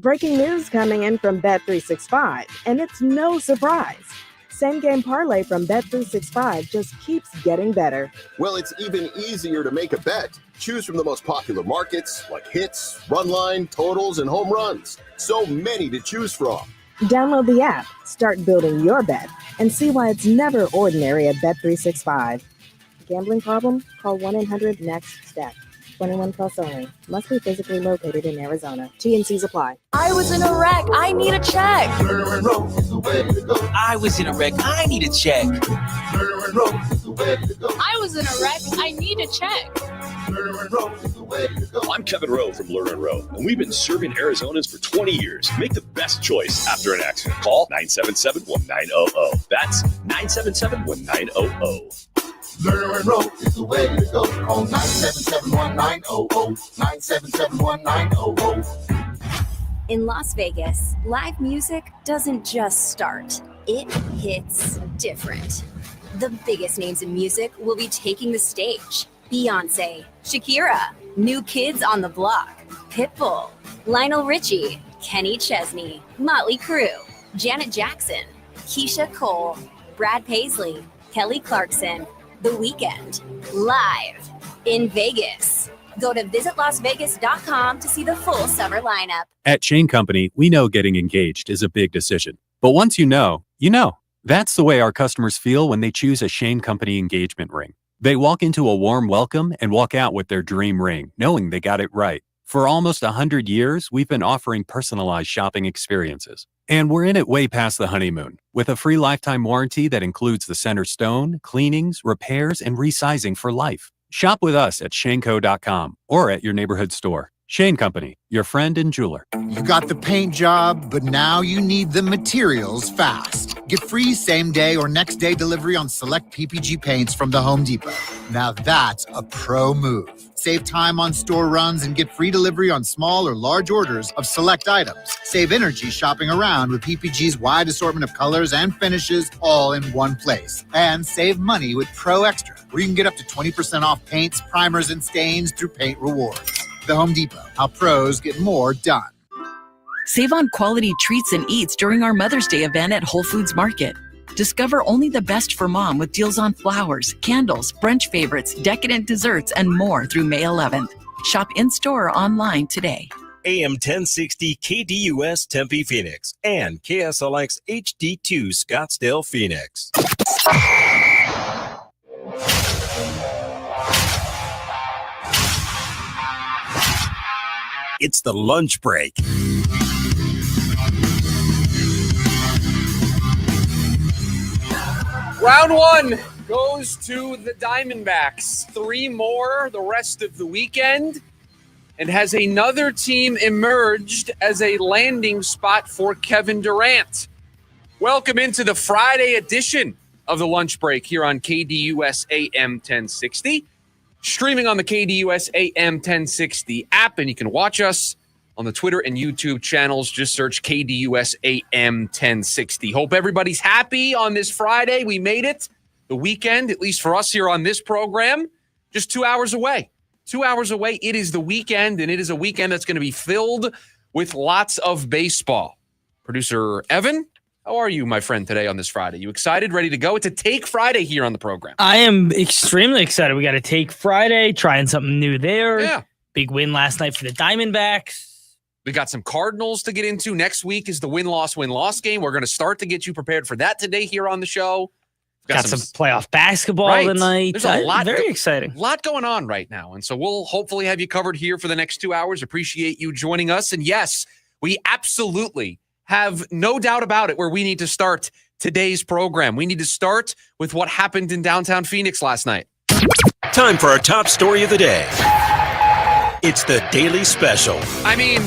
Breaking news coming in from Bet365, and it's no surprise. Same game parlay from Bet365 just keeps getting better. Well, it's even easier to make a bet. Choose from the most popular markets like hits, run line, totals, and home runs. So many to choose from. Download the app, start building your bet, and see why it's never ordinary at Bet365. Gambling problem? Call 1-800-NEXT-STEP. 21 plus only. Must be physically located in Arizona. T&Cs apply. I was in a wreck. I need a check. I was in a wreck. I need a check. I was in a wreck. I need a check. I'm Kevin Rowe from Lerner & Rowe, and we've been serving Arizonans for 20 years. Make the best choice after an accident. Call 977-1900. That's 977-1900. Lerner & Rowe is the way to go. Call 977-1900. 977-1900. In Las Vegas, live music doesn't just start. It hits different. The biggest names in music will be taking the stage. Beyoncé, Shakira, New Kids on the Block, Pitbull, Lionel Richie, Kenny Chesney, Motley Crue, Janet Jackson, Keisha Cole, Brad Paisley, Kelly Clarkson, The Weeknd, live in Vegas. Go to visitlasvegas.com to see the full summer lineup. At Shane Company, we know getting engaged is a big decision. But once you know, you know. That's the way our customers feel when they choose a Shane Company engagement ring. They walk into a warm welcome and walk out with their dream ring, knowing they got it right. For almost 100 years, we've been offering personalized shopping experiences. And we're in it way past the honeymoon, with a free lifetime warranty that includes the center stone, cleanings, repairs, and resizing for life. Shop with us at shaneco.com or at your neighborhood store. Shane Company, your friend and jeweler. You got the paint job, but now you need the materials fast. Get free same-day or next-day delivery on select PPG paints from the Home Depot. Now that's a pro move. Save time on store runs and get free delivery on small or large orders of select items. Save energy shopping around with PPG's wide assortment of colors and finishes all in one place. And save money with Pro Extra, where you can get up to 20% off paints, primers, and stains through Paint Rewards. The Home Depot, how pros get more done. Save on quality treats and eats during our Mother's Day event at Whole Foods Market. Discover only the best for mom with deals on flowers, candles, brunch favorites, decadent desserts, and more through May 11th. Shop in-store or online today. AM 1060 KDUS Tempe Phoenix and KSLX HD2 Scottsdale Phoenix. It's the lunch break. Round one goes to the Diamondbacks. 3 more the rest of the weekend. And has another team emerged as a landing spot for Kevin Durant? Welcome into the Friday edition of the lunch break here on KDUS AM 1060. Streaming on the KDUS AM 1060 app, and you can watch us on the Twitter and YouTube channels. Just search KDUS AM 1060. Hope everybody's happy on this Friday. We made it. The weekend, at least for us here on this program, just 2 hours away. 2 hours away. It is the weekend, and it is a weekend that's going to be filled with lots of baseball. Producer Evan, how are you, my friend, today on this Friday? You excited, ready to go? It's a Take Friday here on the program. I am extremely excited. We got a Take Friday, trying something new there. Yeah. Big win last night for the Diamondbacks. We got some Cardinals to get into. Next week is the win-loss game. We're going to start to get you prepared for that today here on the show. Got some playoff basketball tonight. There's a lot. Very exciting. A lot going on right now. And so we'll hopefully have you covered here for the next 2 hours. Appreciate you joining us. And yes, we absolutely have no doubt about it where we need to start today's program. We need to start with what happened in downtown Phoenix last night. Time for our top story of the day. It's the Daily Special. I mean,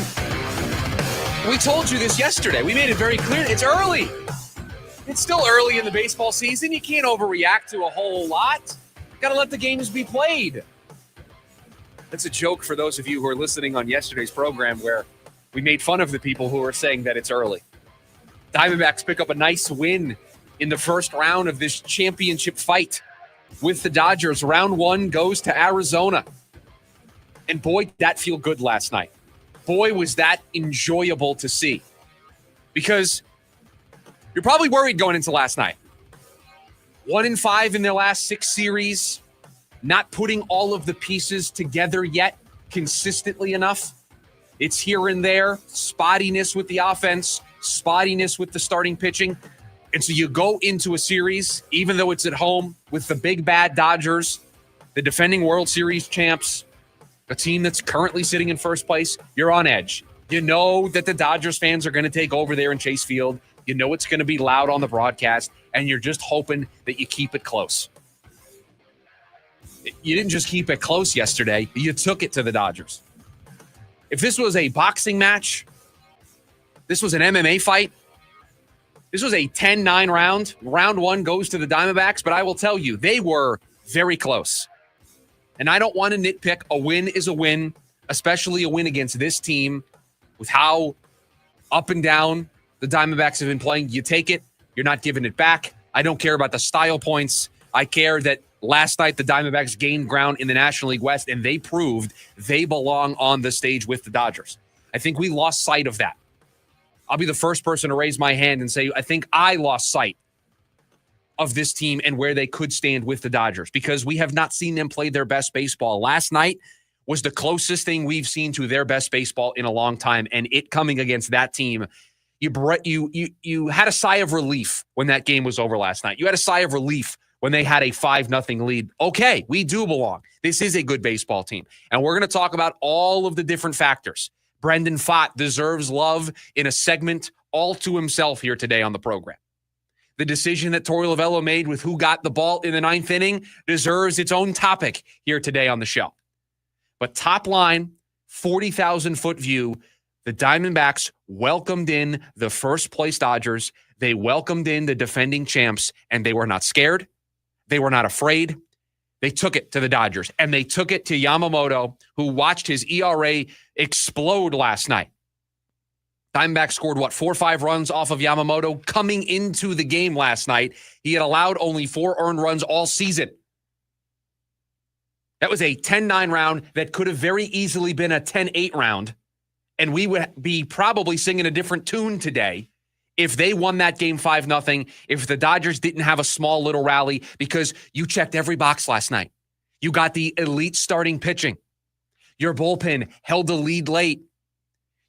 we told you this yesterday. We made it very clear. It's early. It's still early in the baseball season. You can't overreact to a whole lot. Got to let the games be played. That's a joke for those of you who are listening on yesterday's program where we made fun of the people who are saying that it's early. Diamondbacks pick up a nice win in the first round of this championship fight with the Dodgers. Round one goes to Arizona. And boy, did that feel good last night. boy, was that enjoyable to see. Because you're probably worried going into last night. 1-5 in their last 6 series, not putting all of the pieces together yet consistently enough. It's here and there, spottiness with the offense, spottiness with the starting pitching. And so you go into a series, even though it's at home, with the big bad Dodgers, the defending World Series champs, a team that's currently sitting in first place. You're on edge. You know that the Dodgers fans are going to take over there in Chase Field. You know it's going to be loud on the broadcast, and you're just hoping that you keep it close. You didn't just keep it close yesterday. You took it to the Dodgers. If this was a boxing match, this was an MMA fight, this was a 10-9 round. Round 1 goes to the Diamondbacks, but I will tell you, they were very close. And I don't want to nitpick. A win is a win, especially a win against this team with how up and down the Diamondbacks have been playing. You take it. You're not giving it back. I don't care about the style points. I care that last night the Diamondbacks gained ground in the National League West, and they proved they belong on the stage with the Dodgers. I think we lost sight of that. I'll be the first person to raise my hand and say, I think I lost sight of this team and where they could stand with the Dodgers because we have not seen them play their best baseball. Last night was the closest thing we've seen to their best baseball in a long time, and it coming against that team, you had a sigh of relief when that game was over last night. You had a sigh of relief when they had a 5-0 lead. Okay, we do belong. This is a good baseball team, and we're going to talk about all of the different factors. Brandon Pfaadt deserves love in a segment all to himself here today on the program. The decision that Torey Lovello made with who got the ball in the 9th inning deserves its own topic here today on the show. But top line, 40,000-foot view, the Diamondbacks welcomed in the first-place Dodgers. They welcomed in the defending champs, and they were not scared. They were not afraid. They took it to the Dodgers, and they took it to Yamamoto, who watched his ERA explode last night. Diamondbacks scored, 4 or 5 runs off of Yamamoto coming into the game last night. He had allowed only 4 earned runs all season. That was a 10-9 round that could have very easily been a 10-8 round, and we would be probably singing a different tune today if they won that game 5-0, if the Dodgers didn't have a small little rally, because you checked every box last night. You got the elite starting pitching. Your bullpen held the lead late.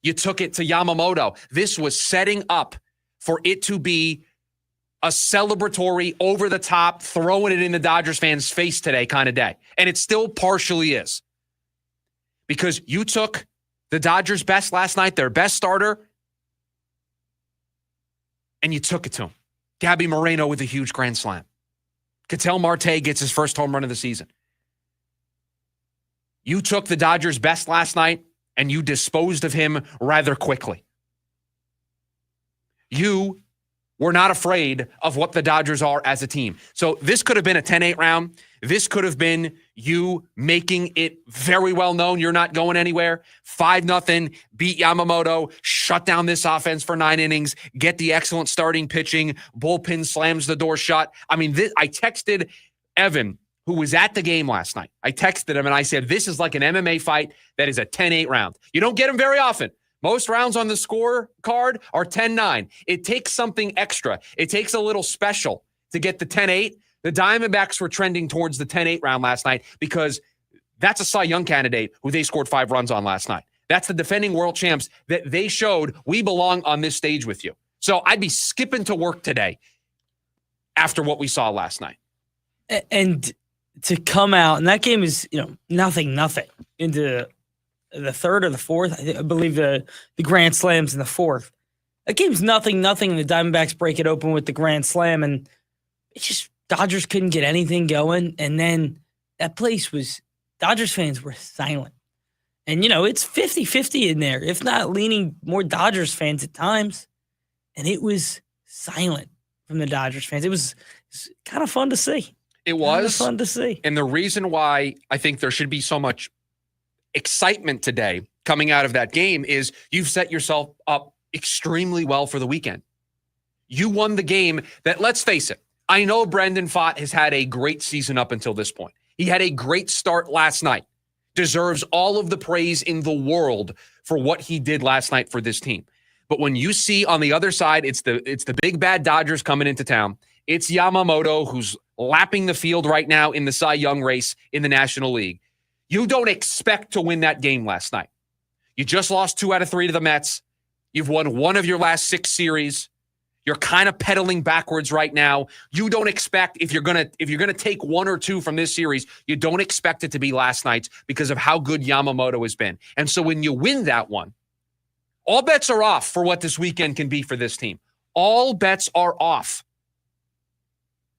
You took it to Yamamoto. This was setting up for it to be a celebratory, over-the-top, throwing it in the Dodgers fans' face today kind of day. And it still partially is. Because you took the Dodgers' best last night, their best starter, and you took it to him. Gabby Moreno with a huge grand slam. Ketel Marte gets his first home run of the season. You took the Dodgers' best last night, and you disposed of him rather quickly. You were not afraid of what the Dodgers are as a team. So this could have been a 10-8 round. This could have been you making it very well known you're not going anywhere. 5-0, beat Yamamoto, shut down this offense for 9 innings, get the excellent starting pitching, bullpen slams the door shut. I mean, I texted Evan, who was at the game last night. I texted him and I said, this is like an MMA fight that is a 10-8 round. You don't get them very often. Most rounds on the score card are 10-9. It takes something extra. It takes a little special to get the 10-8. The Diamondbacks were trending towards the 10-8 round last night because that's a Cy Young candidate who they scored 5 runs on last night. That's the defending world champs that they showed we belong on this stage with you. So I'd be skipping to work today after what we saw last night. And to come out, and that game is, nothing into the 3rd or the 4th. I believe the grand slams in the 4th. That game's nothing, and the Diamondbacks break it open with the grand slam, and it's just Dodgers couldn't get anything going. And then that place was, Dodgers fans were silent. And, it's 50-50 in there, if not leaning more Dodgers fans at times. And it was silent from the Dodgers fans. It was kind of fun to see. It was fun to see. And the reason why I think there should be so much excitement today coming out of that game is you've set yourself up extremely well for the weekend. You won the game that, let's face it, I know Brandon Pfaadt has had a great season up until this point. He had a great start last night. deserves all of the praise in the world for what he did last night for this team. But when you see on the other side, it's the big bad Dodgers coming into town. It's Yamamoto who's lapping the field right now in the Cy Young race in the National League. You don't expect to win that game last night. You just lost 2 out of 3 to the Mets. You've won 1 of your last 6 series. You're kind of pedaling backwards right now. You don't expect if you're gonna take 1 or 2 from this series, you don't expect it to be last night's because of how good Yamamoto has been. And so when you win that one, all bets are off for what this weekend can be for this team. All bets are off.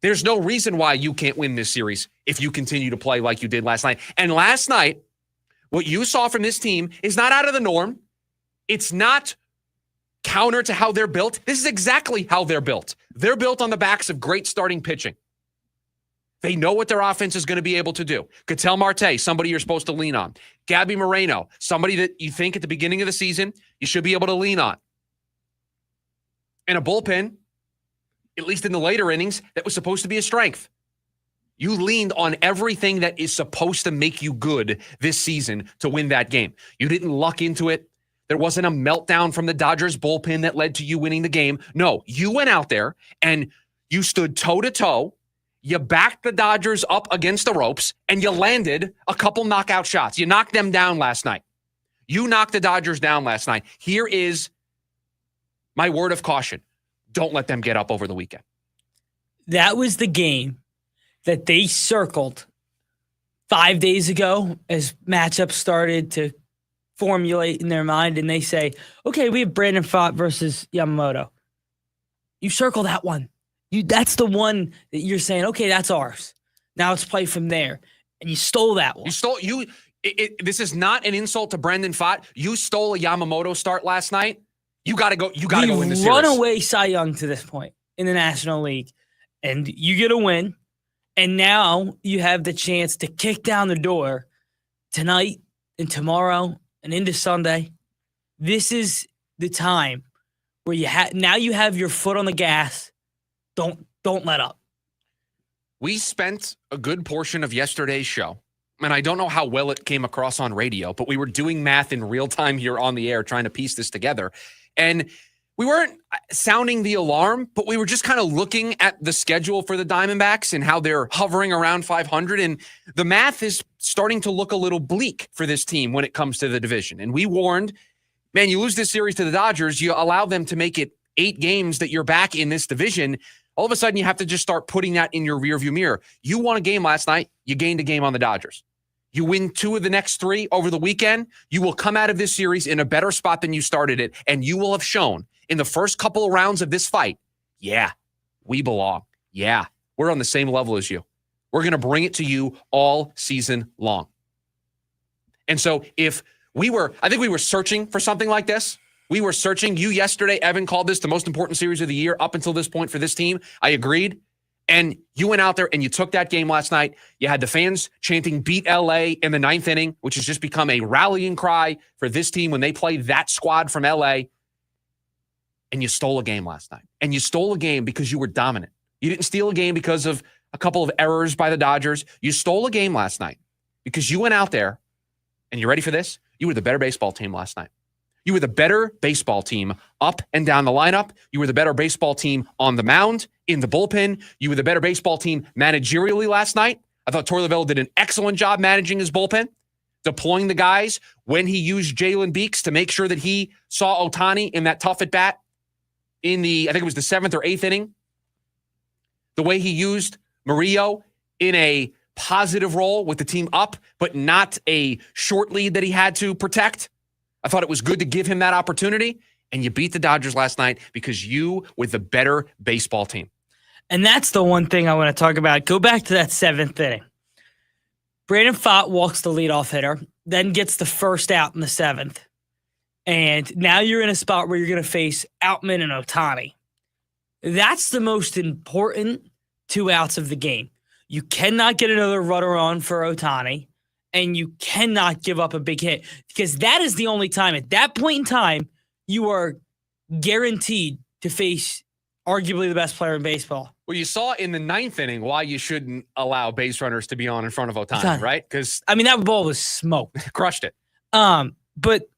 There's no reason why you can't win this series if you continue to play like you did last night. And last night, what you saw from this team is not out of the norm. It's not counter to how they're built. This is exactly how they're built. They're built on the backs of great starting pitching. They know what their offense is going to be able to do. Ketel Marte, somebody you're supposed to lean on. Gabby Moreno, somebody that you think at the beginning of the season you should be able to lean on. And a bullpen, at least in the later innings, that was supposed to be a strength. You leaned on everything that is supposed to make you good this season to win that game. You didn't luck into it. There wasn't a meltdown from the Dodgers bullpen that led to you winning the game. No, you went out there and you stood toe-to-toe. You backed the Dodgers up against the ropes, and you landed a couple knockout shots. You knocked them down last night. You knocked the Dodgers down last night. Here is my word of caution. Don't let them get up over the weekend. That was the game that they circled 5 days ago as matchups started to formulate in their mind, and they say, okay, we have Brandon Pfaadt versus Yamamoto. You circle that one. That's the one that you're saying, okay, that's ours. Now let's play from there. And you stole that one. This is not an insult to Brandon Pfaadt. You stole a Yamamoto start last night. You got to go. You got to go in the series. Run away Cy Young to this point in the National League, and you get a win. And now you have the chance to kick down the door tonight and tomorrow and into Sunday. This is the time where now you have your foot on the gas. Don't let up. We spent a good portion of yesterday's show, and I don't know how well it came across on radio, but we were doing math in real time here on the air trying to piece this together. And we weren't sounding the alarm, but we were just kind of looking at the schedule for the Diamondbacks and how they're hovering around 500. And the math is starting to look a little bleak for this team when it comes to the division. And we warned, man, you lose this series to the Dodgers, you allow them to make it 8 games that you're back in this division. All of a sudden, you have to just start putting that in your rearview mirror. You won a game last night. You gained a game on the Dodgers. You win 2 of the next 3 over the weekend. You will come out of this series in a better spot than you started it, and you will have shown in the first couple of rounds of this fight, yeah, we belong. Yeah, we're on the same level as you. We're going to bring it to you all season long. And so I think we were searching for something like this. We were searching. You yesterday, Evan, called this the most important series of the year up until this point for this team. I agreed. And you went out there and you took that game last night. You had the fans chanting beat LA in the 9th inning, which has just become a rallying cry for this team when they play that squad from LA. And you stole a game last night. And you stole a game because you were dominant. You didn't steal a game because of a couple of errors by the Dodgers. You stole a game last night because you went out there, and you ready for this? You were the better baseball team last night. You were the better baseball team up and down the lineup. You were the better baseball team on the mound, in the bullpen. You were the better baseball team managerially last night. I thought Torey Lovullo did an excellent job managing his bullpen, deploying the guys when he used Jalen Beeks to make sure that he saw Ohtani in that tough at-bat in I think it was the 7th or 8th inning. The way he used Murillo in a positive role with the team up, but not a short lead that he had to protect. I thought it was good to give him that opportunity, and you beat the Dodgers last night because you were the better baseball team. And that's the one thing I want to talk about. Go back to that 7th inning. Brandon Pfaadt walks the leadoff hitter, then gets the first out in the 7th. And now you're in a spot where you're going to face Outman and Ohtani. That's the most important 2 outs of the game. You cannot get another runner on for Ohtani. And you cannot give up a big hit because that is the only time at that point in time you are guaranteed to face arguably the best player in baseball. Well, you saw in the 9th inning why you shouldn't allow base runners to be on in front of Ohtani, right? Because I mean, that ball was smoked. Crushed it. But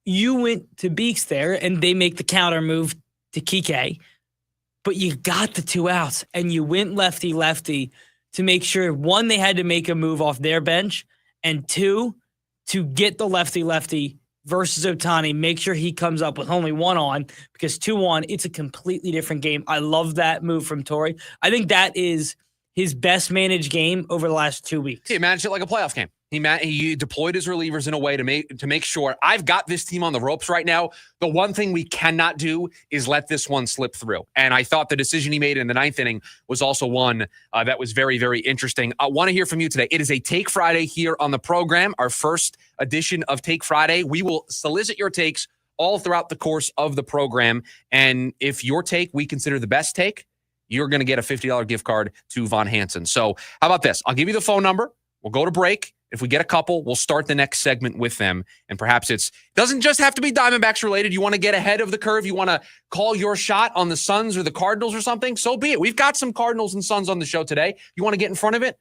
you went to Beeks there, and they make the counter move to Kike, but you got the 2 outs, and you went lefty to make sure, 1, they had to make a move off their bench, and 2, to get the lefty versus Ohtani, make sure he comes up with only 1 on, because 2 on, it's a completely different game. I love that move from Torrey. I think that is his best managed game over the last 2 weeks. He managed it like a playoff game. He deployed his relievers in a way to make sure I've got this team on the ropes right now. The one thing we cannot do is let this one slip through. And I thought the decision he made in the 9th inning was also one that was very, very interesting. I want to hear from you today. It is a Take Friday here on the program, our first edition of Take Friday. We will solicit your takes all throughout the course of the program. And if your take we consider the best take, you're going to get a $50 gift card to Von Hansen. So how about this? I'll give you the phone number. We'll go to break. If we get a couple, we'll start the next segment with them. And perhaps it doesn't just have to be Diamondbacks related. You want to get ahead of the curve. You want to call your shot on the Suns or the Cardinals or something. So be it. We've got some Cardinals and Suns on the show today. You want to get in front of it?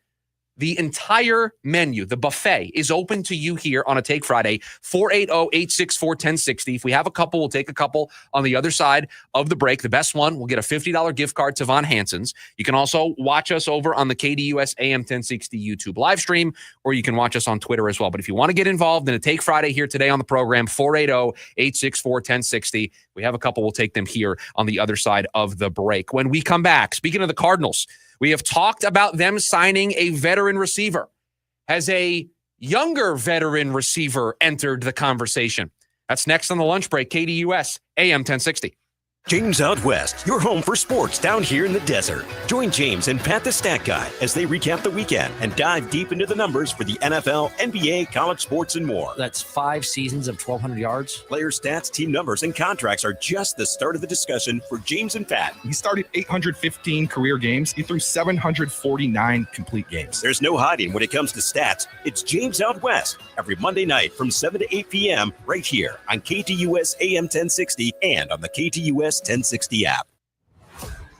The entire menu, the buffet, is open to you here on a Take Friday, 480-864-1060. If we have a couple, we'll take a couple on the other side of the break. The best one will get a $50 gift card to Von Hansen's. You can also watch us over on the KDUS AM 1060 YouTube live stream, or you can watch us on Twitter as well. But if you want to get involved in a Take Friday here today on the program, 480-864-1060. We have a couple. We'll take them here on the other side of the break. When we come back, speaking of the Cardinals, we have talked about them signing a veteran receiver. Has a younger veteran receiver entered the conversation? That's next on the lunch break, KDUS AM 1060. James Out West, your home for sports down here in the desert. Join James and Pat the Stat Guy as they recap the weekend and dive deep into the numbers for the NFL, NBA, college sports, and more. That's 5 seasons of 1,200 yards. Player stats, team numbers, and contracts are just the start of the discussion for James and Pat. He started 815 career games. He threw 749 complete games. There's no hiding when it comes to stats. It's James Out West every Monday night from 7 to 8 p.m. right here on KTUS AM 1060 and on the KTUS 1060 app.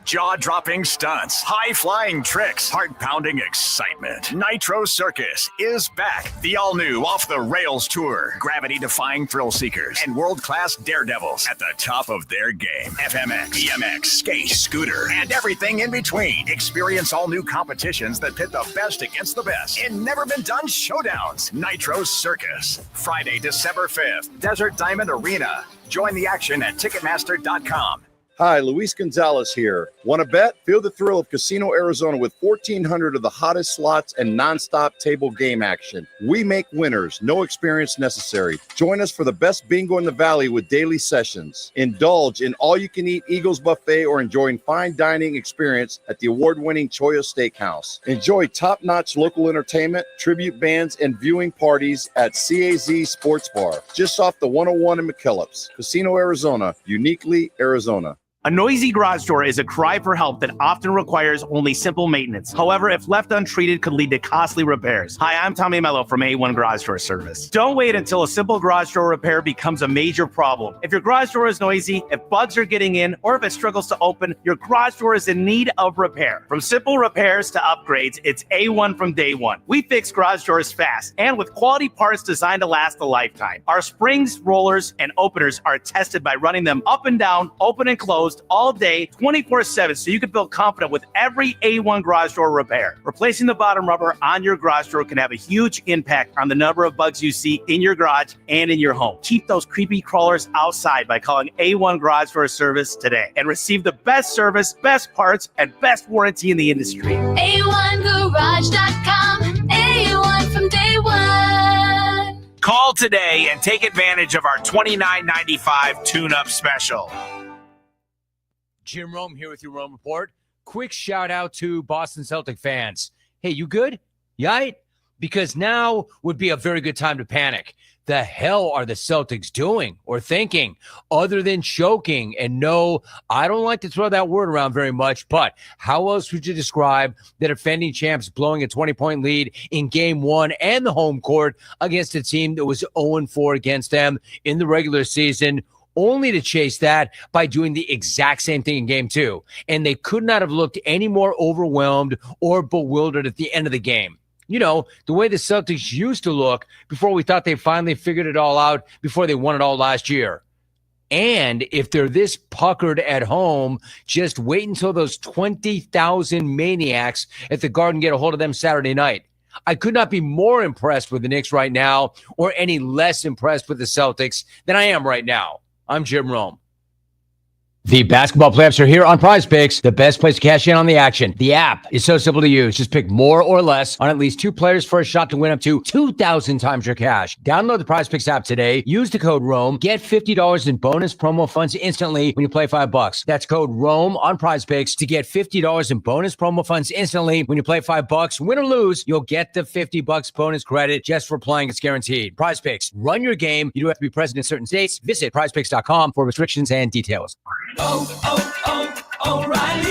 Jaw-dropping stunts, high-flying tricks, heart-pounding excitement. Nitro Circus is back. The all-new off-the-rails tour. Gravity-defying thrill seekers and world-class daredevils at the top of their game. FMX, BMX, skate, scooter, and everything in between. Experience all new competitions that pit the best against the best in never-been-done showdowns. Nitro Circus. Friday, December 5th. Desert Diamond Arena. Join the action at Ticketmaster.com. Hi, Luis Gonzalez here. Want to bet? Feel the thrill of Casino Arizona with 1,400 of the hottest slots and nonstop table game action. We make winners, no experience necessary. Join us for the best bingo in the valley with daily sessions. Indulge in all-you-can-eat Eagles buffet or enjoying fine dining experience at the award-winning Choya Steakhouse. Enjoy top-notch local entertainment, tribute bands, and viewing parties at CAZ Sports Bar, just off the 101 in McKellips. Casino Arizona, uniquely Arizona. A noisy garage door is a cry for help that often requires only simple maintenance. However, if left untreated, could lead to costly repairs. Hi, I'm Tommy Mello from A1 Garage Door Service. Don't wait until a simple garage door repair becomes a major problem. If your garage door is noisy, if bugs are getting in, or if it struggles to open, your garage door is in need of repair. From simple repairs to upgrades, it's A1 from day one. We fix garage doors fast and with quality parts designed to last a lifetime. Our springs, rollers, and openers are tested by running them up and down, open and closed, all day, 24/7, so you can feel confident with every A1 garage door repair. Replacing the bottom rubber on your garage door can have a huge impact on the number of bugs you see in your garage and in your home. Keep those creepy crawlers outside by calling A1 Garage Door Service today and receive the best service, best parts, and best warranty in the industry. A1Garage.com, A1 from day one. Call today and take advantage of our $29.95 tune-up special. Jim Rome here with your Rome Report. Quick shout out to Boston Celtic fans. Hey, you good? You all right? Because now would be a very good time to panic. The hell are the Celtics doing or thinking other than choking? And no, I don't like to throw that word around very much, but how else would you describe the defending champs blowing a 20-point lead in game one and the home court against a team that was 0-4 against them in the regular season? only to chase that by doing the exact same thing in game 2. And they could not have looked any more overwhelmed or bewildered at the end of the game. You know, the way the Celtics used to look before we thought they finally figured it all out before they won it all last year. And if they're this puckered at home, just wait until those 20,000 maniacs at the Garden get a hold of them Saturday night. I could not be more impressed with the Knicks right now or any less impressed with the Celtics than I am right now. I'm Jim Rome. The basketball playoffs are here on Prize Picks, the best place to cash in on the action. The app is so simple to use. Just pick more or less on at least 2 players for a shot to win up to 2,000 times your cash. Download the Prize Picks app today. Use the code ROME. Get $50 in bonus promo funds instantly when you play $5. That's code ROME on Prize Picks to get $50 in bonus promo funds instantly when you play $5. Win or lose, you'll get the $50 bonus credit just for playing. It's guaranteed. Prize Picks. Run your game. You don't have to be present in certain states. Visit prizepicks.com for restrictions and details. O'Reilly.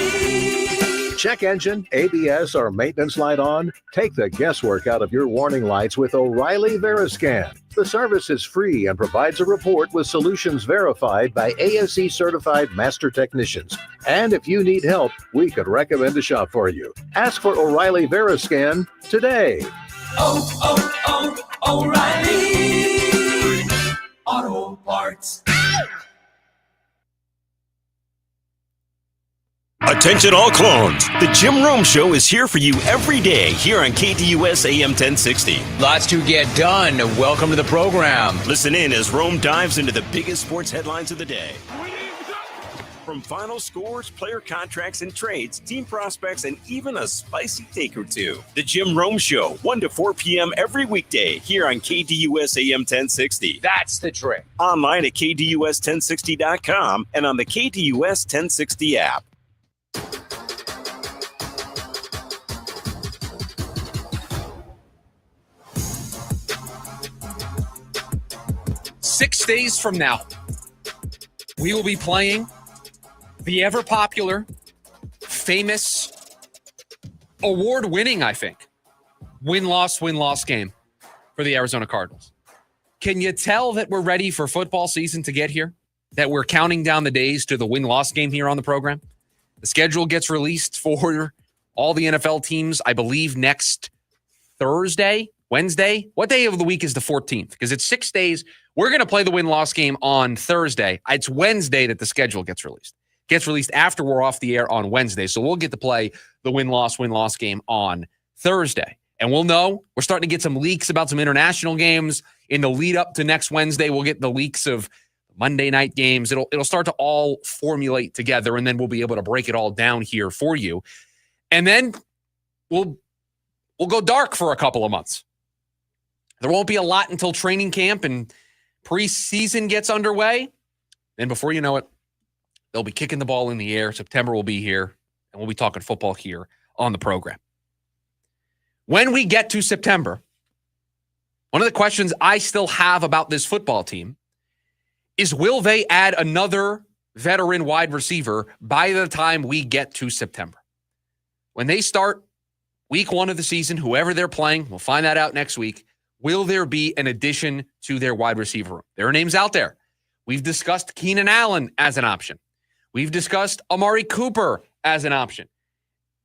Check engine, ABS, or maintenance light on? Take the guesswork out of your warning lights with O'Reilly Veriscan. The service is free and provides a report with solutions verified by ASE certified master technicians. And if you need help, we could recommend a shop for you. Ask for O'Reilly Veriscan today. O'Reilly Auto Parts. Attention all clones. The Jim Rome Show is here for you every day here on KDUS AM 1060. Lots to get done. Welcome to the program. Listen in as Rome dives into the biggest sports headlines of the day. From final scores, player contracts and trades, team prospects, and even a spicy take or two. The Jim Rome Show, 1 to 4 p.m. every weekday here on KDUS AM 1060. That's the trick. Online at KDUS1060.com and on the KDUS 1060 app. Six days from now, we will be playing the ever-popular, famous, award-winning, I think, win-loss game for the Arizona Cardinals. Can you tell that we're ready for football season to get here? That we're counting down the days to the win-loss game here on the program? The schedule gets released for all the NFL teams, I believe, next Thursday, Wednesday. What day of the week is the 14th? Because it's 6 days. We're going to play the win-loss game on Thursday. It's Wednesday that the schedule gets released. Gets released after we're off the air on Wednesday. So we'll get to play the win-loss game on Thursday. And we'll know. We're starting to get some leaks about some international games. In the lead up to next Wednesday, we'll get the leaks of Monday night games. It'll start to all formulate together, and then we'll be able to break it all down here for you. And then we'll go dark for a couple of months. There won't be a lot until training camp and preseason gets underway. Then before you know it, they'll be kicking the ball in the air. September will be here, and we'll be talking football here on the program. When we get to September, one of the questions I still have about this football team is, will they add another veteran wide receiver by the time we get to September? When they start week 1 of the season, whoever they're playing, we'll find that out next week. Will there be an addition to their wide receiver room? There are names out there. We've discussed Keenan Allen as an option. We've discussed Amari Cooper as an option.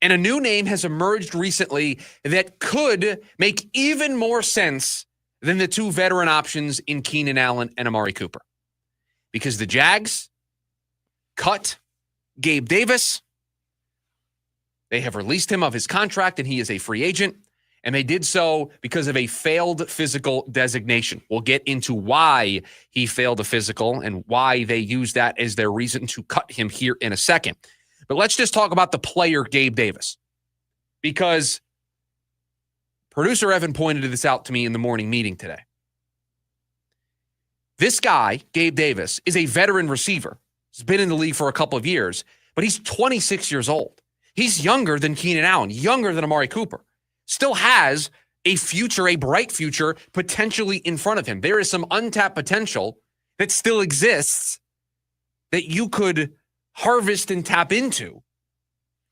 And a new name has emerged recently that could make even more sense than the 2 veteran options in Keenan Allen and Amari Cooper. Because the Jags cut Gabe Davis. They have released him of his contract, and he is a free agent. And they did so because of a failed physical designation. We'll get into why he failed a physical and why they used that as their reason to cut him here in a second. But let's just talk about the player, Gabe Davis. Because producer Evan pointed this out to me in the morning meeting today. This guy, Gabe Davis, is a veteran receiver. He's been in the league for a couple of years, but he's 26 years old. He's younger than Keenan Allen, younger than Amari Cooper. Still has a future, a bright future, potentially in front of him. There is some untapped potential that still exists that you could harvest and tap into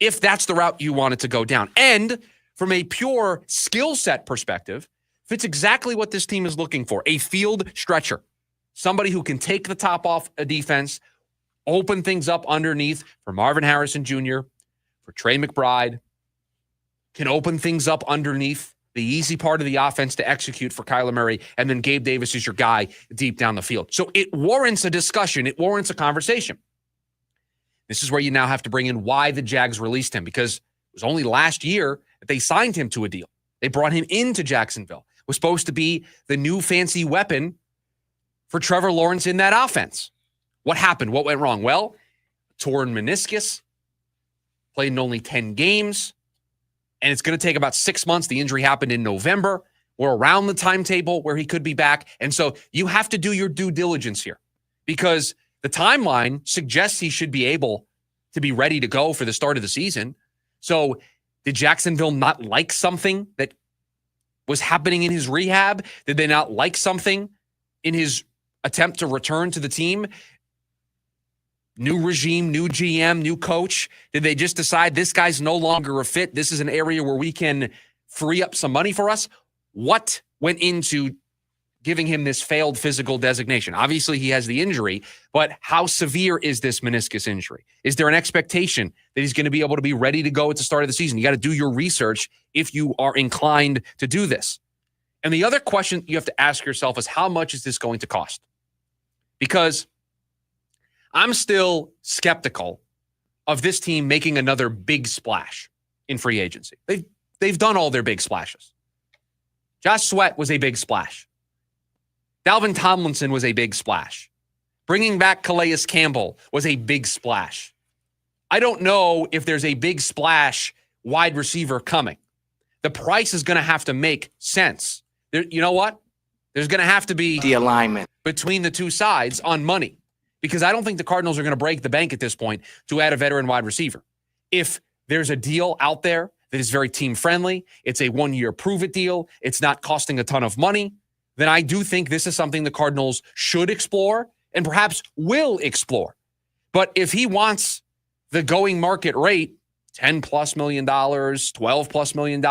if that's the route you wanted to go down. And from a pure skill set perspective, fits exactly what this team is looking for, a field stretcher. somebody who can take the top off a defense, open things up underneath for Marvin Harrison Jr., for Trey McBride, can open things up underneath the easy part of the offense to execute for Kyler Murray, and then Gabe Davis is your guy deep down the field. So it warrants a discussion. It warrants a conversation. This is where you now have to bring in why the Jags released him, because it was only last year that they signed him to a deal. They brought him into Jacksonville. It was supposed to be the new fancy weapon for Trevor Lawrence in that offense. What happened? What went wrong? Well, torn meniscus, played in only 10 games, and it's going to take about 6 months. The injury happened in November. We're around the timetable where he could be back. And so you have to do your due diligence here, because the timeline suggests he should be able to be ready to go for the start of the season. So did Jacksonville not like something that was happening in his rehab? Did they not like something in his attempt to return to the team? New regime, new GM, new coach. Did they just decide this guy's no longer a fit? This is an area where we can free up some money for us? What went into giving him this failed physical designation? Obviously, he has the injury, but how severe is this meniscus injury? Is there an expectation that he's going to be able to be ready to go at the start of the season? You got to do your research if you are inclined to do this. And the other question you have to ask yourself is, how much is this going to cost? Because I'm still skeptical of this team making another big splash in free agency. They've done all their big splashes. Josh Sweat was a big splash. Dalvin Tomlinson was a big splash. Bringing back Calais Campbell was a big splash. I don't know if there's a big splash wide receiver coming. The price is going to have to make sense. You know what? There's going to have to be the alignment between the two sides on money, because I don't think the Cardinals are going to break the bank at this point to add a veteran wide receiver. If there's a deal out there that is very team-friendly, it's a one-year prove-it deal, it's not costing a ton of money, then I do think this is something the Cardinals should explore and perhaps will explore. But if he wants the going market rate, $10+ million, $12+ million,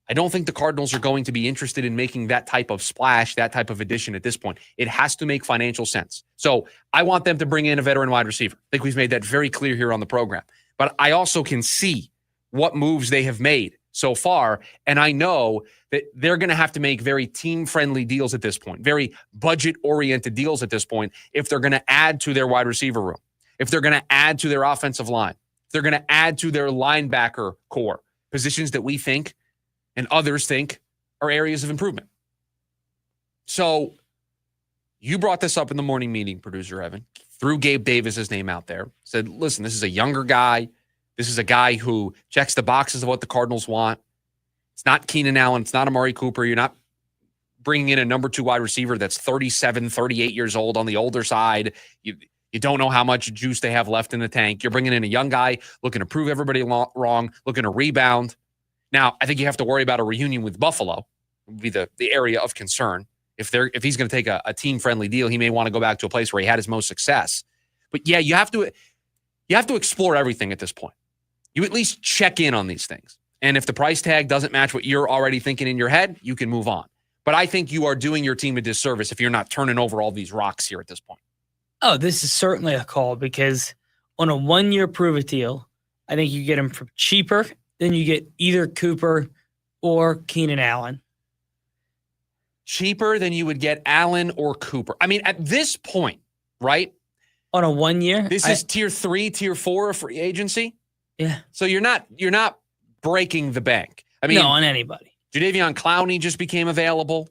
I don't think the Cardinals are going to be interested in making that type of splash, that type of addition at this point. It has to make financial sense. So I want them to bring in a veteran wide receiver. I think we've made that very clear here on the program. But I also can see what moves they have made so far, and I know that they're going to have to make very team-friendly deals at this point, very budget-oriented deals at this point, if they're going to add to their wide receiver room, if they're going to add to their offensive line, if they're going to add to their linebacker core, positions that we think and others think are areas of improvement. So you brought this up in the morning meeting, producer Evan, threw Gabe Davis's name out there, said, listen, this is a younger guy. This is a guy who checks the boxes of what the Cardinals want. It's not Keenan Allen. It's not Amari Cooper. You're not bringing in a number 2 wide receiver that's 37, 38 years old on the older side. You don't know how much juice they have left in the tank. You're bringing in a young guy looking to prove everybody wrong, looking to rebound. Now, I think you have to worry about a reunion with Buffalo. Would be the area of concern. If he's going to take a team-friendly deal, he may want to go back to a place where he had his most success. But yeah, you have to explore everything at this point. You at least check in on these things. And if the price tag doesn't match what you're already thinking in your head, you can move on. But I think you are doing your team a disservice if you're not turning over all these rocks here at this point. Oh, this is certainly a call, because on a 1-year prove-it deal, I think you get him for cheaper than you get either Cooper or Keenan Allen. Cheaper than you would get Allen or Cooper. I mean, at this point, right? On a 1 year? This is tier 3, tier 4 of free agency. Yeah. So you're not breaking the bank. I mean, no, on anybody. Jadeveon Clowney just became available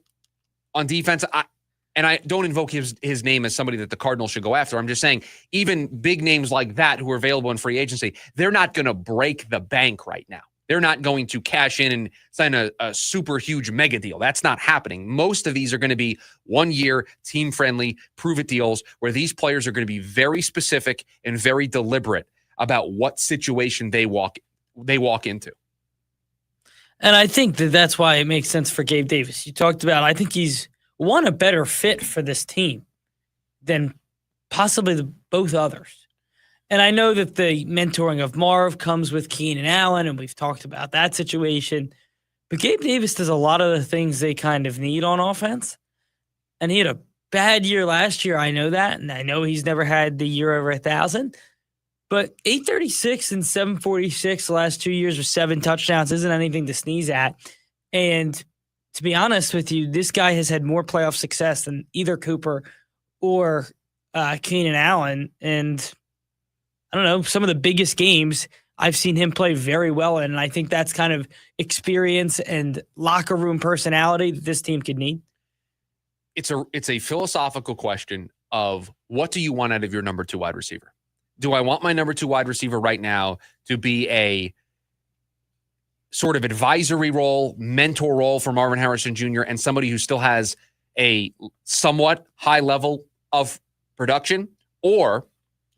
on defense. I don't invoke his name as somebody that the Cardinals should go after. I'm just saying, even big names like that who are available in free agency, they're not going to break the bank right now. They're not going to cash in and sign a super huge mega deal. That's not happening. Most of these are going to be 1-year, team-friendly, prove-it deals where these players are going to be very specific and very deliberate about what situation they walk into. And I think that's why it makes sense for Gabe Davis. You talked about, I think he's a better fit for this team than possibly both others. And I know that the mentoring of Marv comes with Keenan Allen, and we've talked about that situation. But Gabe Davis does a lot of the things they kind of need on offense. And he had a bad year last year. I know that. And I know he's never had the year over 1,000. But 836 and 746 the last 2 years with 7 touchdowns isn't anything to sneeze at. And to be honest with you, this guy has had more playoff success than either Cooper or Keenan Allen. And I don't know, some of the biggest games I've seen him play very well in. And I think that's kind of experience and locker room personality that this team could need. It's a philosophical question of what do you want out of your number 2 wide receiver? Do I want my number 2 wide receiver right now to be a sort of advisory role, mentor role for Marvin Harrison Jr. and somebody who still has a somewhat high level of production? Or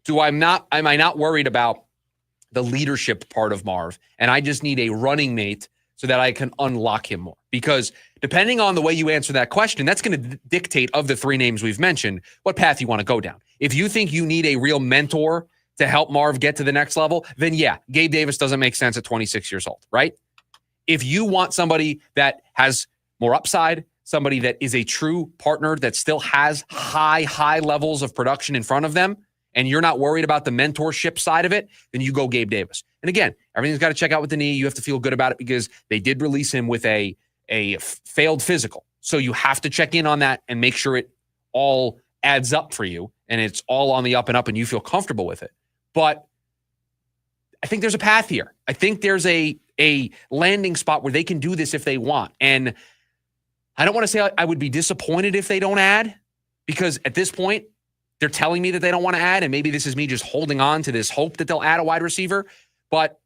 am I not worried about the leadership part of Marv and I just need a running mate so that I can unlock him more? Because depending on the way you answer that question, that's going to dictate, of the 3 names we've mentioned, what path you want to go down. If you think you need a real mentor to help Marv get to the next level, then yeah, Gabe Davis doesn't make sense at 26 years old, right? If you want somebody that has more upside, somebody that is a true partner that still has high levels of production in front of them, and you're not worried about the mentorship side of it, then you go Gabe Davis. And again, everything's got to check out with the knee. You have to feel good about it because they did release him with a failed physical. So you have to check in on that and make sure it all adds up for you and it's all on the up and up and you feel comfortable with it. But I think there's a path here. I think there's a landing spot where they can do this if they want. And I don't want to say I would be disappointed if they don't add, because at this point, they're telling me that they don't want to add, and maybe this is me just holding on to this hope that they'll add a wide receiver. But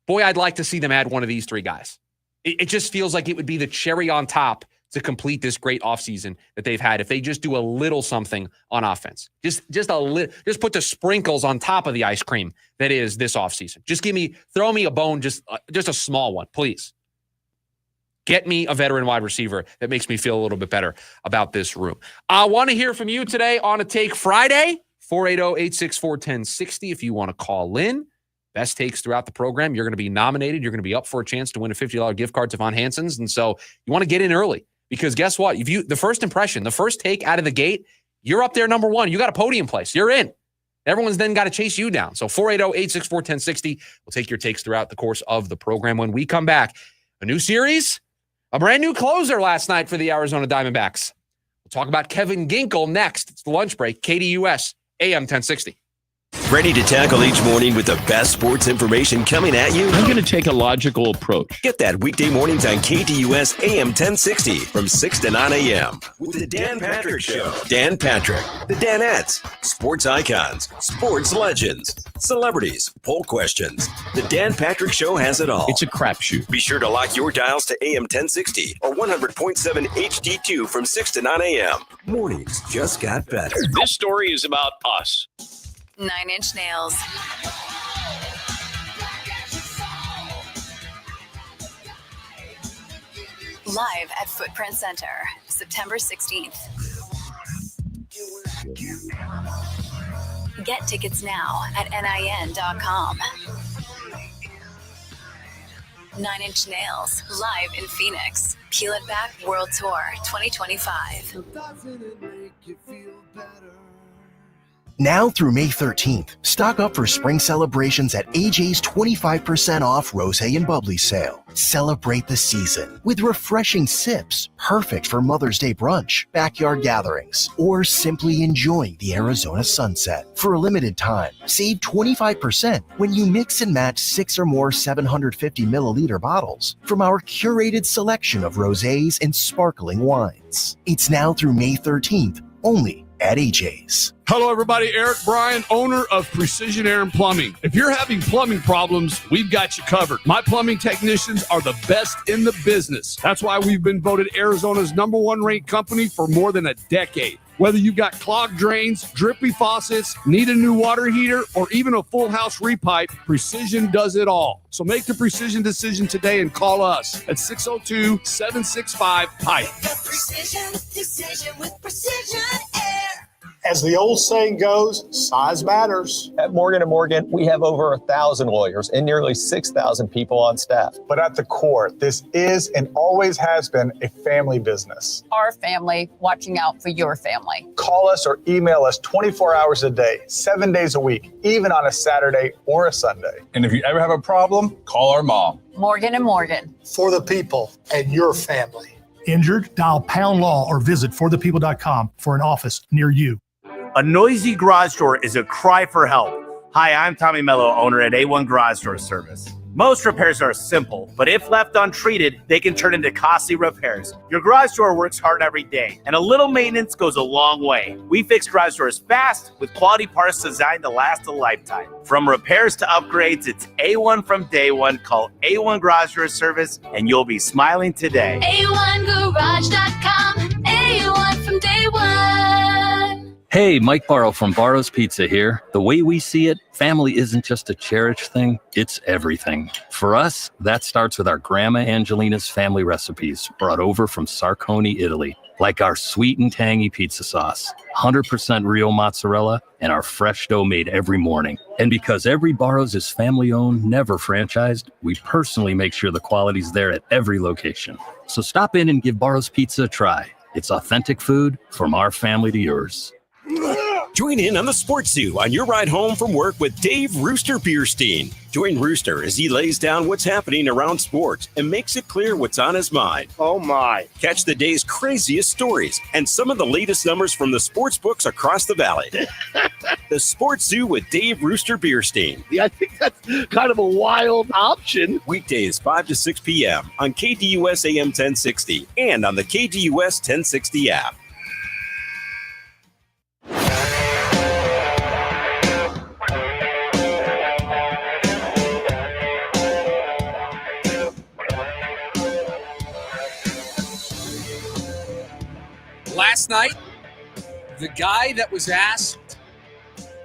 boy, I'd like to see them add one of these 3 guys. It just feels like it would be the cherry on top to complete this great offseason that they've had if they just do a little something on offense. Just a little, just put the sprinkles on top of the ice cream that is this offseason. Just throw me a bone, just a small one, please. Get me a veteran wide receiver that makes me feel a little bit better about this room. I want to hear from you today on a Take Friday, 480-864-1060 if you want to call in. Best takes throughout the program. You're going to be nominated. You're going to be up for a chance to win a $50 gift card to Von Hansen's. And so you want to get in early because guess what? The first impression, the first take out of the gate, you're up there number 1. You got a podium place. You're in. Everyone's then got to chase you down. So 480-864-1060. We'll take your takes throughout the course of the program. When we come back, a new series, a brand new closer last night for the Arizona Diamondbacks. We'll talk about Kevin Ginkel next. It's the lunch break. KDUS, AM 1060. Ready to tackle each morning with the best sports information coming at you? I'm going to take a logical approach. Get that weekday mornings on KDUS AM 1060 from 6 to 9 a.m. with the Dan Patrick Show. Dan Patrick, the Danettes, sports icons, sports legends, celebrities, poll questions. The Dan Patrick Show has it all. It's a crapshoot. Be sure to lock your dials to AM 1060 or 100.7 HD2 from 6 to 9 a.m. Mornings just got better. This story is about us. 9 Inch Nails. Live at Footprint Center, September 16th. Get tickets now at NIN.com. 9 Inch Nails, live in Phoenix. Peel It Back World Tour 2025. Now through May 13th, stock up for spring celebrations at AJ's 25% off rosé and bubbly sale. Celebrate the season with refreshing sips, perfect for Mother's Day brunch, backyard gatherings, or simply enjoying the Arizona sunset. For a limited time, save 25% when you mix and match 6 or more 750 milliliter bottles from our curated selection of rosés and sparkling wines. It's now through May 13th, only at AJ's. Hello, everybody. Eric Bryan, owner of Precision Air and Plumbing. If you're having plumbing problems, we've got you covered. My plumbing technicians are the best in the business. That's why we've been voted Arizona's #1 ranked company for more than a decade. Whether you've got clogged drains, drippy faucets, need a new water heater, or even a full house repipe, Precision does it all. So make the Precision decision today and call us at 602-765-PIPE. Precision decision with Precision Air. As the old saying goes, size matters. At Morgan & Morgan, we have over 1,000 lawyers and nearly 6,000 people on staff. But at the core, this is and always has been a family business. Our family watching out for your family. Call us or email us 24 hours a day, 7 days a week, even on a Saturday or a Sunday. And if you ever have a problem, call our mom. Morgan & Morgan. For the people and your family. Injured? Dial Pound Law or visit forthepeople.com for an office near you. A noisy garage door is a cry for help. Hi, I'm Tommy Mello, owner at A1 Garage Door Service. Most repairs are simple, but if left untreated, they can turn into costly repairs. Your garage door works hard every day, and a little maintenance goes a long way. We fix garage doors fast with quality parts designed to last a lifetime. From repairs to upgrades, it's A1 from day one. Call A1 Garage Door Service, and you'll be smiling today. A1Garage.com. A1 from day one. Hey, Mike Barrow from Barrow's Pizza here. The way we see it, family isn't just a cherished thing, it's everything. For us, that starts with our Grandma Angelina's family recipes brought over from Sarconi, Italy, like our sweet and tangy pizza sauce, 100% real mozzarella, and our fresh dough made every morning. And because every Barrow's is family-owned, never franchised, we personally make sure the quality's there at every location. So stop in and give Barrow's Pizza a try. It's authentic food from our family to yours. Join in on the Sports Zoo on your ride home from work with Dave Rooster Bierstein. Join Rooster as he lays down what's happening around sports and makes it clear what's on his mind. Oh my. Catch the day's craziest stories and some of the latest numbers from the sports books across the valley. The Sports Zoo with Dave Rooster Bierstein. Yeah, I think that's kind of a wild option. Weekdays 5 to 6 p.m. on KDUS AM 1060 and on the KDUS 1060 app. Last night, the guy that was asked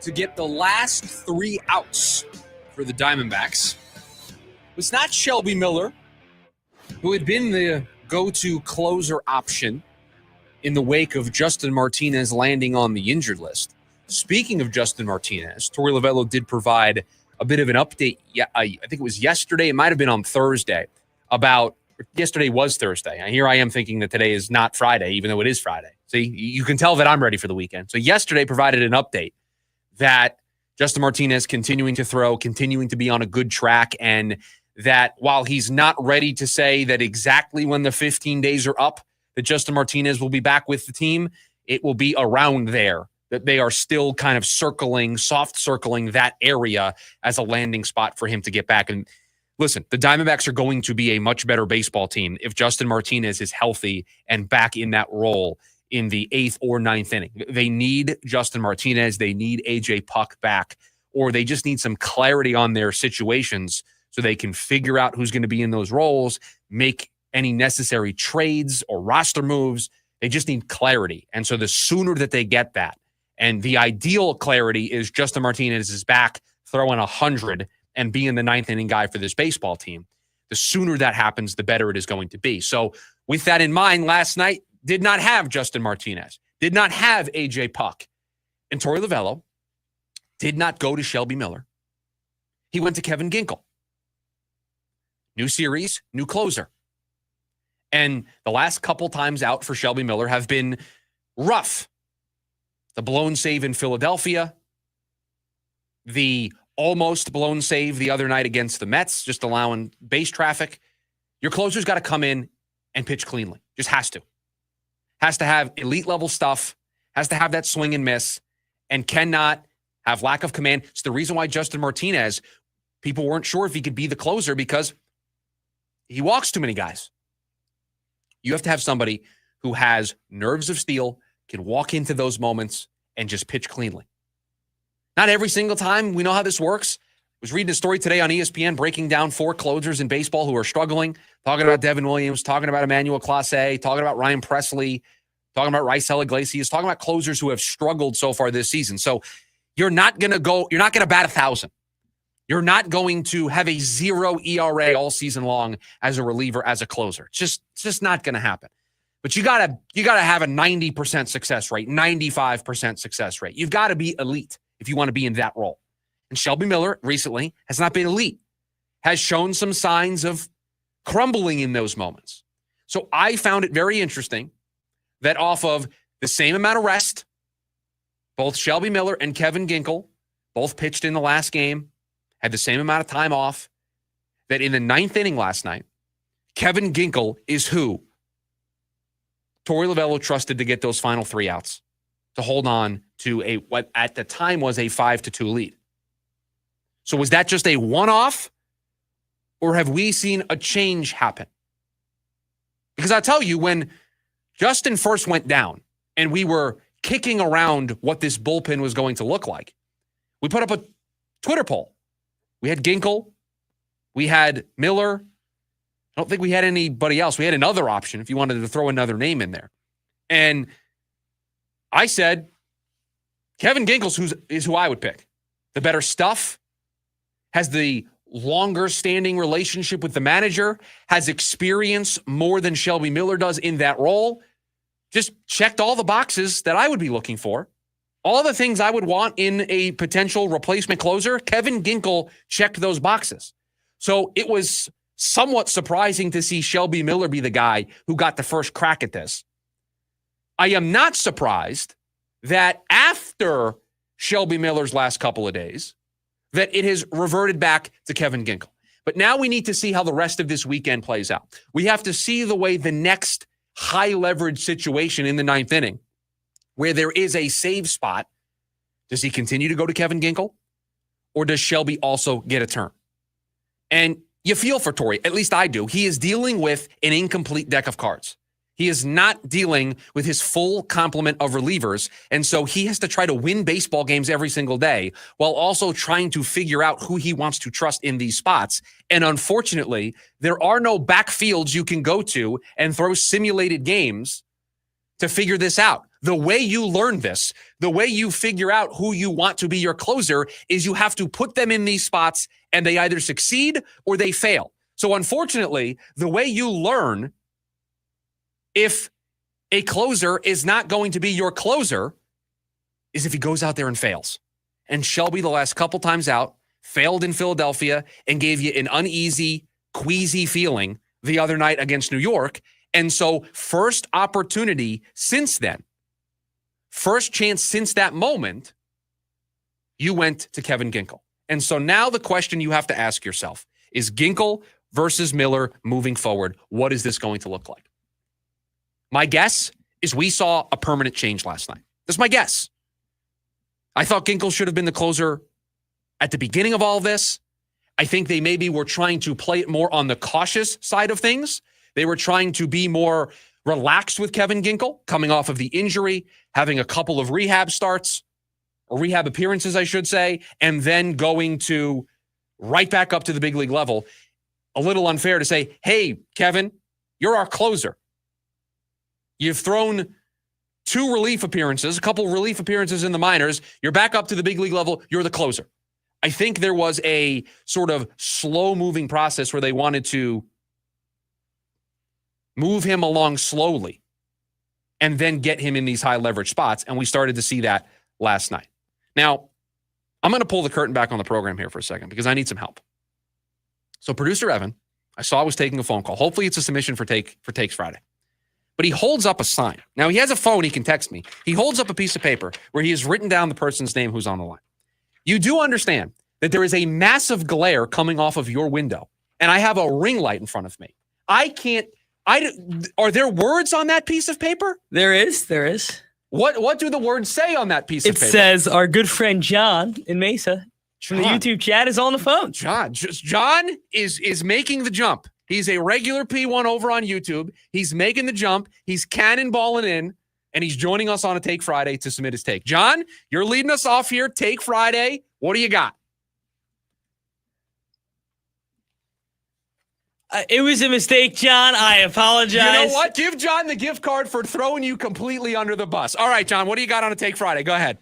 to get the last 3 outs for the Diamondbacks was not Shelby Miller, who had been the go-to closer option in the wake of Justin Martinez landing on the injured list. Speaking of Justin Martinez, Torey Lovello did provide a bit of an update. Yeah, I think it was yesterday. It might have been on Thursday about yesterday was Thursday. Here I am thinking that today is not Friday, even though it is Friday. See, you can tell that I'm ready for the weekend. So yesterday provided an update that Justin Martinez continuing to throw, continuing to be on a good track, and that while he's not ready to say that exactly when the 15 days are up, that Justin Martinez will be back with the team, it will be around there, that they are still kind of soft circling that area as a landing spot for him to get back. And listen, the Diamondbacks are going to be a much better baseball team if Justin Martinez is healthy and back in that role in the 8th or 9th inning. They need Justin Martinez. They need AJ Puck back, or they just need some clarity on their situations so they can figure out who's going to be in those roles, make any necessary trades or roster moves. They just need clarity. And so the sooner that they get that, and the ideal clarity is Justin Martinez is back throwing 100 and being the 9th inning guy for this baseball team, the sooner that happens, the better it is going to be. So with that in mind, last night did not have Justin Martinez, did not have AJ Puck, and Torey Lovello did not go to Shelby Miller. He went to Kevin Ginkel. New series, new closer. And the last couple times out for Shelby Miller have been rough. The blown save in Philadelphia, the almost blown save the other night against the Mets, just allowing base traffic. Your closer's got to come in and pitch cleanly. Just has to. Has to have elite level stuff, has to have that swing and miss, and cannot have lack of command. It's the reason why Justin Martinez, people weren't sure if he could be the closer because he walks too many guys. You have to have somebody who has nerves of steel, can walk into those moments and just pitch cleanly. Not every single time. We know how this works. I was reading a story today on ESPN breaking down 4 closers in baseball who are struggling, talking about Devin Williams, talking about Emmanuel Clase, talking about Ryan Presley, talking about Raisel Iglesias, talking about closers who have struggled so far this season. So you're not going to bat 1,000. You're not going to have a 0 ERA all season long as a reliever, as a closer. It's just not going to happen. But you gotta have a 90% success rate, 95% success rate. You've got to be elite if you want to be in that role. And Shelby Miller recently has not been elite, has shown some signs of crumbling in those moments. So I found it very interesting that off of the same amount of rest, both Shelby Miller and Kevin Ginkel both pitched in the last game, had the same amount of time off, that in the 9th inning last night, Kevin Ginkel is who Torey Lovullo trusted to get those final 3 outs, to hold on to what at the time was a 5-2 lead. So was that just a one-off, or have we seen a change happen? Because I'll tell you, when Justin first went down and we were kicking around what this bullpen was going to look like, we put up a Twitter poll. We had Ginkel. We had Miller. I don't think we had anybody else. We had another option if you wanted to throw another name in there. And I said, Kevin Ginkel is who I would pick. The better stuff, has the longer standing relationship with the manager, has experience more than Shelby Miller does in that role. Just checked all the boxes that I would be looking for. All the things I would want in a potential replacement closer, Kevin Ginkel checked those boxes. So it was somewhat surprising to see Shelby Miller be the guy who got the first crack at this. I am not surprised that after Shelby Miller's last couple of days, that it has reverted back to Kevin Ginkel. But now we need to see how the rest of this weekend plays out. We have to see the way the next high leverage situation in the 9th inning, where there is a save spot, does he continue to go to Kevin Ginkel? Or does Shelby also get a turn? And you feel for Torey, at least I do. He is dealing with an incomplete deck of cards. He is not dealing with his full complement of relievers. And so he has to try to win baseball games every single day while also trying to figure out who he wants to trust in these spots. And unfortunately, there are no backfields you can go to and throw simulated games to figure this out. The way you learn this, the way you figure out who you want to be your closer, is you have to put them in these spots and they either succeed or they fail. So unfortunately, the way you learn if a closer is not going to be your closer is if he goes out there and fails. And Shelby, the last couple times out, failed in Philadelphia and gave you an uneasy, queasy feeling the other night against New York. And so first opportunity since then, first chance since that moment, you went to Kevin Ginkel. And so now the question you have to ask yourself is Ginkel versus Miller moving forward. What is this going to look like? My guess is we saw a permanent change last night. That's my guess. I thought Ginkel should have been the closer at the beginning of all this. I think they maybe were trying to play it more on the cautious side of things. They were trying to be more relaxed with Kevin Ginkel, coming off of the injury, having a couple of rehab starts, or rehab appearances, I should say, and then going to right back up to the big league level. A little unfair to say, hey, Kevin, you're our closer. You've thrown 2 relief appearances, a couple relief appearances in the minors. You're back up to the big league level. You're the closer. I think there was a sort of slow-moving process where they wanted to move him along slowly and then get him in these high-leverage spots, and we started to see that last night. Now, I'm going to pull the curtain back on the program here for a second because I need some help. So producer Evan, I saw was taking a phone call. Hopefully it's a submission for Takes Friday. But he holds up a sign. Now, he has a phone. He can text me. He holds up a piece of paper where he has written down the person's name who's on the line. You do understand that there is a massive glare coming off of your window, and I have a ring light in front of me. Are there words on that piece of paper? There is. What do the words say on that piece of paper? It says our good friend John in Mesa from the YouTube chat is on the phone. John is making the jump. He's a regular P1 over on YouTube. He's making the jump. He's cannonballing in, and he's joining us on a Take Friday to submit his take. John, you're leading us off here. Take Friday. What do you got? It was a mistake, John. I apologize. You know what? Give John the gift card for throwing you completely under the bus. All right, John, what do you got on a Take Friday? Go ahead.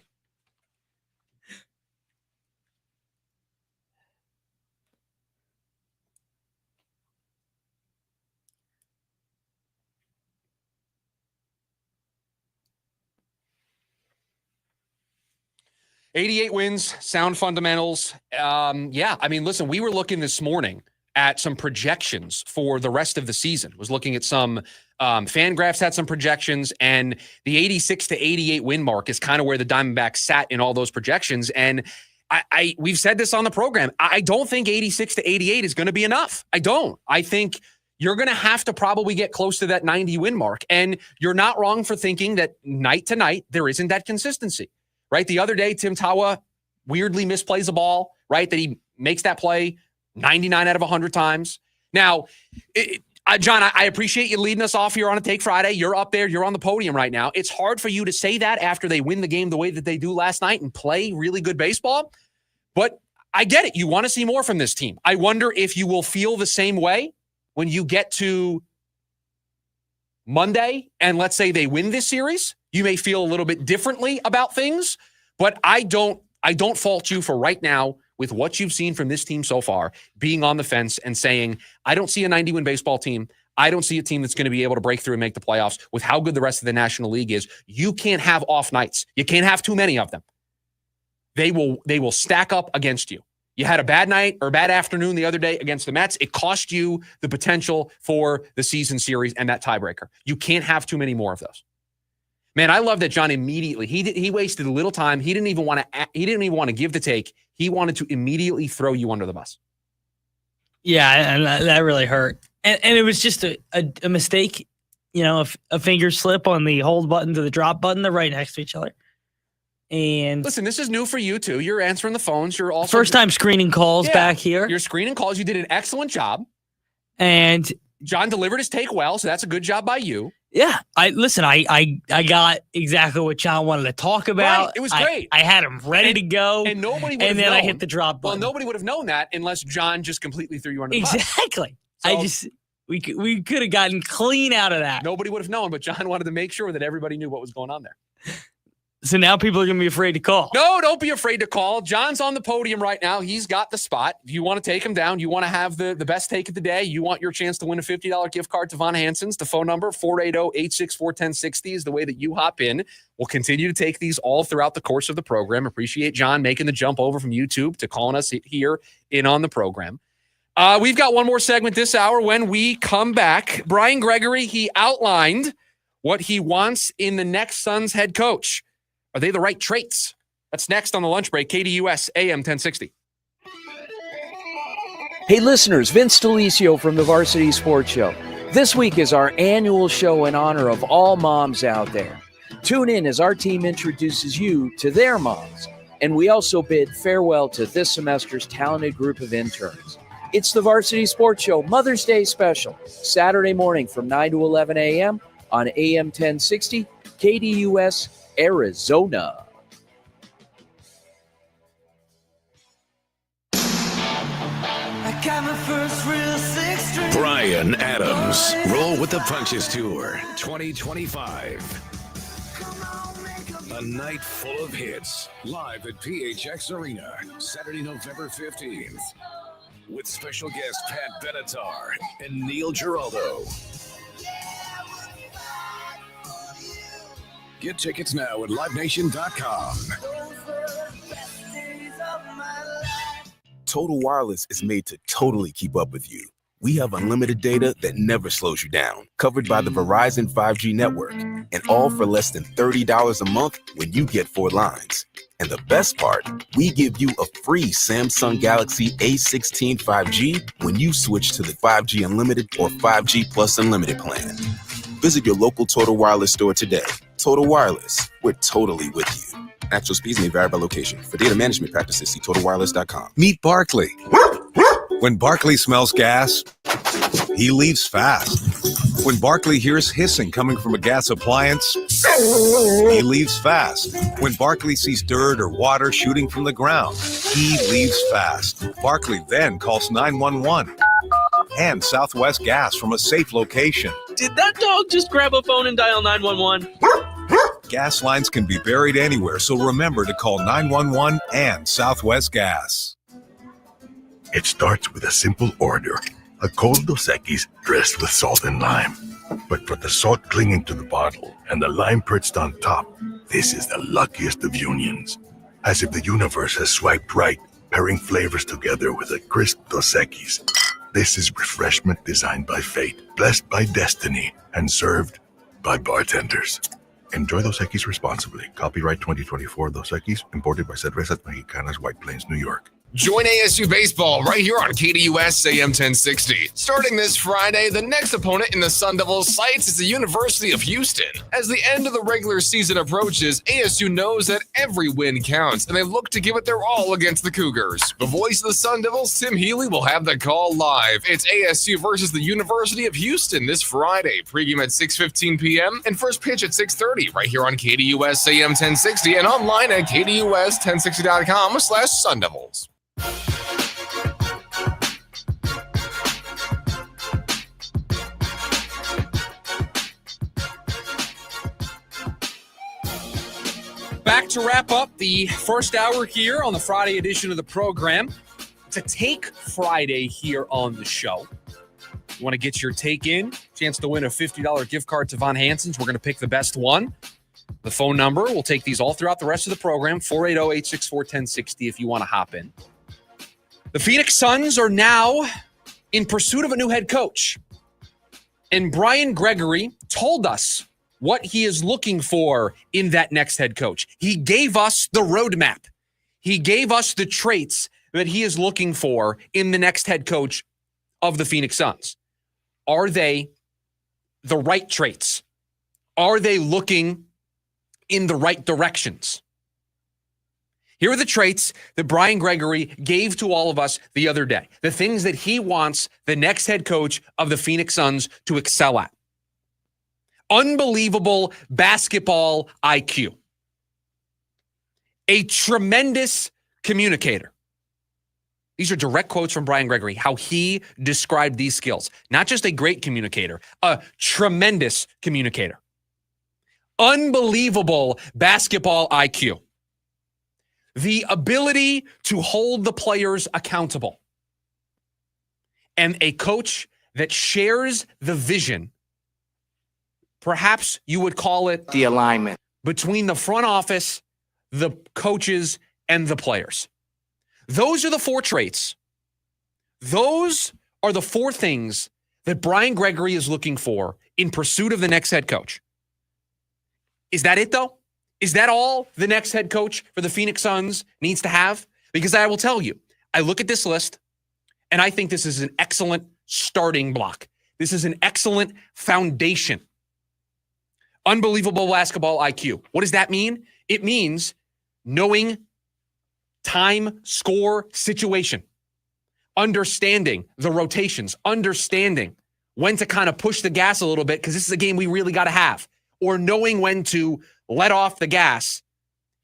88 wins, sound fundamentals. Yeah, I mean, listen, we were looking this morning at some projections for the rest of the season. Was looking at some Fangraphs had some projections, and the 86 to 88 win mark is kind of where the Diamondbacks sat in all those projections. And we've said this on the program. I don't think 86 to 88 is going to be enough. I don't. I think you're going to have to probably get close to that 90 win mark. And you're not wrong for thinking that night to night, there isn't that consistency, right? The other day, Tim Tawa weirdly misplays a ball, right? That he makes that play 99 out of 100 times. Now, John, I appreciate you leading us off here on a Take Friday. You're up there. You're on the podium right now. It's hard for you to say that after they win the game the way that they do last night and play really good baseball. But I get it. You want to see more from this team. I wonder if you will feel the same way when you get to Monday and let's say they win this series. You may feel a little bit differently about things, but I don't fault you for right now with what you've seen from this team so far, being on the fence and saying, I don't see a 90-win baseball team. I don't see a team that's going to be able to break through and make the playoffs with how good the rest of the National League is. You can't have off nights. You can't have too many of them. They will stack up against you. You had a bad night or a bad afternoon the other day against the Mets. It cost you the potential for the season series and that tiebreaker. You can't have too many more of those. Man, I love that John immediately, he wasted a little time. He didn't even want to give the take. He wanted to immediately throw you under the bus. Yeah, and that really hurt. And it was just a mistake, a finger slip on the hold button to the drop button. They're right next to each other. And listen, this is new for you too. You're answering the phones. You're also first time screening calls back here. You're screening calls. You did an excellent job. And John delivered his take well, so that's a good job by you. Yeah, I got exactly what John wanted to talk about. Right. It was great. I had him ready to go, and nobody would have then known. I hit the drop button. Well, nobody would have known that unless John just completely threw you under the bus. Exactly. So, we could have gotten clean out of that. Nobody would have known, but John wanted to make sure that everybody knew what was going on there. So now people are going to be afraid to call. No, don't be afraid to call. John's on the podium right now. He's got the spot. You want to take him down. You want to have the best take of the day. You want your chance to win a $50 gift card to Von Hansen's. The phone number, 480-864-1060 is the way that you hop in. We'll continue to take these all throughout the course of the program. Appreciate John making the jump over from YouTube to calling us here in on the program. We've got one more segment this hour. When we come back, Brian Gregory, he outlined what he wants in the next Suns head coach. Are they the right traits? That's next on the lunch break. KDUS AM 1060. Hey listeners, Vince Delisio from the Varsity Sports Show. This week is our annual show in honor of all moms out there. Tune in as our team introduces you to their moms. And we also bid farewell to this semester's talented group of interns. It's the Varsity Sports Show Mother's Day special, Saturday morning from 9 to 11 a.m. on AM 1060, KDUS, Arizona. Brian Adams, Roll with the Punches Tour 2025. A night full of hits, live at PHX Arena, Saturday, November 15th. With special guest Pat Benatar and Neil Giraldo. Get tickets now at livenation.com. Total Wireless is made to totally keep up with you. We have unlimited data that never slows you down, covered by the Verizon 5G network, and all for less than $30 a month when you get 4 lines. And the best part, we give you a free Samsung Galaxy A16 5G when you switch to the 5G Unlimited or 5G Plus Unlimited plan. Visit your local Total Wireless store today. Total Wireless, we're totally with you. Actual speeds may vary by location. For data management practices, see TotalWireless.com. Meet Barkley. When Barkley smells gas, he leaves fast. When Barkley hears hissing coming from a gas appliance, he leaves fast. When Barkley sees dirt or water shooting from the ground, he leaves fast. Barkley then calls 911 and Southwest Gas from a safe location. Did that dog just grab a phone and dial 911? Gas lines can be buried anywhere, so remember to call 911 and Southwest Gas. It starts with a simple order, a cold Dos Equis dressed with salt and lime. But for the salt clinging to the bottle and the lime perched on top, this is the luckiest of unions. as if the universe has swiped right, pairing flavors together with a crisp Dos Equis. This is refreshment designed by fate, blessed by destiny, and served by bartenders. Enjoy Dos Equis responsibly. Copyright 2024 Dos Equis, imported by Cervezas Mexicanas, White Plains, New York. Join ASU Baseball right here on KDUS AM 1060. Starting this Friday, the next opponent in the Sun Devils' sights is the University of Houston. As the end of the regular season approaches, ASU knows that every win counts, and they look to give it their all against the Cougars. The voice of the Sun Devils, Tim Healy, will have the call live. It's ASU versus the University of Houston this Friday. Pregame at 6:15 p.m. and first pitch at 6:30 right here on KDUS AM 1060 and online at KDUS1060.com/Sun Devils. Back to wrap up the first hour here on the Friday edition of the program. It's a Take Friday here on the show. You want to get your take in? Chance to win a $50 gift card to Von Hansen's. We're going to pick the best one. The phone number, we'll take these all throughout the rest of the program, 480-864-1060 if you want to hop in. The Phoenix Suns are now in pursuit of a new head coach. And Brian Gregory told us what he is looking for in that next head coach. He gave us the roadmap. He gave us the traits that he is looking for in the next head coach of the Phoenix Suns. Are they the right traits? Are they looking in the right directions? Here are the traits that Brian Gregory gave to all of us the other day. The things that he wants the next head coach of the Phoenix Suns to excel at. Unbelievable basketball IQ. A tremendous communicator. These are direct quotes from Brian Gregory, how he described these skills. Not just a great communicator, a tremendous communicator. Unbelievable basketball IQ. The ability to hold the players accountable. And a coach that shares the vision. Perhaps you would call it the alignment between the front office, the coaches, and the players. Those are the four traits. Those are the four things that Brian Gregory is looking for in pursuit of the next head coach. Is that it, though? Is that all the next head coach for the Phoenix Suns needs to have? Because I will tell you, I look at this list, and I think this is an excellent starting block. This is an excellent foundation. Unbelievable basketball IQ. What does that mean? It means knowing time, score, situation. Understanding the rotations. Understanding when to kind of push the gas a little bit because this is a game we really got to have. Or knowing when to let off the gas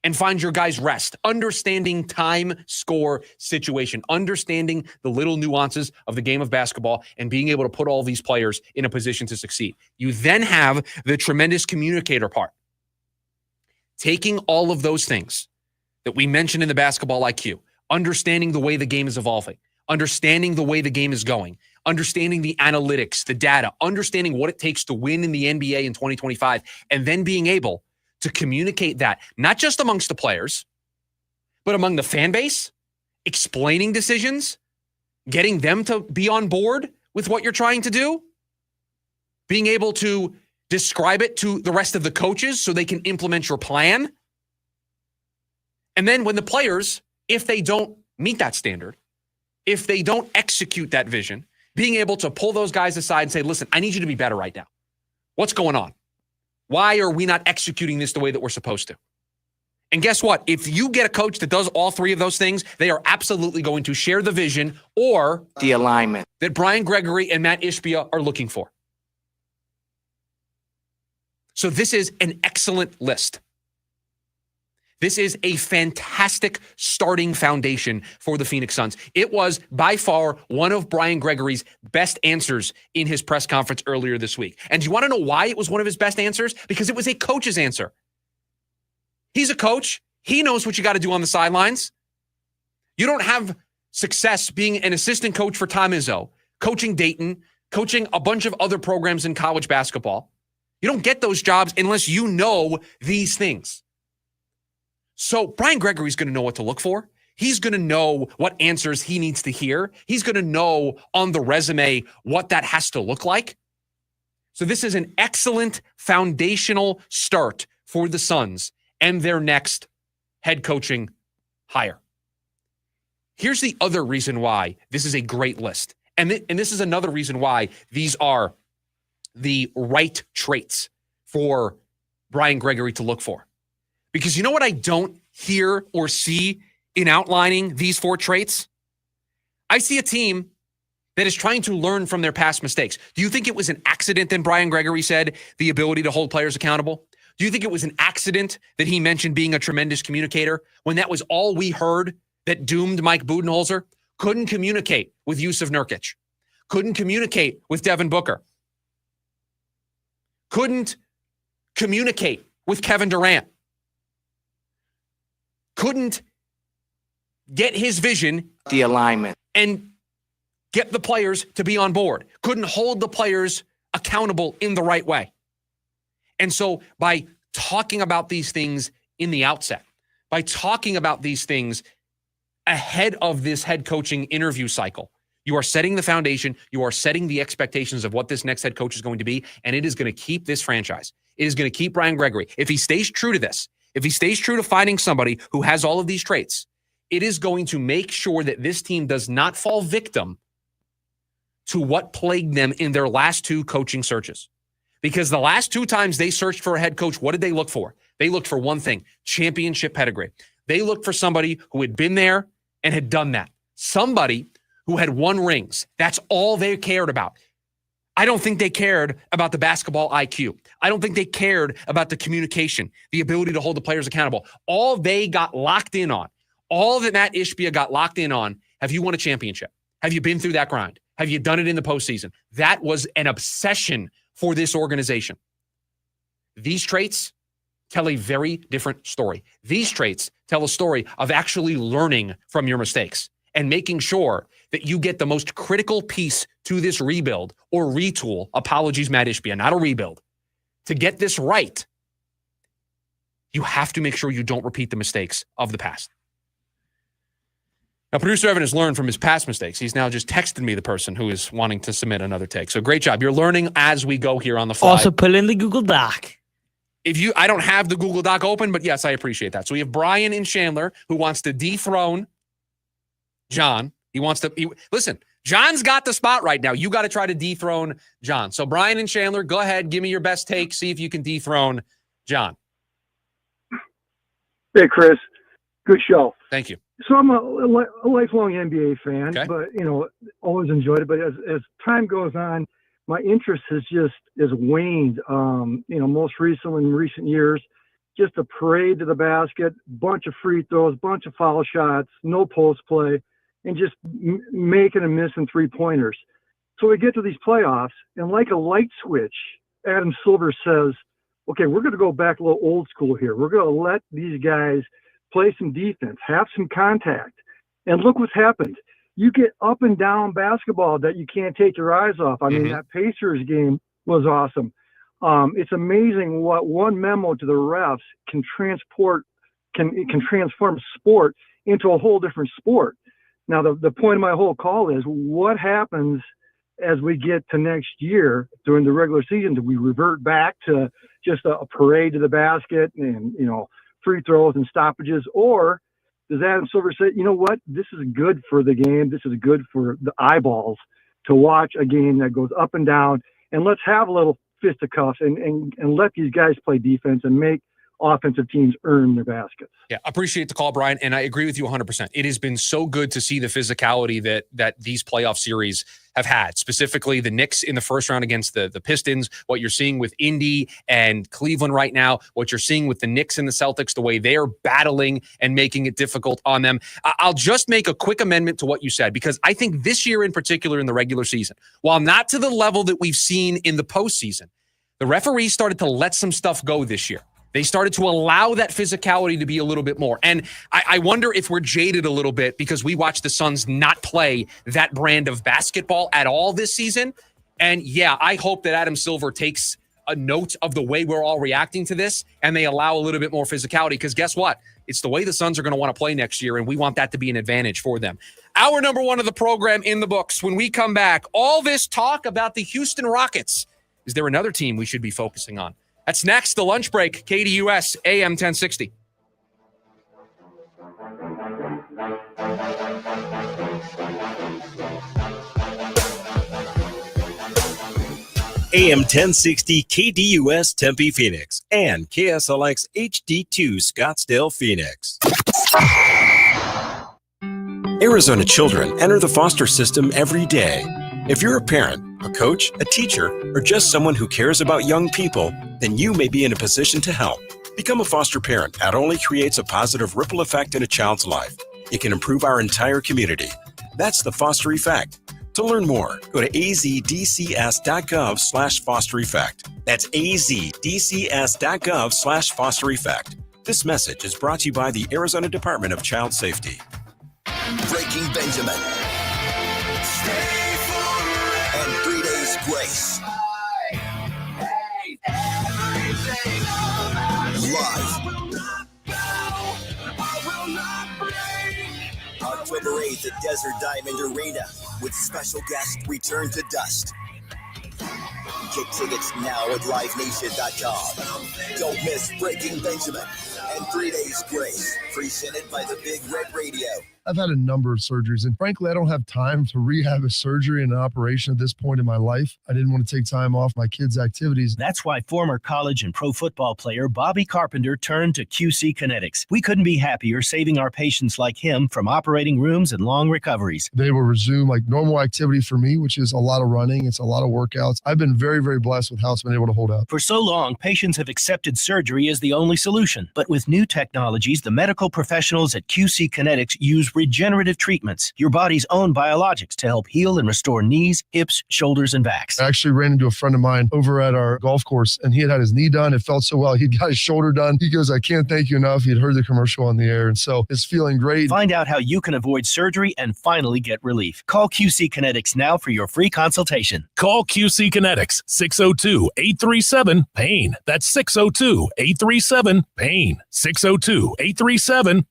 and find your guys rest. Understanding time, score, situation. Understanding the little nuances of the game of basketball and being able to put all these players in a position to succeed. You then have the tremendous communicator part. Taking all of those things that we mentioned in the basketball IQ, understanding the way the game is evolving, understanding the way the game is going, understanding the analytics, the data, understanding what it takes to win in the NBA in 2025, and then being able to communicate that, not just amongst the players, but among the fan base, explaining decisions, getting them to be on board with what you're trying to do, being able to describe it to the rest of the coaches so they can implement your plan. And then when the players, if they don't meet that standard, if they don't execute that vision, being able to pull those guys aside and say, listen, I need you to be better right now. What's going on? Why are we not executing this the way that we're supposed to? And guess what? If you get a coach that does all three of those things, they are absolutely going to share the vision or the alignment that Brian Gregory and Matt Ishbia are looking for. So this is an excellent list. This is a fantastic starting foundation for the Phoenix Suns. It was by far one of Brian Gregory's best answers in his press conference earlier this week. And do you want to know why it was one of his best answers? Because it was a coach's answer. He's a coach. He knows what you got to do on the sidelines. You don't have success being an assistant coach for Tom Izzo, coaching Dayton, coaching a bunch of other programs in college basketball. You don't get those jobs unless you know these things. So Brian Gregory's going to know what to look for. He's going to know what answers he needs to hear. He's going to know on the resume what that has to look like. So this is an excellent foundational start for the Suns and their next head coaching hire. Here's the other reason why this is a great list. And this is another reason why these are the right traits for Brian Gregory to look for. Because you know what I don't hear or see in outlining these 4 traits? I see a team that is trying to learn from their past mistakes. Do you think it was an accident that Brian Gregory said the ability to hold players accountable? Do you think it was an accident that he mentioned being a tremendous communicator when that was all we heard that doomed Mike Budenholzer? Couldn't communicate with Yusuf Nurkic. Couldn't communicate with Devin Booker. Couldn't communicate with Kevin Durant. Couldn't get his vision, the alignment, and get the players to be on board. Couldn't hold the players accountable in the right way. And so by talking about these things in the outset, by talking about these things ahead of this head coaching interview cycle, you are setting the foundation, you are setting the expectations of what this next head coach is going to be, and it is going to keep this franchise. It is going to keep Brian Gregory. If he stays true to this, if he stays true to finding somebody who has all of these traits, it is going to make sure that this team does not fall victim to what plagued them in their last 2 coaching searches. Because the last 2 times they searched for a head coach, what did they look for? They looked for one thing: championship pedigree. They looked for somebody who had been there and had done that. Somebody who had won rings. That's all they cared about. I don't think they cared about the basketball IQ. I don't think they cared about the communication, the ability to hold the players accountable. All they got locked in on, all that Matt Ishbia got locked in on, have you won a championship? Have you been through that grind? Have you done it in the postseason? That was an obsession for this organization. These traits tell a very different story. These traits tell a story of actually learning from your mistakes and making sure that you get the most critical piece to this rebuild or retool. Apologies, Matt Ishbia, not a rebuild. To get this right, you have to make sure you don't repeat the mistakes of the past. Now, producer Evan has learned from his past mistakes. He's now just texted me the person who is wanting to submit another take. So great job. You're learning as we go here on the fly. Also put in the Google Doc. I don't have the Google Doc open, but yes, I appreciate that. So we have Brian in Chandler who wants to dethrone John. Listen, John's got the spot right now. You got to try to dethrone John. So Brian in Chandler, go ahead. Give me your best take. See if you can dethrone John. Hey, Chris. Good show. Thank you. So I'm a lifelong NBA fan, okay, but, always enjoyed it. But as time goes on, my interest has waned. Most recently in recent years, just a parade to the basket, bunch of free throws, bunch of foul shots, no post play, and just making and missing 3-pointers. So we get to these playoffs, and like a light switch, Adam Silver says, okay, we're going to go back a little old school here. We're going to let these guys play some defense, have some contact. And look what's happened. You get up and down basketball that you can't take your eyes off. I mean, that Pacers game was awesome. It's amazing what one memo to the refs can transform sport into a whole different sport. Now, the point of my whole call is what happens as we get to next year during the regular season? Do we revert back to just a parade to the basket and, free throws and stoppages? Or does Adam Silver say, you know what, this is good for the game. This is good for the eyeballs to watch a game that goes up and down, and let's have a little fisticuffs and let these guys play defense and make offensive teams earn their baskets. Yeah, appreciate the call, Brian, and I agree with you 100%. It has been so good to see the physicality that these playoff series have had, specifically the Knicks in the first round against the Pistons, what you're seeing with Indy and Cleveland right now, what you're seeing with the Knicks and the Celtics, the way they are battling and making it difficult on them. I'll just make a quick amendment to what you said, because I think this year in particular in the regular season, while not to the level that we've seen in the postseason, the referees started to let some stuff go this year. They started to allow that physicality to be a little bit more. And I wonder if we're jaded a little bit because we watched the Suns not play that brand of basketball at all this season. And yeah, I hope that Adam Silver takes a note of the way we're all reacting to this and they allow a little bit more physicality, because guess what? It's the way the Suns are going to want to play next year, and we want that to be an advantage for them. Hour number 1 of the program in the books. When we come back, all this talk about the Houston Rockets. Is there another team we should be focusing on? That's next, the lunch break, KDUS, AM 1060. AM 1060 KDUS Tempe Phoenix and KSLX HD2 Scottsdale Phoenix. Arizona children enter the foster system every day. If you're a parent, a coach, a teacher, or just someone who cares about young people, then you may be in a position to help. Become a foster parent not only creates a positive ripple effect in a child's life, it can improve our entire community. That's the foster effect. To learn more, go to azdcs.gov/foster effect. That's azdcs.gov/foster effect. This message is brought to you by the Arizona Department of Child Safety. Breaking Benjamin. And 3 Days Grace. Live. October 8th at Desert Diamond Arena with special guest Return to Dust. Get tickets now at livenation.com. Don't miss Breaking Benjamin and 3 Days Grace, presented by the Big Red Radio. I've had a number of surgeries, and frankly, I don't have time to rehab a surgery and an operation at this point in my life. I didn't want to take time off my kids' activities. That's why former college and pro football player Bobby Carpenter turned to QC Kinetics. We couldn't be happier saving our patients like him from operating rooms and long recoveries. They will resume like normal activity for me, which is a lot of running. It's a lot of workouts. I've been very, very blessed with how it's been able to hold up. For so long, patients have accepted surgery as the only solution. But with new technologies, the medical professionals at QC Kinetics use regenerative treatments, your body's own biologics, to help heal and restore knees, hips, shoulders, and backs. I actually ran into a friend of mine over at our golf course, and he had his knee done. It felt so well. He'd got his shoulder done. He goes, I can't thank you enough. He'd heard the commercial on the air, and so it's feeling great. Find out how you can avoid surgery and finally get relief. Call QC Kinetics now for your free consultation. Call QC Kinetics, 602-837-PAIN. That's 602-837-PAIN. 602-837-PAIN.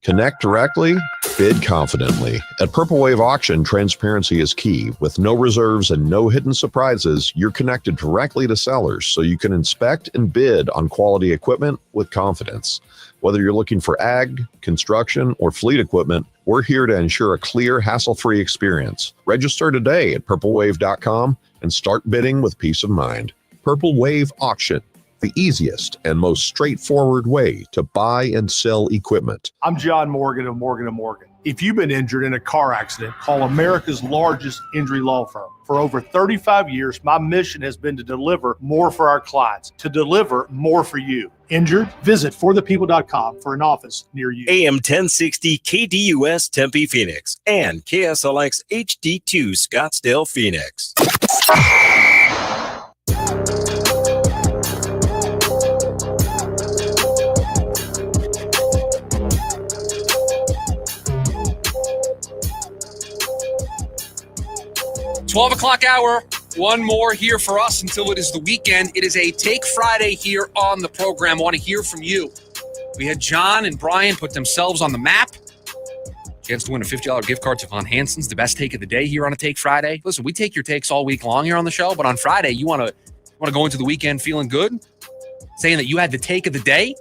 Connect directly, bid confidently. At Purple Wave Auction, transparency is key. With no reserves and no hidden surprises, you're connected directly to sellers so you can inspect and bid on quality equipment with confidence. Whether you're looking for ag, construction, or fleet equipment, we're here to ensure a clear, hassle-free experience. Register today at purplewave.com and start bidding with peace of mind. Purple Wave Auction, the easiest and most straightforward way to buy and sell equipment. I'm John Morgan of Morgan & Morgan. If you've been injured in a car accident, call America's largest injury law firm. For over 35 years, my mission has been to deliver more for our clients, to deliver more for you. Injured? Visit forthepeople.com for an office near you. AM 1060 KDUS Tempe Phoenix and KSLX HD2 Scottsdale Phoenix. 12 o'clock hour, one more here for us until it is the weekend. It is a Take Friday here on the program. I want to hear from you. We had John and Brian put themselves on the map. Chance to win a $50 gift card to Von Hansen's, the best take of the day here on a Take Friday. Listen, we take your takes all week long here on the show, but on Friday, you want to go into the weekend feeling good, saying that you had the take of the day.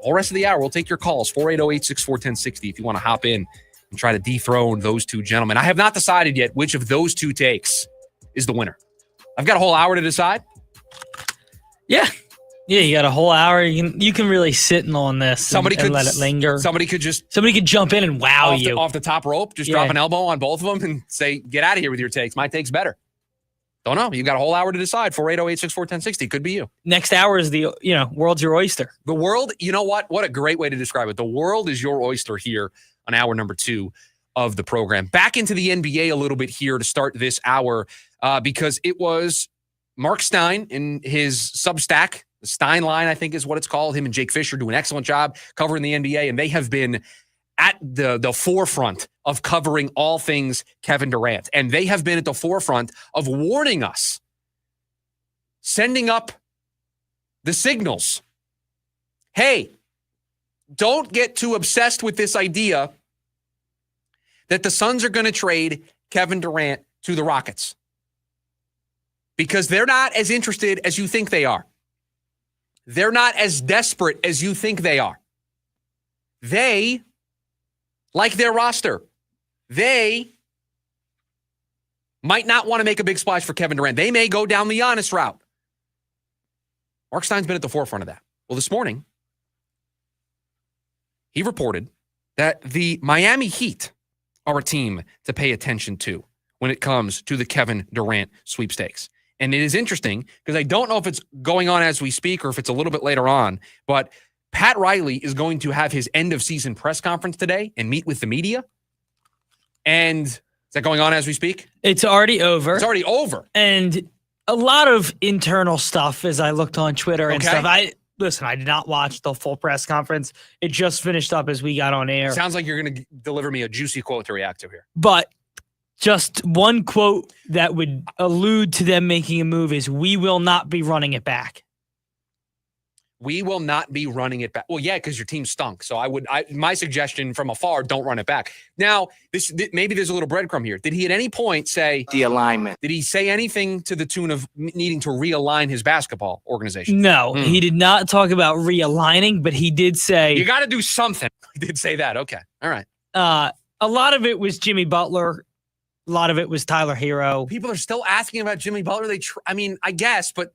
All rest of the hour, we'll take your calls, 480-864-1060 if you want to hop in and try to dethrone those two gentlemen. I have not decided yet which of those two takes is the winner. I've got a whole hour to decide. Yeah, you got a whole hour. You can really sit on this and let it linger. Somebody could jump in and wow you. Off the top rope, drop an elbow on both of them and say, get out of here with your takes. My take's better. Don't know. You got a whole hour to decide. 480-864-1060. Could be you. Next hour is the, world's your oyster. The world, you know what? What a great way to describe it. The world is your oyster here on hour number 2 of the program. Back into the NBA a little bit here to start this hour because it was Mark Stein in his Substack, the Stein Line, I think is what it's called. Him and Jake Fisher do an excellent job covering the NBA, and they have been at the forefront of covering all things Kevin Durant. And they have been at the forefront of warning us, sending up the signals. Hey, don't get too obsessed with this idea that the Suns are going to trade Kevin Durant to the Rockets, because they're not as interested as you think they are. They're not as desperate as you think they are. They like their roster. They might not want to make a big splash for Kevin Durant. They may go down the Giannis route. Mark Stein's been at the forefront of that. Well, this morning, he reported that the Miami Heat are a team to pay attention to when it comes to the Kevin Durant sweepstakes. And it is interesting because I don't know if it's going on as we speak or if it's a little bit later on, but Pat Riley is going to have his end of season press conference today and meet with the media. And is that going on as we speak? It's already over. It's already over. And a lot of internal stuff as I looked on Twitter and stuff. I did not watch the full press conference. It just finished up as we got on air. Sounds like you're going to deliver me a juicy quote to react to here. But just one quote that would allude to them making a move is, "We will not be running it back." We will not be running it back. Well, yeah, because your team stunk. So my suggestion from afar, don't run it back. Now, maybe there's a little breadcrumb here. Did he at any point say the alignment? Did he say anything to the tune of needing to realign his basketball organization? No, he did not talk about realigning, but he did say, you got to do something. He did say that. Okay. All right. A lot of it was Jimmy Butler. A lot of it was Tyler Hero. People are still asking about Jimmy Butler. I guess, but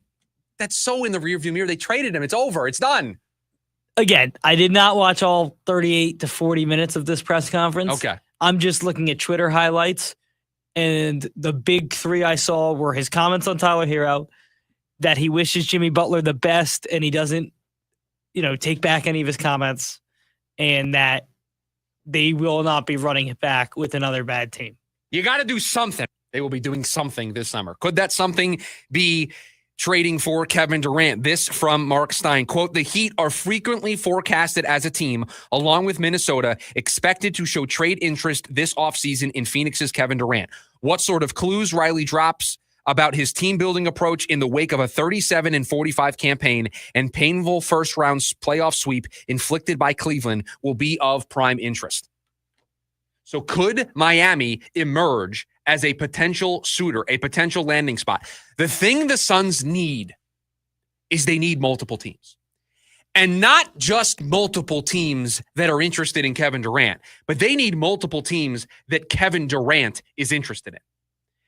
that's so in the rearview mirror. They traded him. It's over. It's done. Again, I did not watch all 38 to 40 minutes of this press conference. Okay. I'm just looking at Twitter highlights, and the big three I saw were his comments on Tyler Hero, that he wishes Jimmy Butler the best and he doesn't, take back any of his comments, and that they will not be running it back with another bad team. You got to do something. They will be doing something this summer. Could that something be trading for Kevin Durant? This from Mark Stein. Quote, "The Heat are frequently forecasted as a team, along with Minnesota, expected to show trade interest this offseason in Phoenix's Kevin Durant. What sort of clues Riley drops about his team-building approach in the wake of a 37-45 campaign and painful first-round playoff sweep inflicted by Cleveland will be of prime interest." So could Miami emerge as a potential suitor, a potential landing spot? The thing the Suns need is they need multiple teams. And not just multiple teams that are interested in Kevin Durant, but they need multiple teams that Kevin Durant is interested in.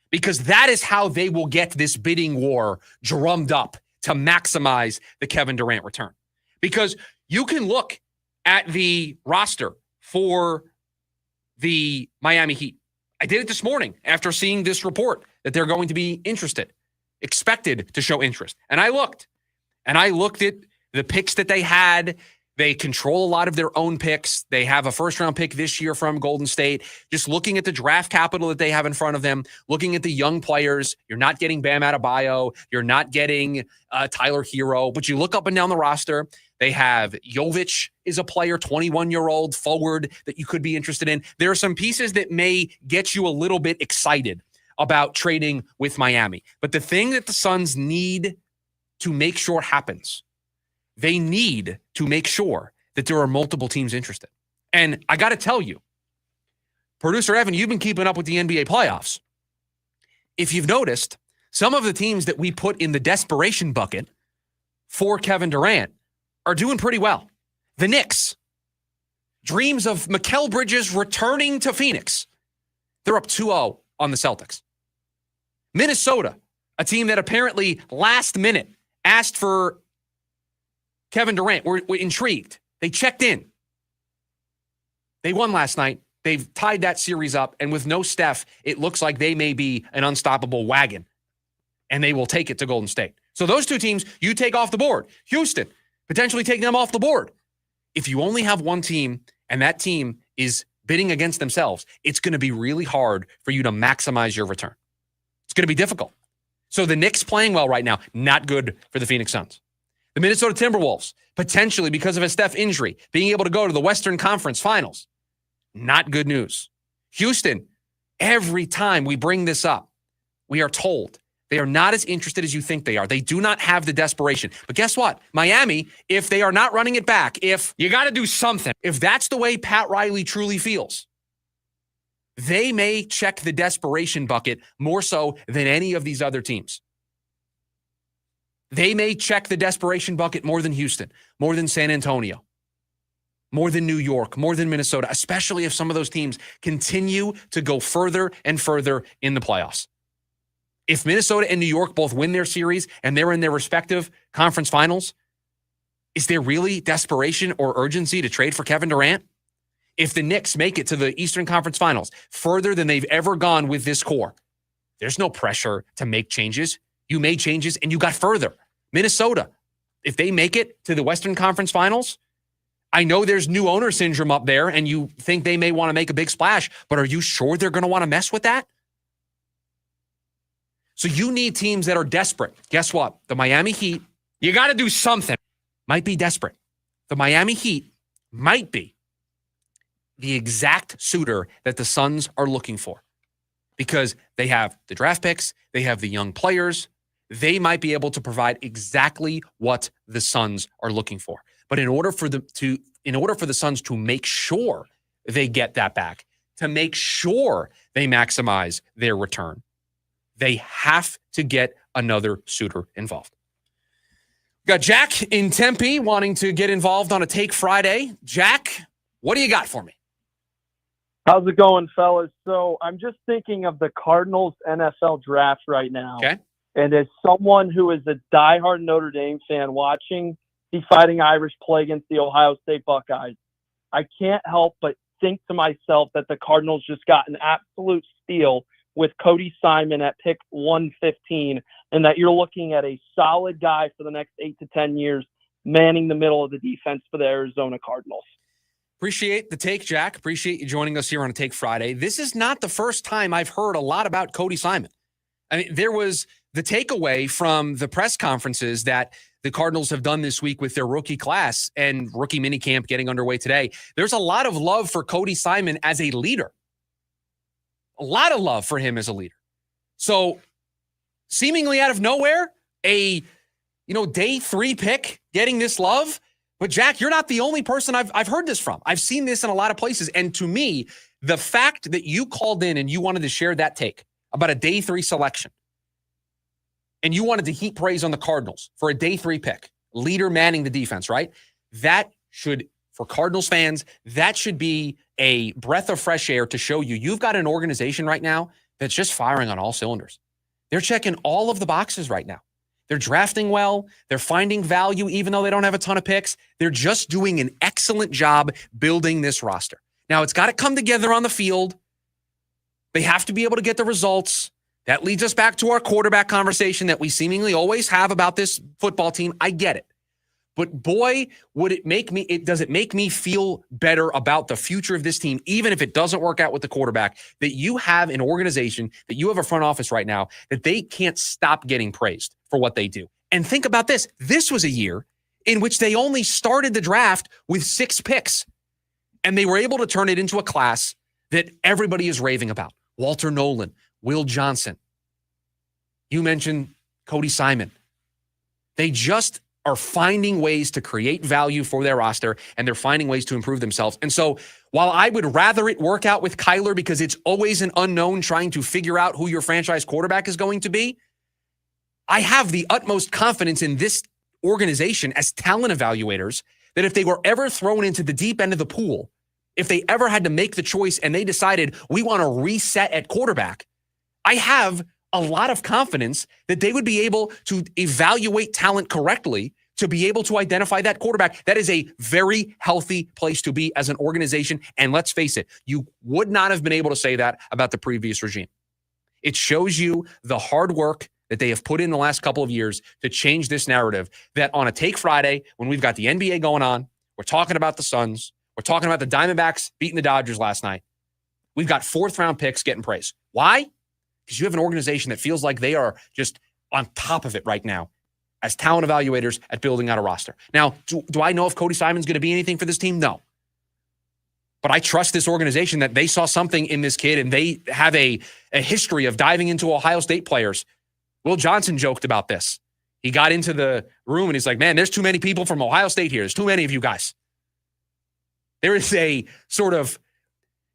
Because that is how they will get this bidding war drummed up to maximize the Kevin Durant return. Because you can look at the roster for the Miami Heat. I did it this morning after seeing this report that they're going to be interested, expected to show interest. And I looked at the picks that they had. They control a lot of their own picks. They have a first-round pick this year from Golden State. Just looking at the draft capital that they have in front of them, looking at the young players, you're not getting Bam Adebayo. You're not getting Tyler Hero. But you look up and down the roster, they have Jovic is a player, 21-year-old forward that you could be interested in. There are some pieces that may get you a little bit excited about trading with Miami. But the thing that the Suns need to make sure happens, they need to make sure that there are multiple teams interested. And I got to tell you, producer Evan, you've been keeping up with the NBA playoffs. If you've noticed, some of the teams that we put in the desperation bucket for Kevin Durant are doing pretty well. The Knicks, dreams of Mikal Bridges returning to Phoenix. They're up 2-0 on the Celtics. Minnesota, a team that apparently last minute asked for Kevin Durant, were intrigued. They checked in. They won last night. They've tied that series up. And with no Steph, it looks like they may be an unstoppable wagon. And they will take it to Golden State. So those two teams, you take off the board. Houston, potentially take them off the board. If you only have one team and that team is bidding against themselves, it's going to be really hard for you to maximize your return. It's going to be difficult. So the Knicks playing well right now, not good for the Phoenix Suns. The Minnesota Timberwolves, potentially because of a Steph injury, being able to go to the Western Conference Finals, not good news. Houston, every time we bring this up, we are told They are not as interested as you think they are. They do not have the desperation. But guess what? Miami, if they are not running it back, if you got to do something, if that's the way Pat Riley truly feels, they may check the desperation bucket more so than any of these other teams. They may check the desperation bucket more than Houston, more than San Antonio, more than New York, more than Minnesota, especially if some of those teams continue to go further and further in the playoffs. If Minnesota and New York both win their series and they're in their respective conference finals, is there really desperation or urgency to trade for Kevin Durant? If the Knicks make it to the Eastern Conference Finals further than they've ever gone with this core, there's no pressure to make changes. You made changes and you got further. Minnesota, if they make it to the Western Conference Finals, I know there's new owner syndrome up there and you think they may want to make a big splash, but are you sure they're going to want to mess with that? So you need teams that are desperate. Guess what? The Miami Heat, you got to do something, might be desperate. The Miami Heat might be the exact suitor that the Suns are looking for because they have the draft picks, they have the young players. They might be able to provide exactly what the Suns are looking for. But in order for the Suns to make sure they get that back, to make sure they maximize their return, they have to get another suitor involved. We got Jack in Tempe wanting to get involved on a Take Friday. Jack, what do you got for me? How's it going, fellas? So I'm just thinking of the Cardinals NFL draft right now. Okay. And as someone who is a diehard Notre Dame fan watching the Fighting Irish play against the Ohio State Buckeyes, I can't help but think to myself that the Cardinals just got an absolute steal with Cody Simon at pick 115, and that you're looking at a solid guy for the next 8 to 10 years manning the middle of the defense for the Arizona Cardinals. Appreciate the take, Jack. Appreciate you joining us here on a Take Friday. This is not the first time I've heard a lot about Cody Simon. I mean, there was the takeaway from the press conferences that the Cardinals have done this week with their rookie class and rookie minicamp getting underway today. There's a lot of love for Cody Simon as a leader. A lot of love for him as a leader. So seemingly out of nowhere, a day 3 pick getting this love. But Jack, you're not the only person I've heard this from. I've seen this in a lot of places. And to me, the fact that you called in and you wanted to share that take about a day 3 selection, and you wanted to heap praise on the Cardinals for a day 3 pick, leader manning the defense, right? That should, for Cardinals fans, that should be a breath of fresh air to show you've got an organization right now that's just firing on all cylinders. They're checking all of the boxes right now. They're drafting well. They're finding value, even though they don't have a ton of picks. They're just doing an excellent job building this roster. Now, it's got to come together on the field. They have to be able to get the results. That leads us back to our quarterback conversation that we seemingly always have about this football team. I get it. But boy, does it make me feel better about the future of this team, even if it doesn't work out with the quarterback, that you have an organization, that you have a front office right now, that they can't stop getting praised for what they do. And think about this. This was a year in which they only started the draft with 6 picks, and they were able to turn it into a class that everybody is raving about. Walter Nolan, Will Johnson. You mentioned Cody Simon. They just are finding ways to create value for their roster, and they're finding ways to improve themselves. And so while I would rather it work out with Kyler because it's always an unknown trying to figure out who your franchise quarterback is going to be, I have the utmost confidence in this organization as talent evaluators that if they were ever thrown into the deep end of the pool, if they ever had to make the choice and they decided we want to reset at quarterback, I have a lot of confidence that they would be able to evaluate talent correctly to be able to identify that quarterback. That is a very healthy place to be as an organization. And let's face it, you would not have been able to say that about the previous regime. It shows you the hard work that they have put in the last couple of years to change this narrative that on a Take Friday, when we've got the NBA going on, we're talking about the Suns, we're talking about the Diamondbacks beating the Dodgers last night. We've got 4th-round picks getting praise. Why? Because you have an organization that feels like they are just on top of it right now as talent evaluators at building out a roster. Now, do I know if Cody Simon's going to be anything for this team? No. But I trust this organization that they saw something in this kid, and they have a history of diving into Ohio State players Will Johnson joked about this. He got into the room and he's like, man, there's too many people from Ohio State here. There's too many of you guys. There is a sort of,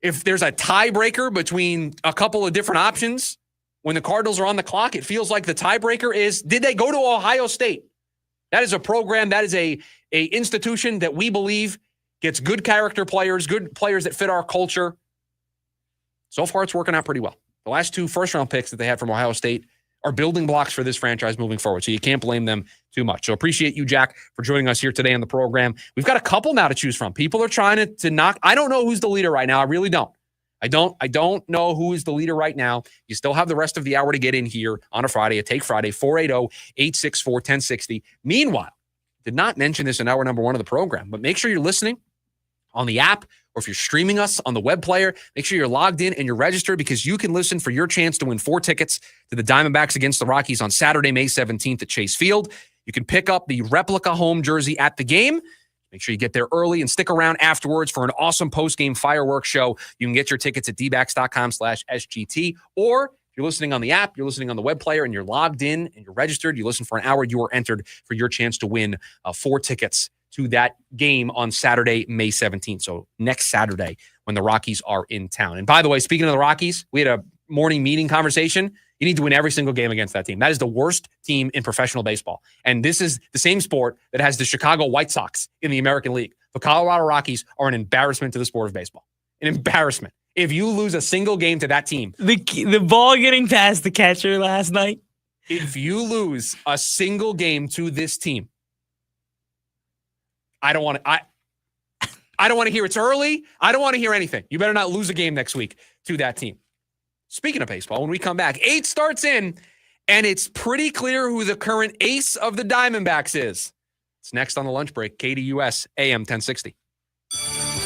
if there's a tiebreaker between a couple of different options, when the Cardinals are on the clock, it feels like the tiebreaker is, did they go to Ohio State? That is a program, that is a institution that we believe gets good character players, good players that fit our culture. So far, it's working out pretty well. The last 2 first-round picks that they had from Ohio State are building blocks for this franchise moving forward, so you can't blame them too much. So appreciate you, Jack, for joining us here today on the program. We've got a couple now to choose from. People are trying to knock. I don't know who's the leader right now. I really don't. I don't know who is the leader right now. You still have the rest of the hour to get in here on a Friday, a Take Friday, 480-864-1060. Meanwhile, did not mention this in hour number 1 of the program, but make sure you're listening on the app, or if you're streaming us on the web player, make sure you're logged in and you're registered, because you can listen for your chance to win 4 tickets to the Diamondbacks against the Rockies on Saturday, May 17th at Chase Field. You can pick up the replica home jersey at the game. Make sure you get there early and stick around afterwards for an awesome post-game fireworks show. You can get your tickets at dbacks.com/SGT, or if you're listening on the app, you're listening on the web player, and you're logged in and you're registered, you listen for an hour, you are entered for your chance to win 4 tickets to that game on Saturday, May 17th. So next Saturday when the Rockies are in town. And by the way, speaking of the Rockies, we had a morning meeting conversation. You need to win every single game against that team. That is the worst team in professional baseball. And this is the same sport that has the Chicago White Sox in the American League. The Colorado Rockies are an embarrassment to the sport of baseball. An embarrassment. If you lose a single game to that team. The ball getting past the catcher last night. If you lose a single game to this team, I don't want to hear it's early. I don't want to hear anything. You better not lose a game next week to that team. Speaking of baseball, when we come back, 8 starts in, and it's pretty clear who the current ace of the Diamondbacks is. It's next on the lunch break, KDUS AM 1060.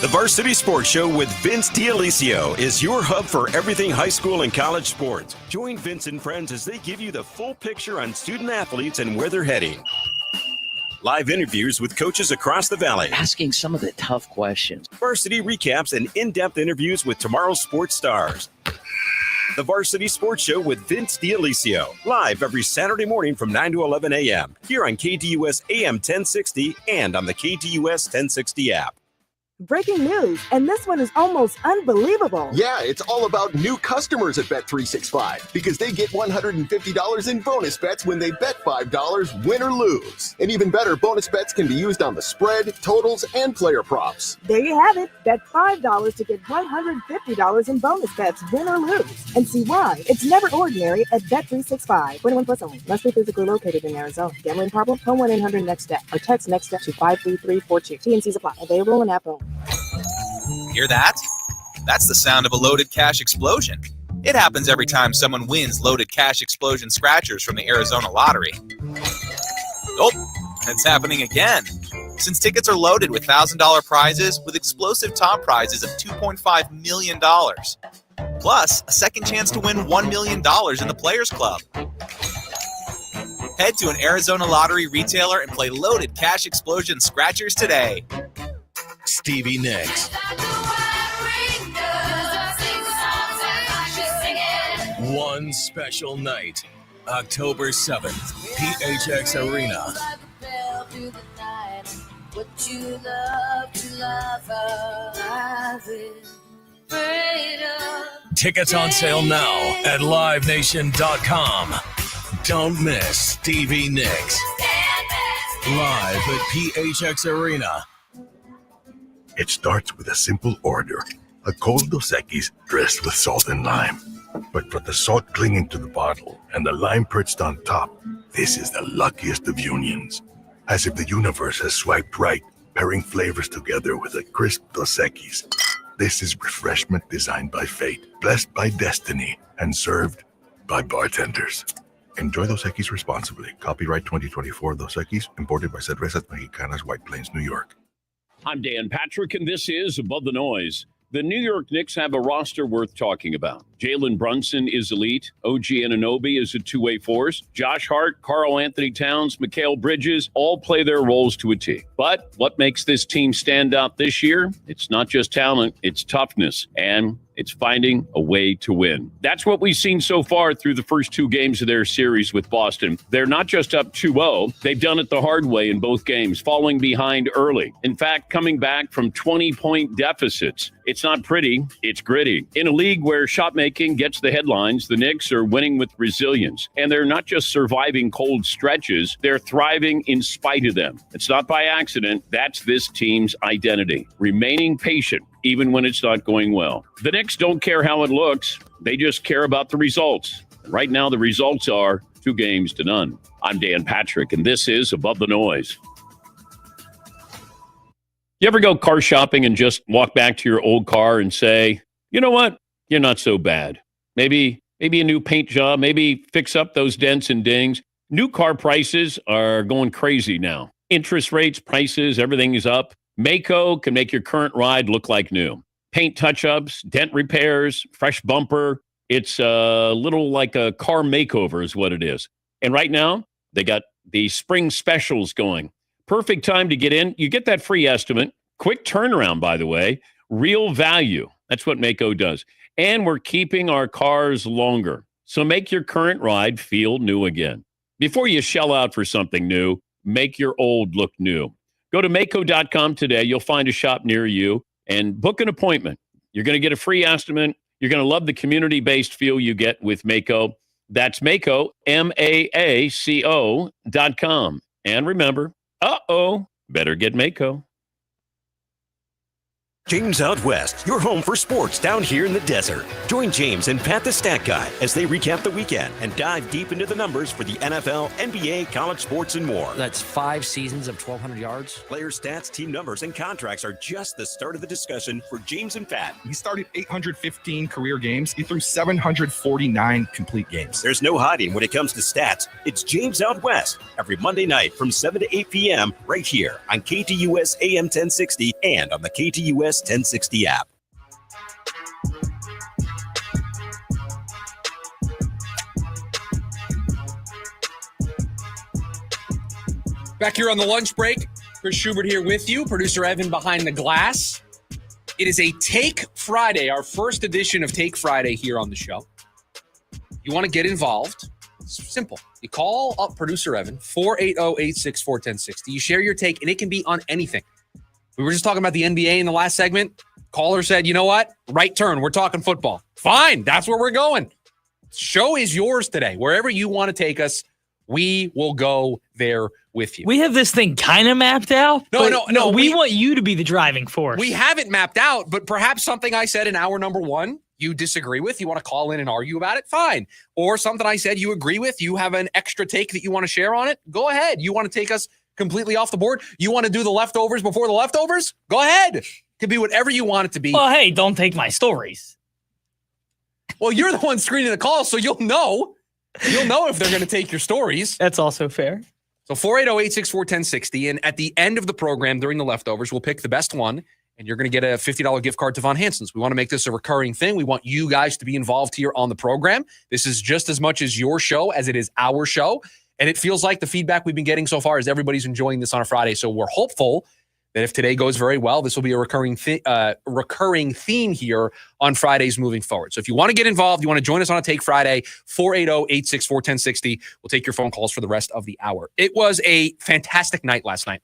The Varsity Sports Show with Vince D'Alicio is your hub for everything high school and college sports. Join Vince and friends as they give you the full picture on student athletes and where they're heading. Live interviews with coaches across the valley. Asking some of the tough questions. Varsity recaps and in-depth interviews with tomorrow's sports stars. The Varsity Sports Show with Vince D'Alicio. Live every Saturday morning from 9 to 11 a.m. here on KDUS AM 1060 and on the KDUS 1060 app. Breaking news, and this one is almost unbelievable. Yeah, it's all about new customers at Bet365 because they get $150 in bonus bets when they bet $5, win or lose. And even better, bonus bets can be used on the spread, totals, and player props. There you have it. Bet $5 to get $150 in bonus bets, win or lose. And see why. It's never ordinary at Bet365. 21 plus only. Must be physically located in Arizona. Gambling problem? Call 1-800-NEXT-STEP or text NEXT-STEP to 53342. T&Cs apply. Available in app only. Hear that? That's the sound of a loaded cash explosion. It happens every time someone wins loaded cash explosion scratchers from the Arizona lottery. Oh, it's happening again. Since tickets are loaded with $1,000 prizes with explosive top prizes of $2.5 million. Plus, a second chance to win $1 million in the Players Club. Head to an Arizona lottery retailer and play loaded cash explosion scratchers today. Stevie Nicks. One special night, October 7th, PHX Arena. Tickets on sale now at livenation.com. Don't miss Stevie Nicks. Live at PHX Arena. It starts with a simple order, a cold Dos Equis dressed with salt and lime. But for the salt clinging to the bottle and the lime perched on top, this is the luckiest of unions. As if the universe has swiped right, pairing flavors together with a crisp Dos Equis. This is refreshment designed by fate, blessed by destiny, and served by bartenders. Enjoy Dos Equis responsibly. Copyright 2024 Dos Equis, imported by Cervezas Mexicanas, White Plains, New York. I'm Dan Patrick, and this is Above the Noise. The New York Knicks have a roster worth talking about. Jalen Brunson is elite. OG Anunoby is a two-way force. Josh Hart, Karl Anthony Towns, Mikal Bridges all play their roles to a T. But what makes this team stand out this year? It's not just talent, it's toughness. And It's finding a way to win. That's what we've seen so far through the first 2 games of their series with Boston. They're not just up 2-0. They've done it the hard way in both games, falling behind early. In fact, coming back from 20-point deficits. It's not pretty, it's gritty. In a league where shot making gets the headlines, the Knicks are winning with resilience. And they're not just surviving cold stretches, they're thriving in spite of them. It's not by accident. That's this team's identity. Remaining patient, even when it's not going well. The Knicks don't care how it looks. They just care about the results. Right now, the results are 2-0. I'm Dan Patrick, and this is Above the Noise. You ever go car shopping and just walk back to your old car and say, you know what? You're not so bad. Maybe a new paint job, maybe fix up those dents and dings. New car prices are going crazy now. Interest rates, prices, everything is up. Maaco can make your current ride look like new. Paint touch-ups, dent repairs, fresh bumper. It's a little like a car makeover is what it is. And right now, they got the spring specials going. Perfect time to get in. You get that free estimate. Quick turnaround, by the way. Real value. That's what Maaco does. And we're keeping our cars longer. So make your current ride feel new again. Before you shell out for something new, make your old look new. Go to Maaco.com today. You'll find a shop near you and book an appointment. You're going to get a free estimate. You're going to love the community-based feel you get with Maaco. That's Maaco, MAACO.com. And remember, better get Maaco. James Out West, your home for sports down here in the desert. Join James and Pat the Stat Guy as they recap the weekend and dive deep into the numbers for the NFL, NBA, college sports, and more. That's 5 seasons of 1,200 yards. Player stats, team numbers, and contracts are just the start of the discussion for James and Pat. He started 815 career games. He threw 749 complete games. There's no hiding when it comes to stats. It's James Out West every Monday night from 7 to 8 p.m. right here on KTUS AM 1060 and on the KTUS 1060 app. Back here on the lunch break, Chris Schubert here with you, producer Evan behind the glass. It is a Take Friday, our first edition of Take Friday here on the show. You want to get involved? It's simple. You call up producer Evan, 480-864-1060. You share your take, and it can be on anything. We were just talking about the NBA in the last segment. Caller said, you know what? Right turn. We're talking football. Fine. That's where we're going. Show is yours today. Wherever you want to take us, we will go there with you. We have this thing kind of mapped out. No. We want you to be the driving force. We have it mapped out, but perhaps something I said in hour number 1 you disagree with. You want to call in and argue about it? Fine. Or something I said you agree with. You have an extra take that you want to share on it? Go ahead. You want to take us completely off the board? You want to do the leftovers before the leftovers? Go ahead. Could be whatever you want it to be. Well, hey, don't take my stories. Well, you're the one screening the call, so you'll know. You'll know if they're going to take your stories. That's also fair. So 480-864-1060, and at the end of the program during the leftovers, we'll pick the best one, and you're going to get a $50 gift card to Von Hansen's. We want to make this a recurring thing. We want you guys to be involved here on the program. This is just as much as your show as it is our show, and it feels like the feedback we've been getting so far is everybody's enjoying this on a Friday, so we're hopeful that if today goes very well, this will be a recurring theme here on Fridays moving forward. So if you want to get involved, you want to join us on a Take Friday, 480-864-1060. We'll take your phone calls for the rest of the hour. It was a fantastic night last night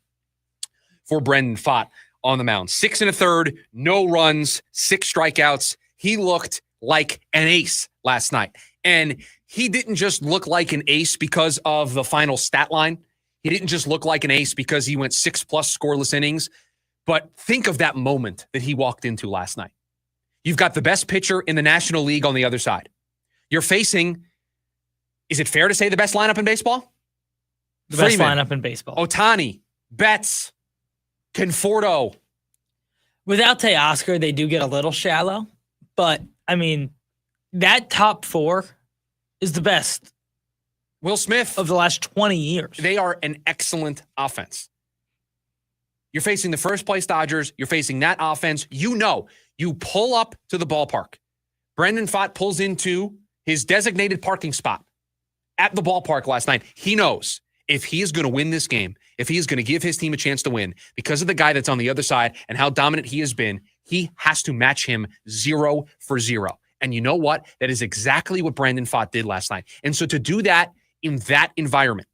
for Brandon Pfaadt on the mound. 6 1/3, no runs, 6 strikeouts. He looked like an ace last night. And he didn't just look like an ace because of the final stat line. He didn't just look like an ace because he went 6+ scoreless innings, but think of that moment that he walked into last night. You've got the best pitcher in the National League on the other side. You're facing, is it fair to say the best lineup in baseball? The best lineup in baseball. Ohtani, Betts, Conforto. Without Teoscar, they do get a little shallow, but, I mean, that top 4 is the best. Will Smith of the last 20 years. They are an excellent offense. You're facing the first place Dodgers. You're facing that offense. You know, you pull up to the ballpark. Brandon Pfaadt pulls into his designated parking spot at the ballpark last night. He knows if he is going to win this game, if he is going to give his team a chance to win because of the guy that's on the other side and how dominant he has been, He has to match him 0 for 0. And you know what? That is exactly what Brandon Pfaadt did last night. And so to do that in that environment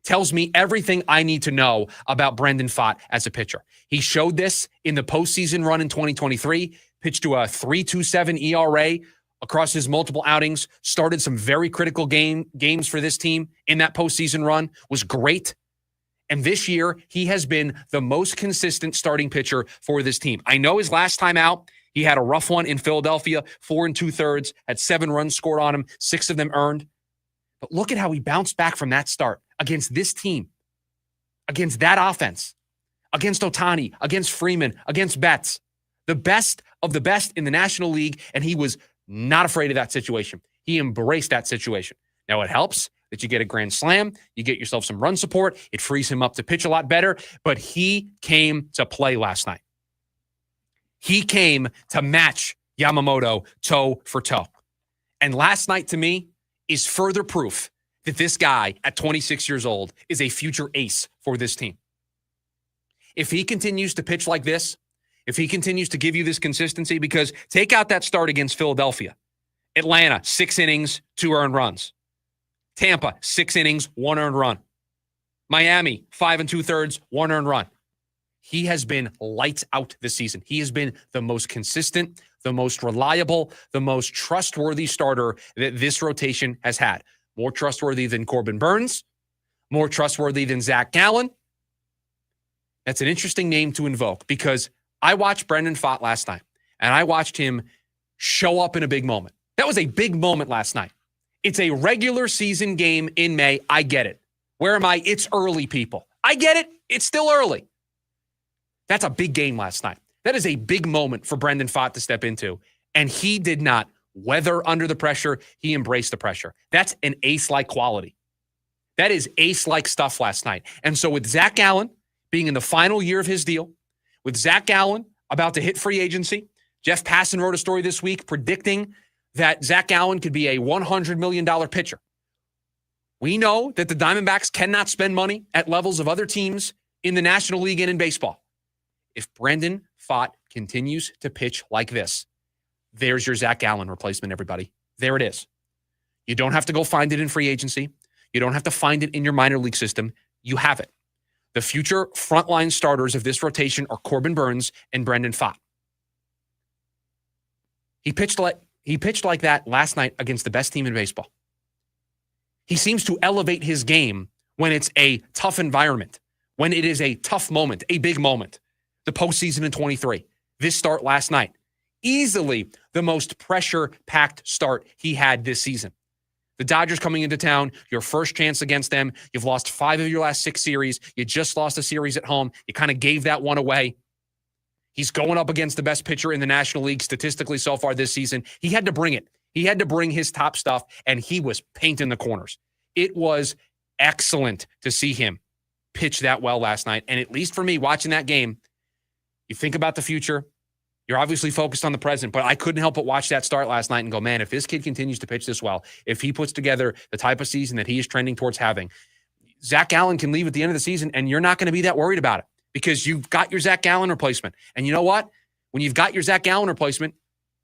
tells me everything I need to know about Brandon Pfaadt as a pitcher. He showed this in the postseason run in 2023, pitched to a 3.27 ERA across his multiple outings, started some very critical games for this team in that postseason run, was great. And this year, he has been the most consistent starting pitcher for this team. I know his last time out, he had a rough one in Philadelphia, 4 2/3, had 7 runs scored on him, 6 of them earned. But look at how he bounced back from that start against this team, against that offense, against Ohtani, against Freeman, against Betts, the best of the best in the National League, and he was not afraid of that situation. He embraced that situation. Now, it helps that you get a grand slam, you get yourself some run support, it frees him up to pitch a lot better, but he came to play last night. He came to match Yamamoto toe for toe. And last night, to me, is further proof that this guy at 26 years old is a future ace for this team. If he continues to pitch like this, if he continues to give you this consistency, because take out that start against Philadelphia, Atlanta, 6 innings, 2 earned runs. Tampa, 6 innings, 1 earned run. Miami, 5 2/3, 1 earned run. He has been lights out this season. He has been the most consistent, the most reliable, the most trustworthy starter that this rotation has had. More trustworthy than Corbin Burns, more trustworthy than Zach Gallen. That's an interesting name to invoke because I watched Brandon Pfaadt last night, and I watched him show up in a big moment. That was a big moment last night. It's a regular season game in May. I get it. Where am I? It's early, people. I get it. It's still early. That's a big game last night. That is a big moment for Brandon Pfaadt to step into, and he did not weather under the pressure. He embraced the pressure. That's an ace-like quality. That is ace-like stuff last night. And so with Zach Gallen being in the final year of his deal, with Zach Gallen about to hit free agency, Jeff Passan wrote a story this week predicting that Zach Gallen could be a $100 million pitcher. We know that the Diamondbacks cannot spend money at levels of other teams in the National League and in baseball. If Brandon Pfaadt continues to pitch like this, there's your Zach Gallen replacement, everybody. There it is. You don't have to go find it in free agency. You don't have to find it in your minor league system. You have it. The future frontline starters of this rotation are Corbin Burns and Brandon Pfaadt. He pitched like that last night against the best team in baseball. He seems to elevate his game when it's a tough environment, when it is a tough moment, a big moment. The postseason in 23, this start last night, easily the most pressure-packed start he had this season. The Dodgers coming into town, your first chance against them. You've lost 5 of your last 6 series. You just lost a series at home. You kind of gave that one away. He's going up against the best pitcher in the National League statistically so far this season. He had to bring it. He had to bring his top stuff, and he was painting the corners. It was excellent to see him pitch that well last night. And at least for me, watching that game, you think about the future. You're obviously focused on the present, but I couldn't help but watch that start last night and go, man, if this kid continues to pitch this well, if he puts together the type of season that he is trending towards having, Zach Gallen can leave at the end of the season, and you're not going to be that worried about it because you've got your Zach Gallen replacement. And you know what? When you've got your Zach Gallen replacement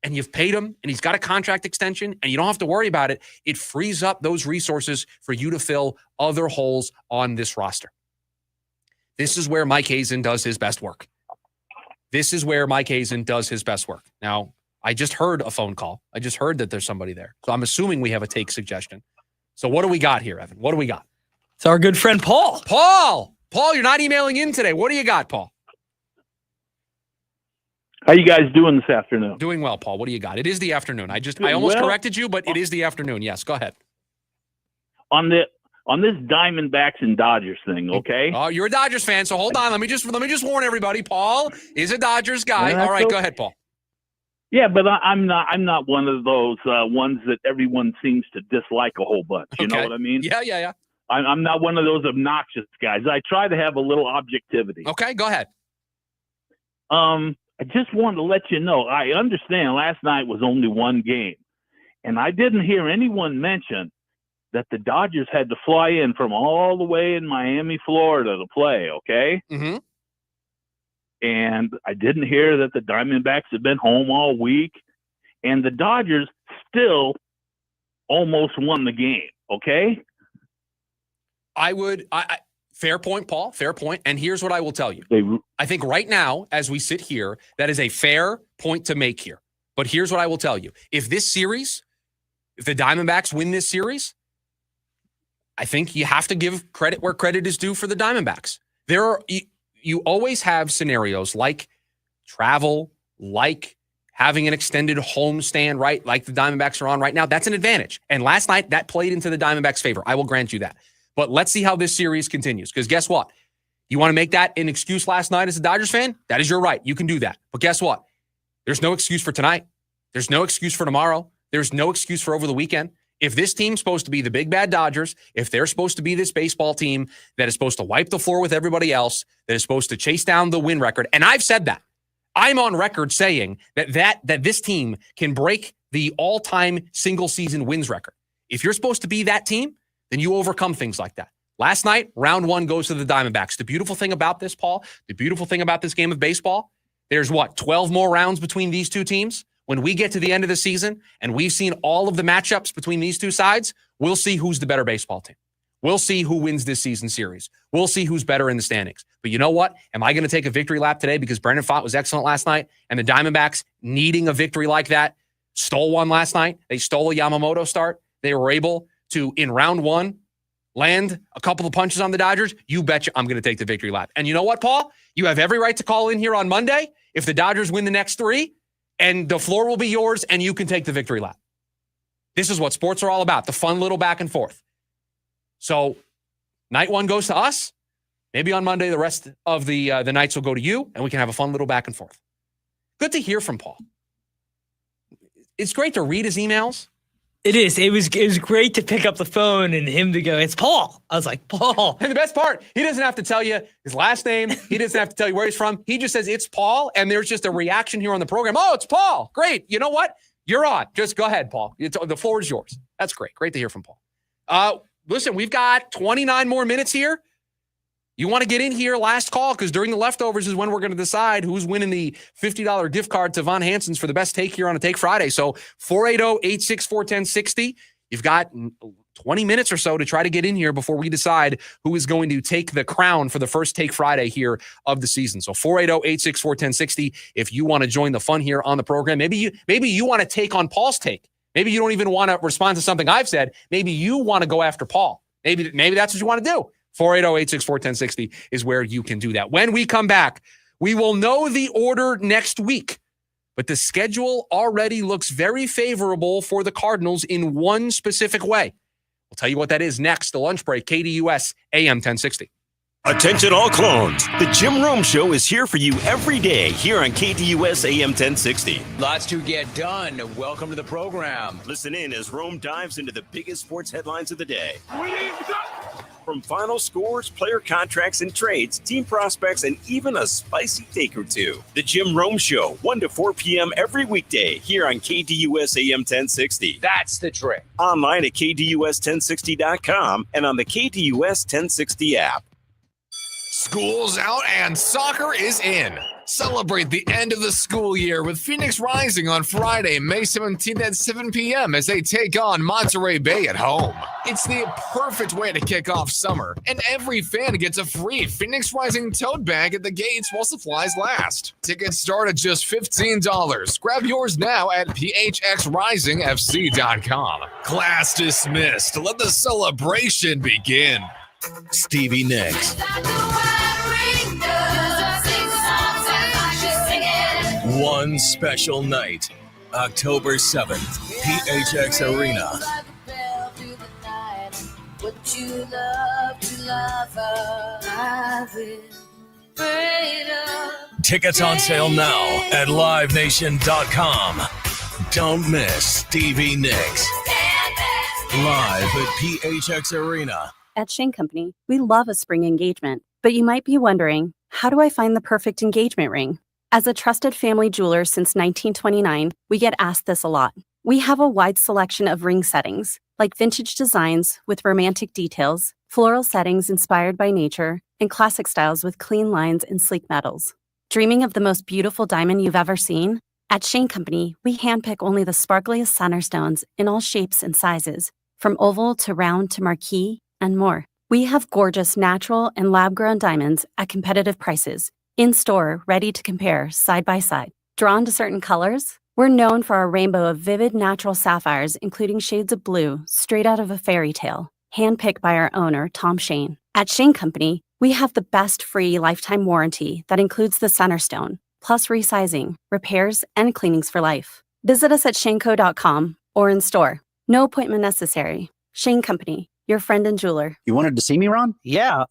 and you've paid him and he's got a contract extension and you don't have to worry about it, it frees up those resources for you to fill other holes on this roster. This is where Mike Hazen does his best work. This is where Mike Hazen does his best work. Now, I just heard a phone call. I just heard that there's somebody there. So I'm assuming we have a take suggestion. So what do we got here, Evan? What do we got? It's our good friend, Paul. Paul, you're not emailing in today. What do you got, Paul? How you guys doing this afternoon? Doing well, Paul. What do you got? It is the afternoon. I almost corrected you, but it is the afternoon. Yes, go ahead. On this Diamondbacks and Dodgers thing, okay? Oh, you're a Dodgers fan, so hold on. Let me just warn everybody. Paul is a Dodgers guy. All right, go ahead, Paul. Yeah, but I'm not one of those ones that everyone seems to dislike a whole bunch. You know what I mean? Yeah. I'm not one of those obnoxious guys. I try to have a little objectivity. Okay, go ahead. I just wanted to let you know, I understand last night was only one game, and I didn't hear anyone mention that the Dodgers had to fly in from all the way in Miami, Florida to play, okay? Mm-hmm. And I didn't hear that the Diamondbacks had been home all week. And the Dodgers still almost won the game, okay? Fair point, Paul. Fair point. And here's what I will tell you. I think right now, as we sit here, that is a fair point to make here. But here's what I will tell you. If the Diamondbacks win this series, I think you have to give credit where credit is due for the Diamondbacks. You always have scenarios like travel, like having an extended homestand, right? Like the Diamondbacks are on right now. That's an advantage. And last night, that played into the Diamondbacks' favor. I will grant you that. But let's see how this series continues. Because guess what? You want to make that an excuse last night as a Dodgers fan? That is your right. You can do that. But guess what? There's no excuse for tonight. There's no excuse for tomorrow. There's no excuse for over the weekend. If this team's supposed to be the big bad Dodgers, if they're supposed to be this baseball team that is supposed to wipe the floor with everybody else, that is supposed to chase down the win record, and I've said that. I'm on record saying that this team can break the all-time single-season wins record. If you're supposed to be that team, then you overcome things like that. Last night, round one goes to the Diamondbacks. The beautiful thing about this, Paul, the beautiful thing about this game of baseball, there's 12 more rounds between these two teams? When we get to the end of the season and we've seen all of the matchups between these two sides, we'll see who's the better baseball team. We'll see who wins this season series. We'll see who's better in the standings. But you know what? Am I going to take a victory lap today because Brandon Pfaadt was excellent last night and the Diamondbacks needing a victory like that stole one last night? They stole a Yamamoto start. They were able to, in round one, land a couple of punches on the Dodgers. You betcha I'm going to take the victory lap. And you know what, Paul? You have every right to call in here on Monday if the Dodgers win the next three, and the floor will be yours, and you can take the victory lap. This is what sports are all about, the fun little back and forth. So night one goes to us. Maybe on Monday, the rest of the nights will go to you, and we can have a fun little back and forth. Good to hear from Paul. It's great to read his emails. It is. It was great to pick up the phone and him to go, it's Paul. I was like, Paul. And the best part, he doesn't have to tell you his last name. He doesn't have to tell you where he's from. He just says, it's Paul. And there's just a reaction here on the program. Oh, it's Paul. Great. You know what? You're on. Just go ahead, Paul. The floor is yours. That's great. Great to hear from Paul. Listen, we've got 29 more minutes here. You want to get in here, last call, because during the leftovers is when we're going to decide who's winning the $50 gift card to Von Hansen's for the best take here on a Take Friday. So 480-864-1060. You've got 20 minutes or so to try to get in here before we decide who is going to take the crown for the first Take Friday here of the season. So 480-864-1060 if you want to join the fun here on the program. Maybe you want to take on Paul's take. Maybe you don't even want to respond to something I've said. Maybe you want to go after Paul. Maybe that's what you want to do. 480-864-1060 is where you can do that. When we come back, we will know the order next week, but the schedule already looks very favorable for the Cardinals in one specific way. We'll tell you what that is next. The lunch break, KDUS AM 1060. Attention all clones. The Jim Rome Show is here for you every day here on KDUS AM 1060. Lots to get done. Welcome to the program. Listen in as Rome dives into the biggest sports headlines of the day. From final scores, player contracts and trades, team prospects, and even a spicy take or two. The Jim Rome Show, 1 to 4 p.m. every weekday here on KDUS AM 1060. That's the trick. Online at KDUS1060.com and on the KDUS 1060 app. School's out and soccer is in. Celebrate the end of the school year with Phoenix Rising on Friday, May 17th at 7 p.m. as they take on Monterey Bay at home. It's the perfect way to kick off summer, and every fan gets a free Phoenix Rising tote bag at the gates while supplies last. Tickets start at just $15. Grab yours now at phxrisingfc.com. Class dismissed. Let the celebration begin. Stevie Nicks. One special night, October 7th, PHX Arena. Tickets on sale now at livenation.com. Don't miss Stevie Nicks. Live at PHX Arena. At Shane Company, we love a spring engagement, but you might be wondering, how do I find the perfect engagement ring? As a trusted family jeweler since 1929, we get asked this a lot. We have a wide selection of ring settings, like vintage designs with romantic details, floral settings inspired by nature, and classic styles with clean lines and sleek metals. Dreaming of the most beautiful diamond you've ever seen? At Shane Company, we handpick only the sparkliest center stones in all shapes and sizes, from oval to round to marquise and more. We have gorgeous natural and lab-grown diamonds at competitive prices, in-store, ready to compare side by side. Drawn to certain colors? We're known for our rainbow of vivid natural sapphires, including shades of blue, straight out of a fairy tale, handpicked by our owner, Tom Shane. At Shane Company, we have the best free lifetime warranty that includes the center stone, plus resizing, repairs, and cleanings for life. Visit us at shaneco.com or in store. No appointment necessary. Shane Company, your friend and jeweler. You wanted to see me, Ron? Yeah,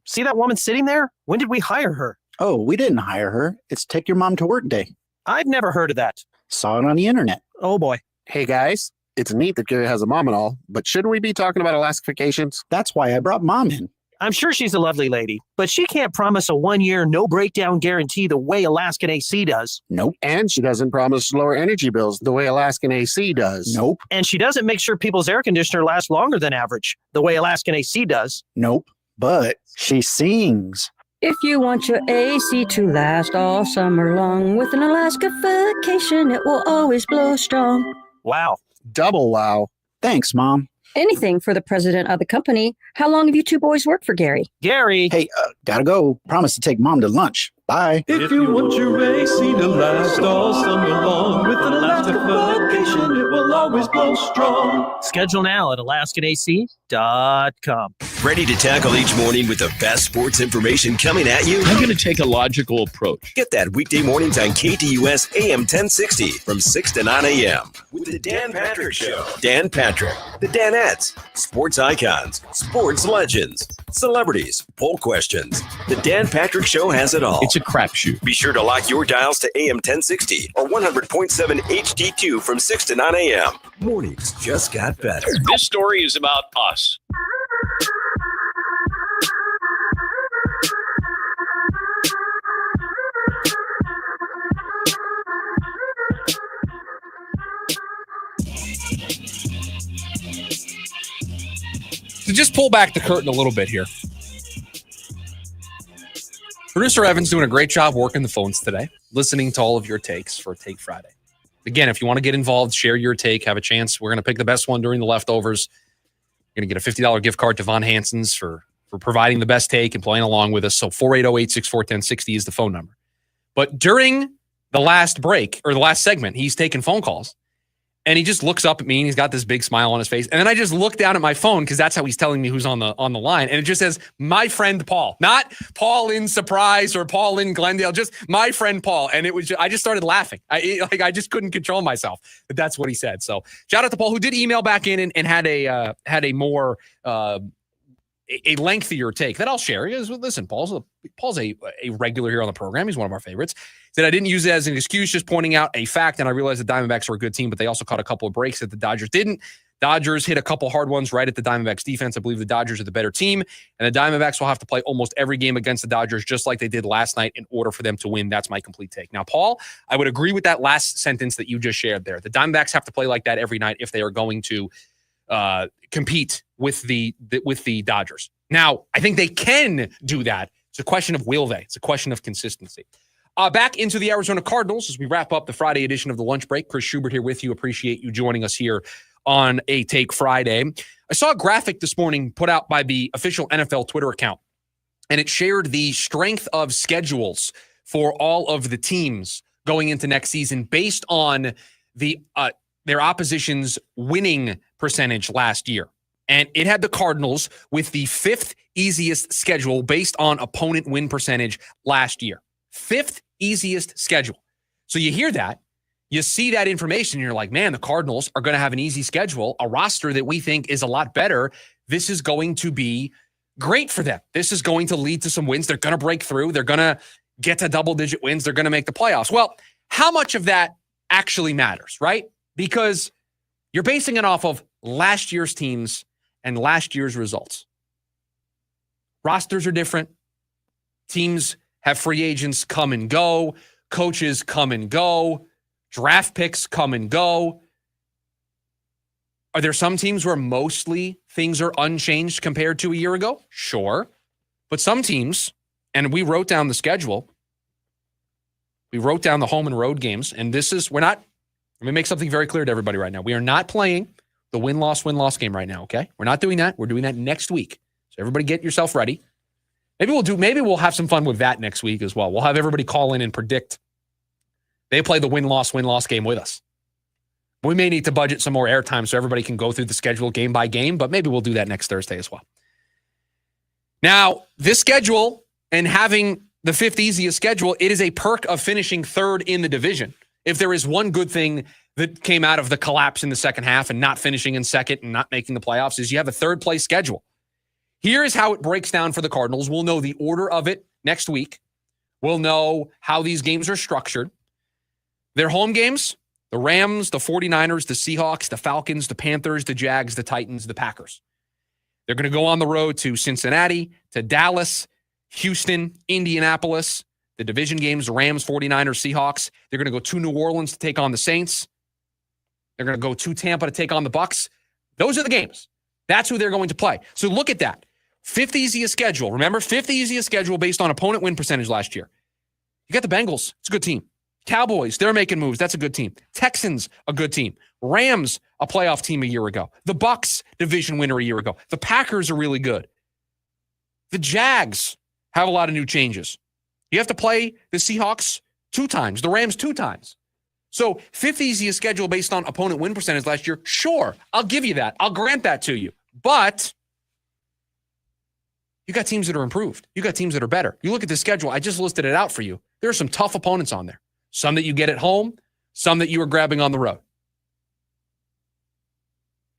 see that woman sitting there? When did we hire her? Oh, we didn't hire her. It's Take Your Mom to Work Day. I've never heard of that. Saw it on the internet. Oh boy. Hey guys, it's neat that Gary has a mom and all, but shouldn't we be talking about Alaska vacations? That's why I brought Mom in. I'm sure she's a lovely lady, but she can't promise a 1-year no breakdown guarantee the way Alaskan AC does. Nope. And she doesn't promise lower energy bills the way Alaskan AC does. Nope. And she doesn't make sure people's air conditioner lasts longer than average, the way Alaskan AC does. Nope. But she sings. If you want your AC to last all summer long, with an Alaska vacation, it will always blow strong. Wow. Double wow. Thanks, Mom. Anything for the president of the company. How long have you two boys worked for Gary? Gary. Hey, gotta go. Promise to take Mom to lunch. Bye. If you want your AC to last all summer long, with an Alaska vacation, it will always blow strong. Schedule now at alaskanac.com. Ready to tackle each morning with the best sports information coming at you? I'm going to take a logical approach. Get that weekday mornings on KTUS AM 1060 from 6 to 9 a.m. with the Dan Patrick Show. Dan Patrick, the Danettes, sports icons, sports legends, celebrities, poll questions. The Dan Patrick Show has it all. It's a crapshoot. Be sure to lock your dials to AM 1060 or 100.7 HD2 from 6 to 9 a.m. Mornings just got better. This story is about us. To just pull back the curtain a little bit here. Producer Evan's doing a great job working the phones today, listening to all of your takes for Take Friday. Again, if you want to get involved, share your take, have a chance. We're going to pick the best one during the leftovers. You're going to get a $50 gift card to Von Hansen's for providing the best take and playing along with us. So 480-864-1060 is the phone number. But during the last break, or the last segment, he's taking phone calls. And he just looks up at me and he's got this big smile on his face. And then I just look down at my phone because that's how he's telling me who's on the line. And it just says, my friend Paul. Not Paul in Surprise or Paul in Glendale, just my friend Paul. And it was I just started laughing. I just couldn't control myself. But that's what he said. So shout out to Paul, who did email back in and had a more a lengthier take that I'll share. He goes, listen, Paul's a regular here on the program. He's one of our favorites. Said I didn't use it as an excuse, just pointing out a fact. And I realized the Diamondbacks are a good team, but they also caught a couple of breaks that the Dodgers didn't. Dodgers hit a couple hard ones right at the Diamondbacks defense. I believe the Dodgers are the better team, and the Diamondbacks will have to play almost every game against the Dodgers, just like they did last night, in order for them to win. That's my complete take. Now, Paul, I would agree with that last sentence that you just shared there. The Diamondbacks have to play like that every night if they are going to compete with the Dodgers. Now, I think they can do that. It's a question of will they? It's a question of consistency. Back into the Arizona Cardinals as we wrap up the Friday edition of the Lunch Break. Chris Schubert here with you. Appreciate you joining us here on a Take Friday. I saw a graphic this morning put out by the official NFL Twitter account, and it shared the strength of schedules for all of the teams going into next season based on their opposition's winning percentage last year. And it had the Cardinals with the 5th easiest schedule based on opponent win percentage last year. 5th easiest schedule. So you hear that, you see that information, and you're like, man, the Cardinals are going to have an easy schedule, a roster that we think is a lot better. This is going to be great for them. This is going to lead to some wins. They're going to break through. They're going to get to double-digit wins. They're going to make the playoffs. Well, how much of that actually matters, right? Because you're basing it off of last year's teams and last year's results. Rosters are different. Teams have free agents come and go. Coaches come and go. Draft picks come and go. Are there some teams where mostly things are unchanged compared to a year ago? Sure. But some teams, and we wrote down the schedule, We wrote down the home and road games, and let me make something very clear to everybody right now. We are not playing the win-loss game right now, okay? We're not doing that. We're doing that next week. So everybody get yourself ready. Maybe we'll have some fun with that next week as well. We'll have everybody call in and predict. They play the win-loss game with us. We may need to budget some more airtime so everybody can go through the schedule game by game, but maybe we'll do that next Thursday as well. Now, this schedule and having the 5th easiest schedule, it is a perk of finishing 3rd in the division. If there is one good thing that came out of the collapse in the second half and not finishing in 2nd and not making the playoffs is you have a 3rd place schedule. Here is how it breaks down for the Cardinals. We'll know the order of it next week. We'll know how these games are structured. Their home games, the Rams, the 49ers, the Seahawks, the Falcons, the Panthers, the Jags, the Titans, the Packers. They're going to go on the road to Cincinnati, to Dallas, Houston, Indianapolis, the division games, Rams, 49ers, Seahawks. They're going to go to New Orleans to take on the Saints. They're going to go to Tampa to take on the Bucs. Those are the games. That's who they're going to play. So look at that. 5th easiest schedule. Remember, 5th easiest schedule based on opponent win percentage last year. You got the Bengals. It's a good team. Cowboys, they're making moves. That's a good team. Texans, a good team. Rams, a playoff team a year ago. The Bucs, division winner a year ago. The Packers are really good. The Jags have a lot of new changes. You have to play the Seahawks 2 times, the Rams 2 times. So 5th easiest schedule based on opponent win percentage last year, sure, I'll give you that. I'll grant that to you. But you got teams that are improved. You got teams that are better. You look at the schedule, I just listed it out for you. There are some tough opponents on there. Some that you get at home, some that you are grabbing on the road.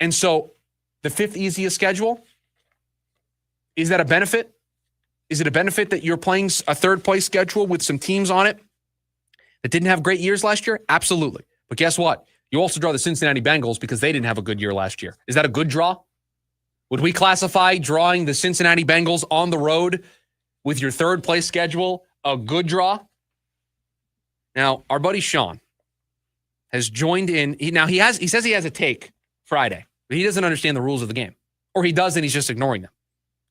And so the 5th easiest schedule, is that a benefit? Is it a benefit that you're playing a 3rd place schedule with some teams on it that didn't have great years last year? Absolutely. But guess what? You also draw the Cincinnati Bengals because they didn't have a good year last year. Is that a good draw? Would we classify drawing the Cincinnati Bengals on the road with your 3rd place schedule a good draw? Now, our buddy Sean has joined in. He says he has a take Friday, but he doesn't understand the rules of the game. Or he does, and he's just ignoring them.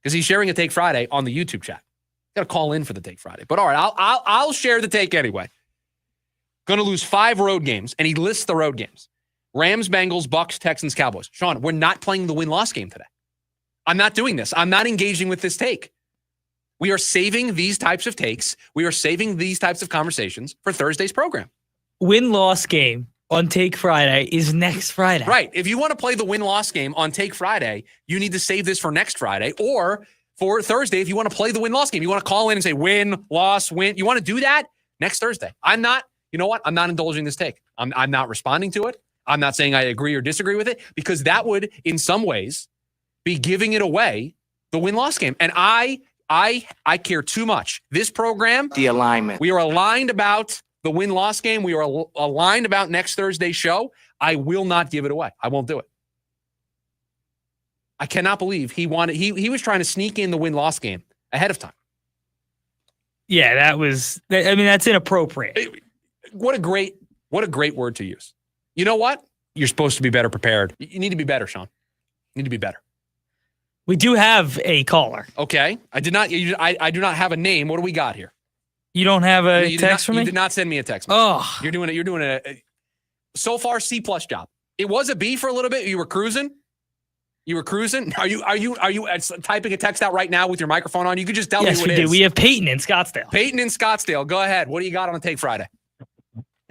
Because he's sharing a Take Friday on the YouTube chat. Got to call in for the Take Friday. But all right, I'll share the take anyway. Going to lose 5 road games, and he lists the road games. Rams, Bengals, Bucs, Texans, Cowboys. Sean, we're not playing the win-loss game today. I'm not doing this. I'm not engaging with this take. We are saving these types of takes. We are saving these types of conversations for Thursday's program. Win-loss game on Take Friday is next Friday. Right. If you want to play the win-loss game on Take Friday, you need to save this for next Friday. Or for Thursday, if you want to play the win-loss game, you want to call in and say win, loss, win. You want to do that next Thursday. I'm not indulging this take. I'm not responding to it. I'm not saying I agree or disagree with it, because that would, in some ways, be giving it away, the win-loss game. And I care too much. This program, The alignment. we are aligned about the win-loss game. We are aligned about next Thursday's show. I will not give it away. I won't do it. I cannot believe he was trying to sneak in the win-loss game ahead of time. Yeah, that's inappropriate. What a great word to use. You know what? You're supposed to be better prepared. You need to be better, Sean. You need to be better. We do have a caller. Okay. I do not have a name. What do we got here? You don't have a text from me? You did not send me a text message. Oh. You're doing a so far C+ job. It was a B for a little bit. You were cruising. Are you typing a text out right now with your microphone on? You could just tell me what it is. Yes, we do. We have Peyton in Scottsdale. Go ahead. What do you got on the Take Friday?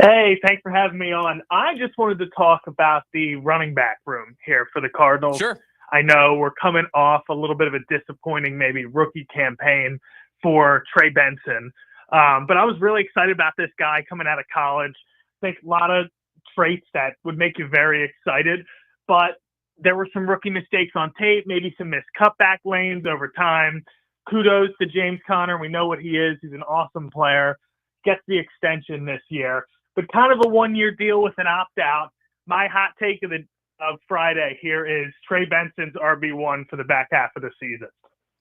Hey, thanks for having me on. I just wanted to talk about the running back room here for the Cardinals. Sure. I know we're coming off a little bit of a disappointing maybe rookie campaign for Trey Benson. But I was really excited about this guy coming out of college. I think a lot of traits that would make you very excited. But there were some rookie mistakes on tape, maybe some missed cutback lanes over time. Kudos to James Conner. We know what he is. He's an awesome player. Gets the extension this year. But kind of a one-year deal with an opt-out. My hot take of Friday here is Trey Benson's RB1 for the back half of the season.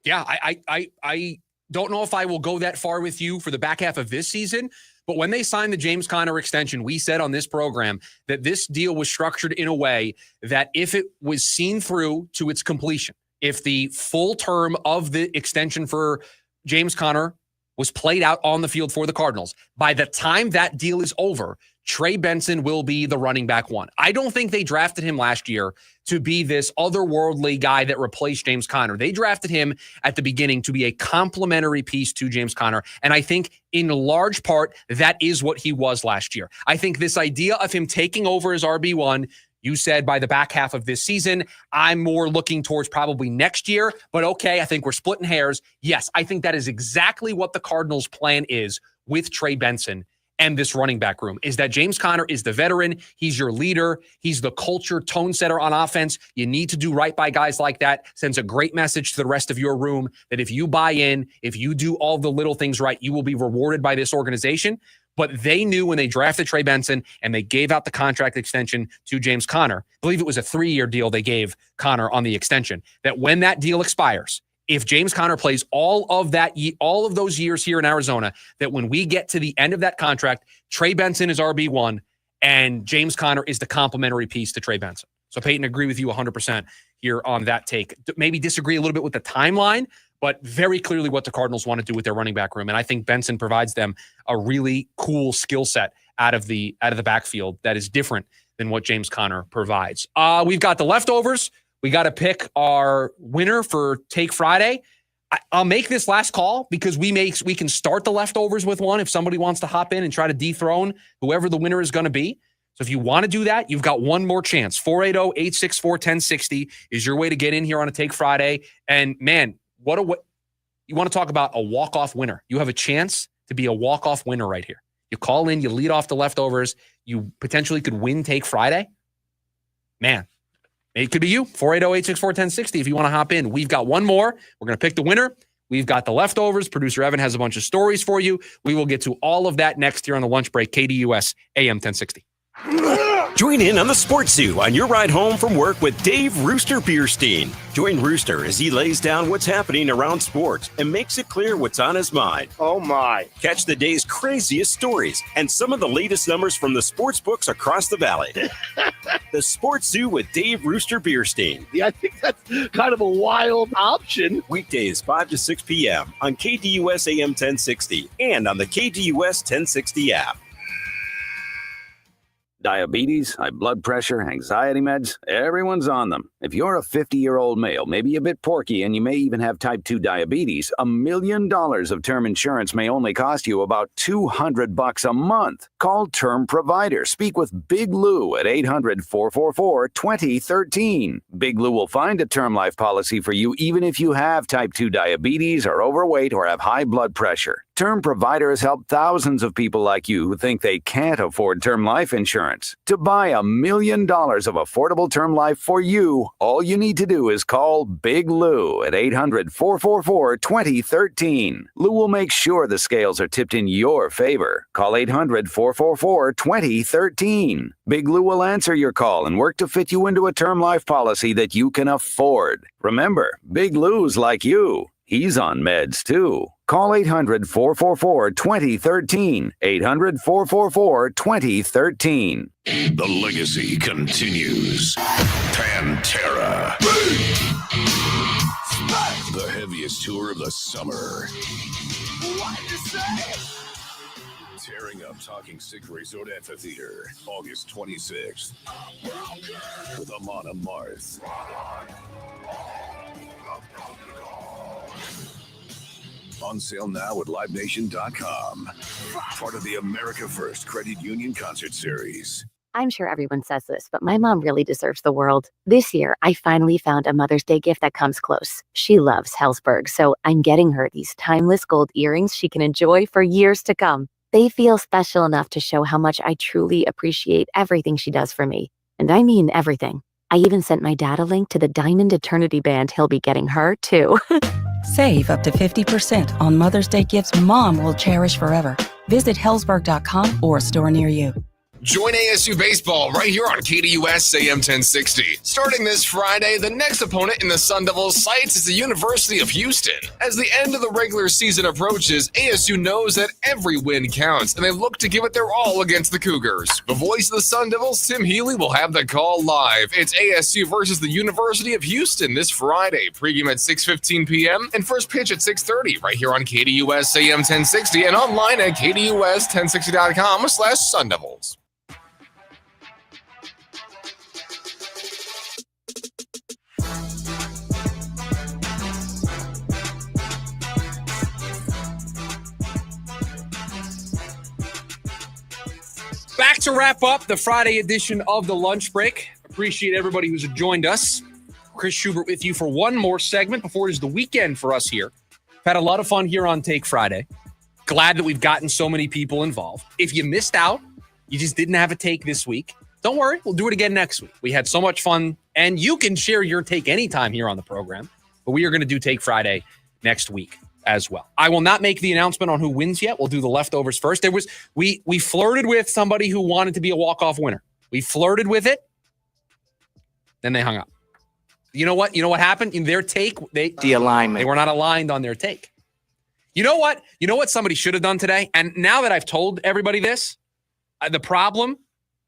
Yeah, I don't know if I will go that far with you for the back half of this season, but when they signed the James Conner extension, we said on this program that this deal was structured in a way that if it was seen through to its completion, if the full term of the extension for James Conner was played out on the field for the Cardinals, by the time that deal is over, Trey Benson will be the running back one. I don't think they drafted him last year to be this otherworldly guy that replaced James Conner. They drafted him at the beginning to be a complementary piece to James Conner. And I think in large part, that is what he was last year. I think this idea of him taking over as RB1, you said by the back half of this season, I'm more looking towards probably next year, but okay, I think we're splitting hairs. Yes, I think that is exactly what the Cardinals' plan is with Trey Benson and this running back room, is that James Conner is the veteran. He's your leader. He's the culture tone setter on offense. You need to do right by guys like that. Sends a great message to the rest of your room that if you buy in, if you do all the little things right, you will be rewarded by this organization. But they knew when they drafted Trey Benson and they gave out the contract extension to James Conner, I believe it was a 3-year deal they gave Conner on the extension, that when that deal expires, if James Conner plays all of those years here in Arizona, that when we get to the end of that contract, Trey Benson is RB1 and James Conner is the complementary piece to Trey Benson. So Peyton, agree with you 100% here on that take. Maybe disagree a little bit with the timeline, but very clearly what the Cardinals want to do with their running back room. And I think Benson provides them a really cool skill set out of the backfield that is different than what James Conner provides. We've got the leftovers. We got to pick our winner for Take Friday. I'll make this last call because we can start the leftovers with one if somebody wants to hop in and try to dethrone whoever the winner is going to be. So if you want to do that, you've got one more chance. 480-864-1060 is your way to get in here on a Take Friday. And man, what you want to talk about a walk-off winner. You have a chance to be a walk-off winner right here. You call in, you lead off the leftovers, you potentially could win Take Friday. Man, it could be you. 480-864-1060 if you want to hop in. We've got one more. We're going to pick the winner. We've got the leftovers. Producer Evan has a bunch of stories for you. We will get to all of that next here on the lunch break. KDUS AM 1060. Join in on the Sports Zoo on your ride home from work with Dave Rooster Bierstein. Join Rooster as he lays down what's happening around sports and makes it clear what's on his mind. Oh, my. Catch the day's craziest stories and some of the latest numbers from the sports books across the valley. The Sports Zoo with Dave Rooster Bierstein. Yeah, I think that's kind of a wild option. Weekdays 5 to 6 p.m. on KDUS AM 1060 and on the KDUS 1060 app. Diabetes, high blood pressure, anxiety meds, everyone's on them. If you're a 50-year-old male, maybe a bit porky, and you may even have type 2 diabetes, $1 million of term insurance may only cost you about $200 a month. Call Term Provider. Speak with Big Lou at 800-444-2013. Big Lou will find a term life policy for you even if you have type 2 diabetes, are overweight, or have high blood pressure. Term Provider has helped thousands of people like you who think they can't afford term life insurance. To buy $1 million of affordable term life for you, all you need to do is call Big Lou at 800-444-2013. Lou will make sure the scales are tipped in your favor. Call 800-444-2013. Big Lou will answer your call and work to fit you into a term life policy that you can afford. Remember, Big Lou's like you. He's on meds, too. Call 800-444-2013. 800-444-2013. The legacy continues. Pantera. The heaviest tour of the summer. Tearing up Talking Stick Resort Amphitheater, August 26th. With Amon Amarth. On sale now at LiveNation.com. Part of the America First Credit Union Concert Series. I'm sure everyone says this, but my mom really deserves the world. This year, I finally found a Mother's Day gift that comes close. She loves Hellsberg, so I'm getting her these timeless gold earrings she can enjoy for years to come. They feel special enough to show how much I truly appreciate everything she does for me. And I mean everything. I even sent my dad a link to the Diamond Eternity band he'll be getting her, too. Save up to 50% on Mother's Day gifts Mom will cherish forever. Visit Hellsberg.com or a store near you. Join ASU Baseball right here on KDUS AM 1060. Starting this Friday, the next opponent in the Sun Devils' sights is the University of Houston. As the end of the regular season approaches, ASU knows that every win counts, and they look to give it their all against the Cougars. The voice of the Sun Devils, Tim Healy, will have the call live. It's ASU versus the University of Houston this Friday. Pregame at 6:15 p.m. and first pitch at 6:30 right here on KDUS AM 1060 and online at KDUS1060.com/Sun Devils. Back to wrap up the Friday edition of the Lunch Break. Appreciate everybody who's joined us. Chris Schubert with you for one more segment before it is the weekend for us here. Had a lot of fun here on Take Friday. Glad that we've gotten so many people involved. If you missed out, you just didn't have a take this week, don't worry. We'll do it again next week. We had so much fun, and you can share your take anytime here on the program. But we are going to do Take Friday next week as well. I will not make the announcement on who wins yet. We'll do the leftovers first. We flirted with somebody who wanted to be a walk-off winner. We flirted with it. Then they hung up. You know what? You know what happened? In their take, the alignment. They were not aligned on their take. You know what? You know what somebody should have done today? And now that I've told everybody this, the problem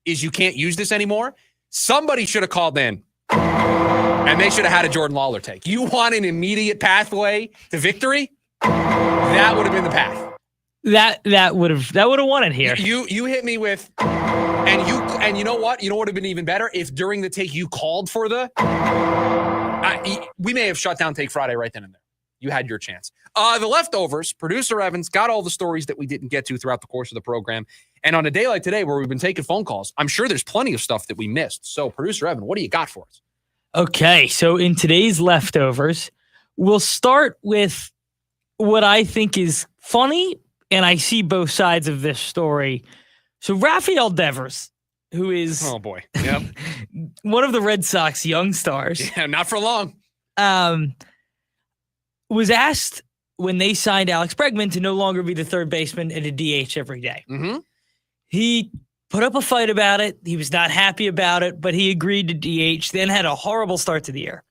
is you can't use this anymore. Somebody should have called in. And they should have had a Jordan Lawler take. You want an immediate pathway to victory? That would have been the path. That would have won it here. You hit me with, and you know what? You know what would have been even better if during the take you called for we may have shut down Take Friday right then and there. You had your chance. The leftovers, producer Evans got all the stories that we didn't get to throughout the course of the program. And on a day like today where we've been taking phone calls, I'm sure there's plenty of stuff that we missed. So producer Evan, what do you got for us? Okay, so in today's leftovers, we'll start with what I think is funny, and I see both sides of this story. So Rafael Devers, who is one of the Red Sox young stars. Yeah, not for long. Was asked when they signed Alex Bregman to no longer be the third baseman and a DH every day. Mm-hmm. He put up a fight about it. He was not happy about it, but he agreed to DH, then had a horrible start to the year.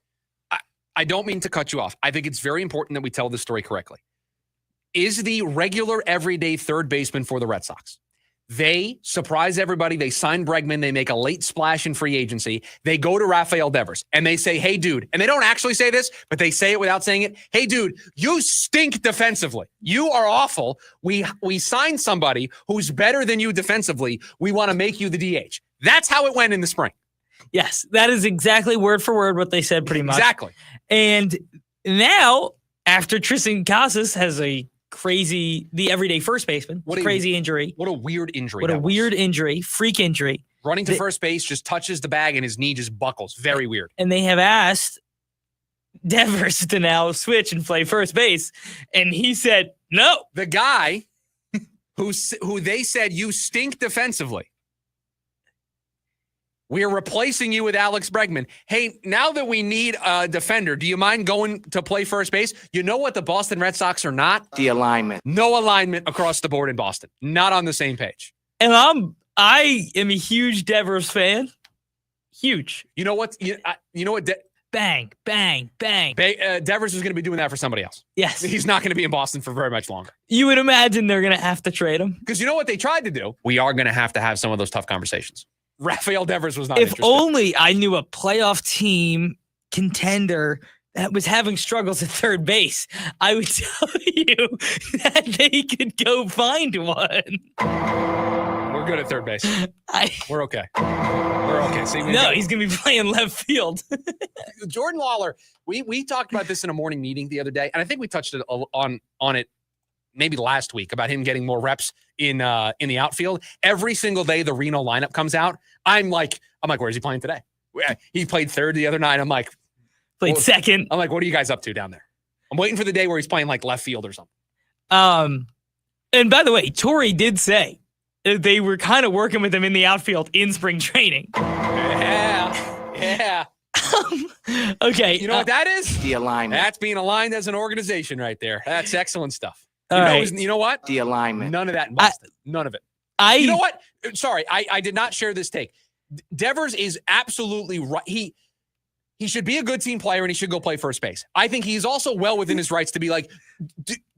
I don't mean to cut you off. I think it's very important that we tell this story correctly. Is the regular everyday third baseman for the Red Sox. They surprise everybody. They sign Bregman. They make a late splash in free agency. They go to Rafael Devers and they say, hey, dude, and they don't actually say this, but they say it without saying it. Hey, dude, you stink defensively. You are awful. We signed somebody who's better than you defensively. We want to make you the DH. That's how it went in the spring. Yes, that is exactly word for word what they said pretty much. Exactly. And now, after Tristan Casas has the everyday first baseman, crazy injury. What a weird injury. What a weird injury, freak injury. Running to first base, just touches the bag and his knee just buckles. Very weird. And they have asked Devers to now switch and play first base. And he said, no. The guy who they said, you stink defensively. We are replacing you with Alex Bregman. Hey, now that we need a defender, do you mind going to play first base? You know what the Boston Red Sox are not? The alignment. No alignment across the board in Boston. Not on the same page. And I am a huge Devers fan. Huge. You know what? You know what? Bang, bang, bang. Devers is going to be doing that for somebody else. Yes. He's not going to be in Boston for very much longer. You would imagine they're going to have to trade him. Because you know what they tried to do? We are going to have some of those tough conversations. Rafael Devers was not If interested. only I knew a playoff team contender that was having struggles at third base, I would tell you that they could go find one. We're good at third base. We're okay. We're okay. See, he's going to be playing left field. Jordan Lawler, we talked about this in a morning meeting the other day, and I think we touched on it maybe last week about him getting more reps in the outfield. Every single day the Reno lineup comes out, I'm like, where's he playing today? He played third the other night. I'm like, played second. I'm like, what are you guys up to down there? I'm waiting for the day where he's playing like left field or something. And by the way, Torrey did say they were kind of working with him in the outfield in spring training. Yeah. Okay. You know what that is? The alignment. That's being aligned as an organization right there. That's excellent stuff. You know what? The alignment. None of that in Boston. None of it. You know what? Sorry, I did not share this take. Devers is absolutely right. He should be a good team player and he should go play first base. I think he's also well within his rights to be like,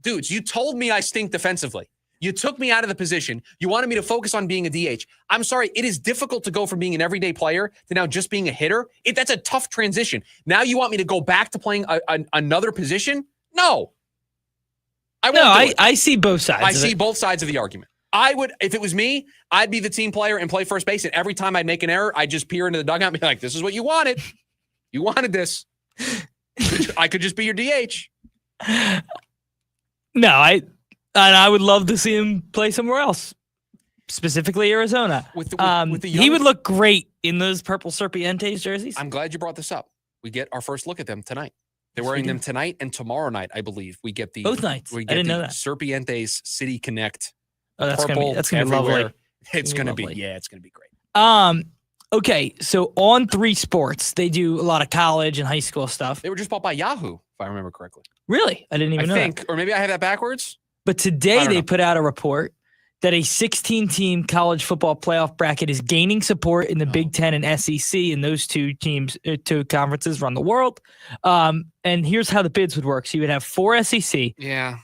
dudes, you told me I stink defensively. You took me out of the position. You wanted me to focus on being a DH. I'm sorry. It is difficult to go from being an everyday player to now just being a hitter. That's a tough transition. Now you want me to go back to playing another position? No. I see both sides. I see both sides of the argument. I would, if it was me, I'd be the team player and play first base. And every time I'd make an error, I'd just peer into the dugout and be like, this is what you wanted. You wanted this. I could just be your DH. No, I would love to see him play somewhere else, specifically Arizona. He would look great in those purple Serpientes jerseys. I'm glad you brought this up. We get our first look at them tonight. They're wearing them tonight and tomorrow night, I believe. We get both nights. We I get didn't know that. Serpientes City Connect. Oh, that's purple gonna be lovely. It's gonna be it's gonna be great. Okay, so on 3 Sports, they do a lot of college and high school stuff. They were just bought by Yahoo, if I remember correctly. Really? I didn't even know that. Or maybe I have that backwards. But today they put out a report that a 16-team college football playoff bracket is gaining support in the Big Ten and SEC, and those two conferences run the world. And here's how the bids would work. So you would have 4 SEC,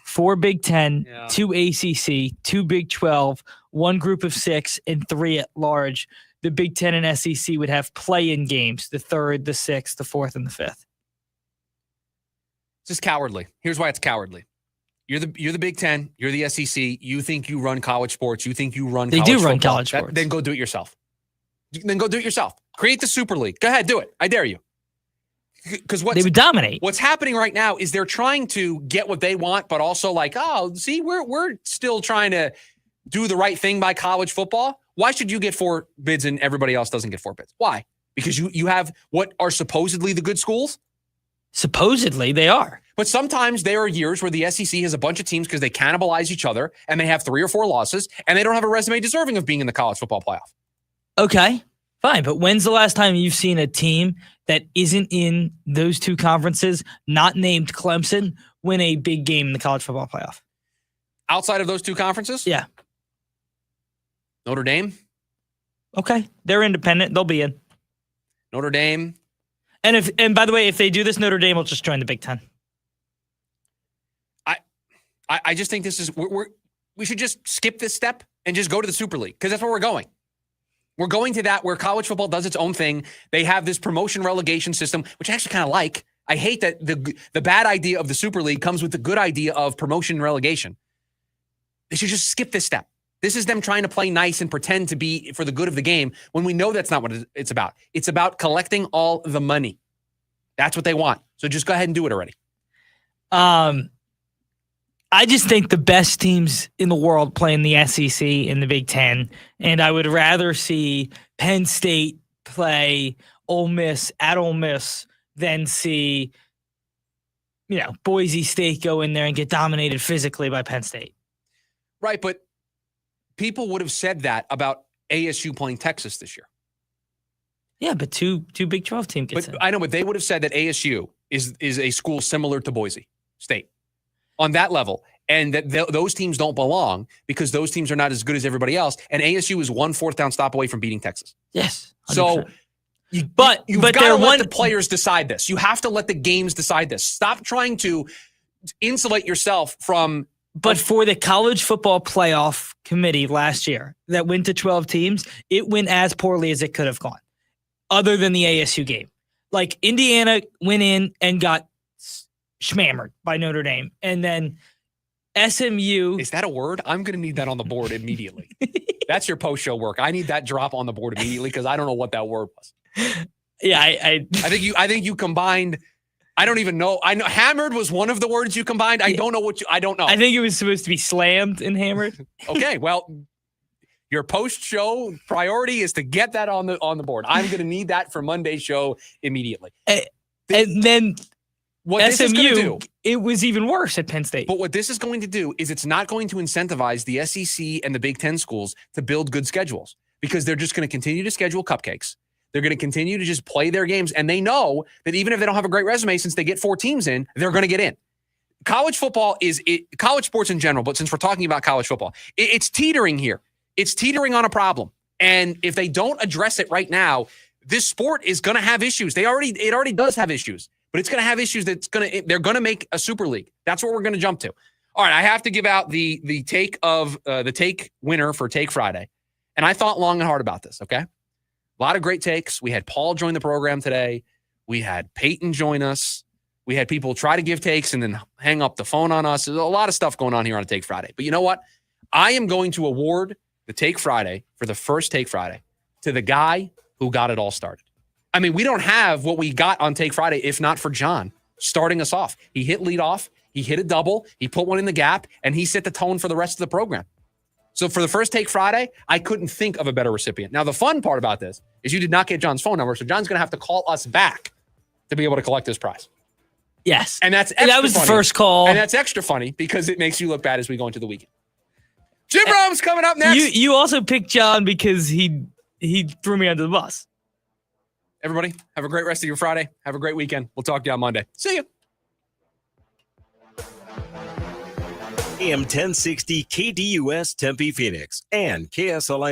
4 Big Ten, 2 ACC, 2 Big 12, 1 group of 6, and 3 at large. The Big Ten and SEC would have play-in games, the 3rd, the 6th, the 4th, and the 5th. It's just cowardly. Here's why it's cowardly. You're the Big Ten. You're the SEC. You think you run college sports. You think you run college football. They do run college sports. Then go do it yourself. Create the Super League. Go ahead, do it. I dare you. Because they would dominate. What's happening right now is they're trying to get what they want, but also like, oh, see, we're still trying to do the right thing by college football. Why should you get 4 bids and everybody else doesn't get 4 bids? Why? Because you have what are supposedly the good schools? Supposedly they are. But sometimes there are years where the SEC has a bunch of teams because they cannibalize each other and they have 3 or 4 losses and they don't have a resume deserving of being in the college football playoff. Okay, fine. But when's the last time you've seen a team that isn't in those 2 conferences, not named Clemson, win a big game in the college football playoff? Outside of those 2 conferences? Yeah. Notre Dame? Okay. They're independent. They'll be in. Notre Dame. And by the way, if they do this, Notre Dame will just join the Big Ten. I just think this is we should just skip this step and just go to the Super League because that's where we're going. We're going to that where college football does its own thing. They have this promotion relegation system, which I actually kind of like. I hate that the bad idea of the Super League comes with the good idea of promotion and relegation. They should just skip this step. This is them trying to play nice and pretend to be for the good of the game when we know that's not what it's about. It's about collecting all the money. That's what they want. So just go ahead and do it already. I just think the best teams in the world play in the SEC and the Big Ten, and I would rather see Penn State play Ole Miss at Ole Miss than see, Boise State go in there and get dominated physically by Penn State. Right, but people would have said that about ASU playing Texas this year. Yeah, but two Big 12 teams get in. I know, but they would have said that ASU is a school similar to Boise State on that level, and that those teams don't belong because those teams are not as good as everybody else, and ASU is 1 4th down stop away from beating Texas. Yes. 100%. So you've got to let the players decide this. You have to let the games decide this. Stop trying to insulate yourself from... But for the college football playoff committee last year that went to 12 teams, it went as poorly as it could have gone, other than the ASU game. Like Indiana went in and got schmammered by Notre Dame. And then SMU. Is that a word? I'm going to need that on the board immediately. That's your post-show work. I need that drop on the board immediately because I don't know what that word was. Yeah, I think you combined... I don't even know. I know hammered was one of the words you combined. I don't know I don't know. I think it was supposed to be slammed and hammered. Okay, well, your post-show priority is to get that on the board. I'm going to need that for Monday's show immediately. And then what SMU, this is going to do, it was even worse at Penn State. But what this is going to do is it's not going to incentivize the SEC and the Big Ten schools to build good schedules because they're just going to continue to schedule cupcakes. They're going to continue to just play their games. And they know that even if they don't have a great resume, since they get 4 teams in, they're going to get in. College football college sports in general, but since we're talking about college football, it's teetering here. It's teetering on a problem. And if they don't address it right now, this sport is going to have issues. It already does have issues, but it's going to have issues they're going to make a super league. That's what we're going to jump to. All right, I have to give out the take of the take winner for Take Friday. And I thought long and hard about this, okay? A lot of great takes. We had Paul join the program today. We had Peyton join us. We had people try to give takes and then hang up the phone on us. There's a lot of stuff going on here on a Take Friday. But you know what? I am going to award the Take Friday for the first Take Friday to the guy who got it all started. I mean, we don't have what we got on Take Friday if not for John starting us off. He hit lead off. He hit a double. He put one in the gap, and he set the tone for the rest of the program. So for the first Take Friday, I couldn't think of a better recipient. Now, the fun part about this is you did not get John's phone number, so John's going to have to call us back to be able to collect this prize. Yes. And that was the first call. And that's extra funny because it makes you look bad as we go into the weekend. Jim Rome's coming up next. You also picked John because he threw me under the bus. Everybody, have a great rest of your Friday. Have a great weekend. We'll talk to you on Monday. See you. AM 1060 KDUS Tempe Phoenix and KSLI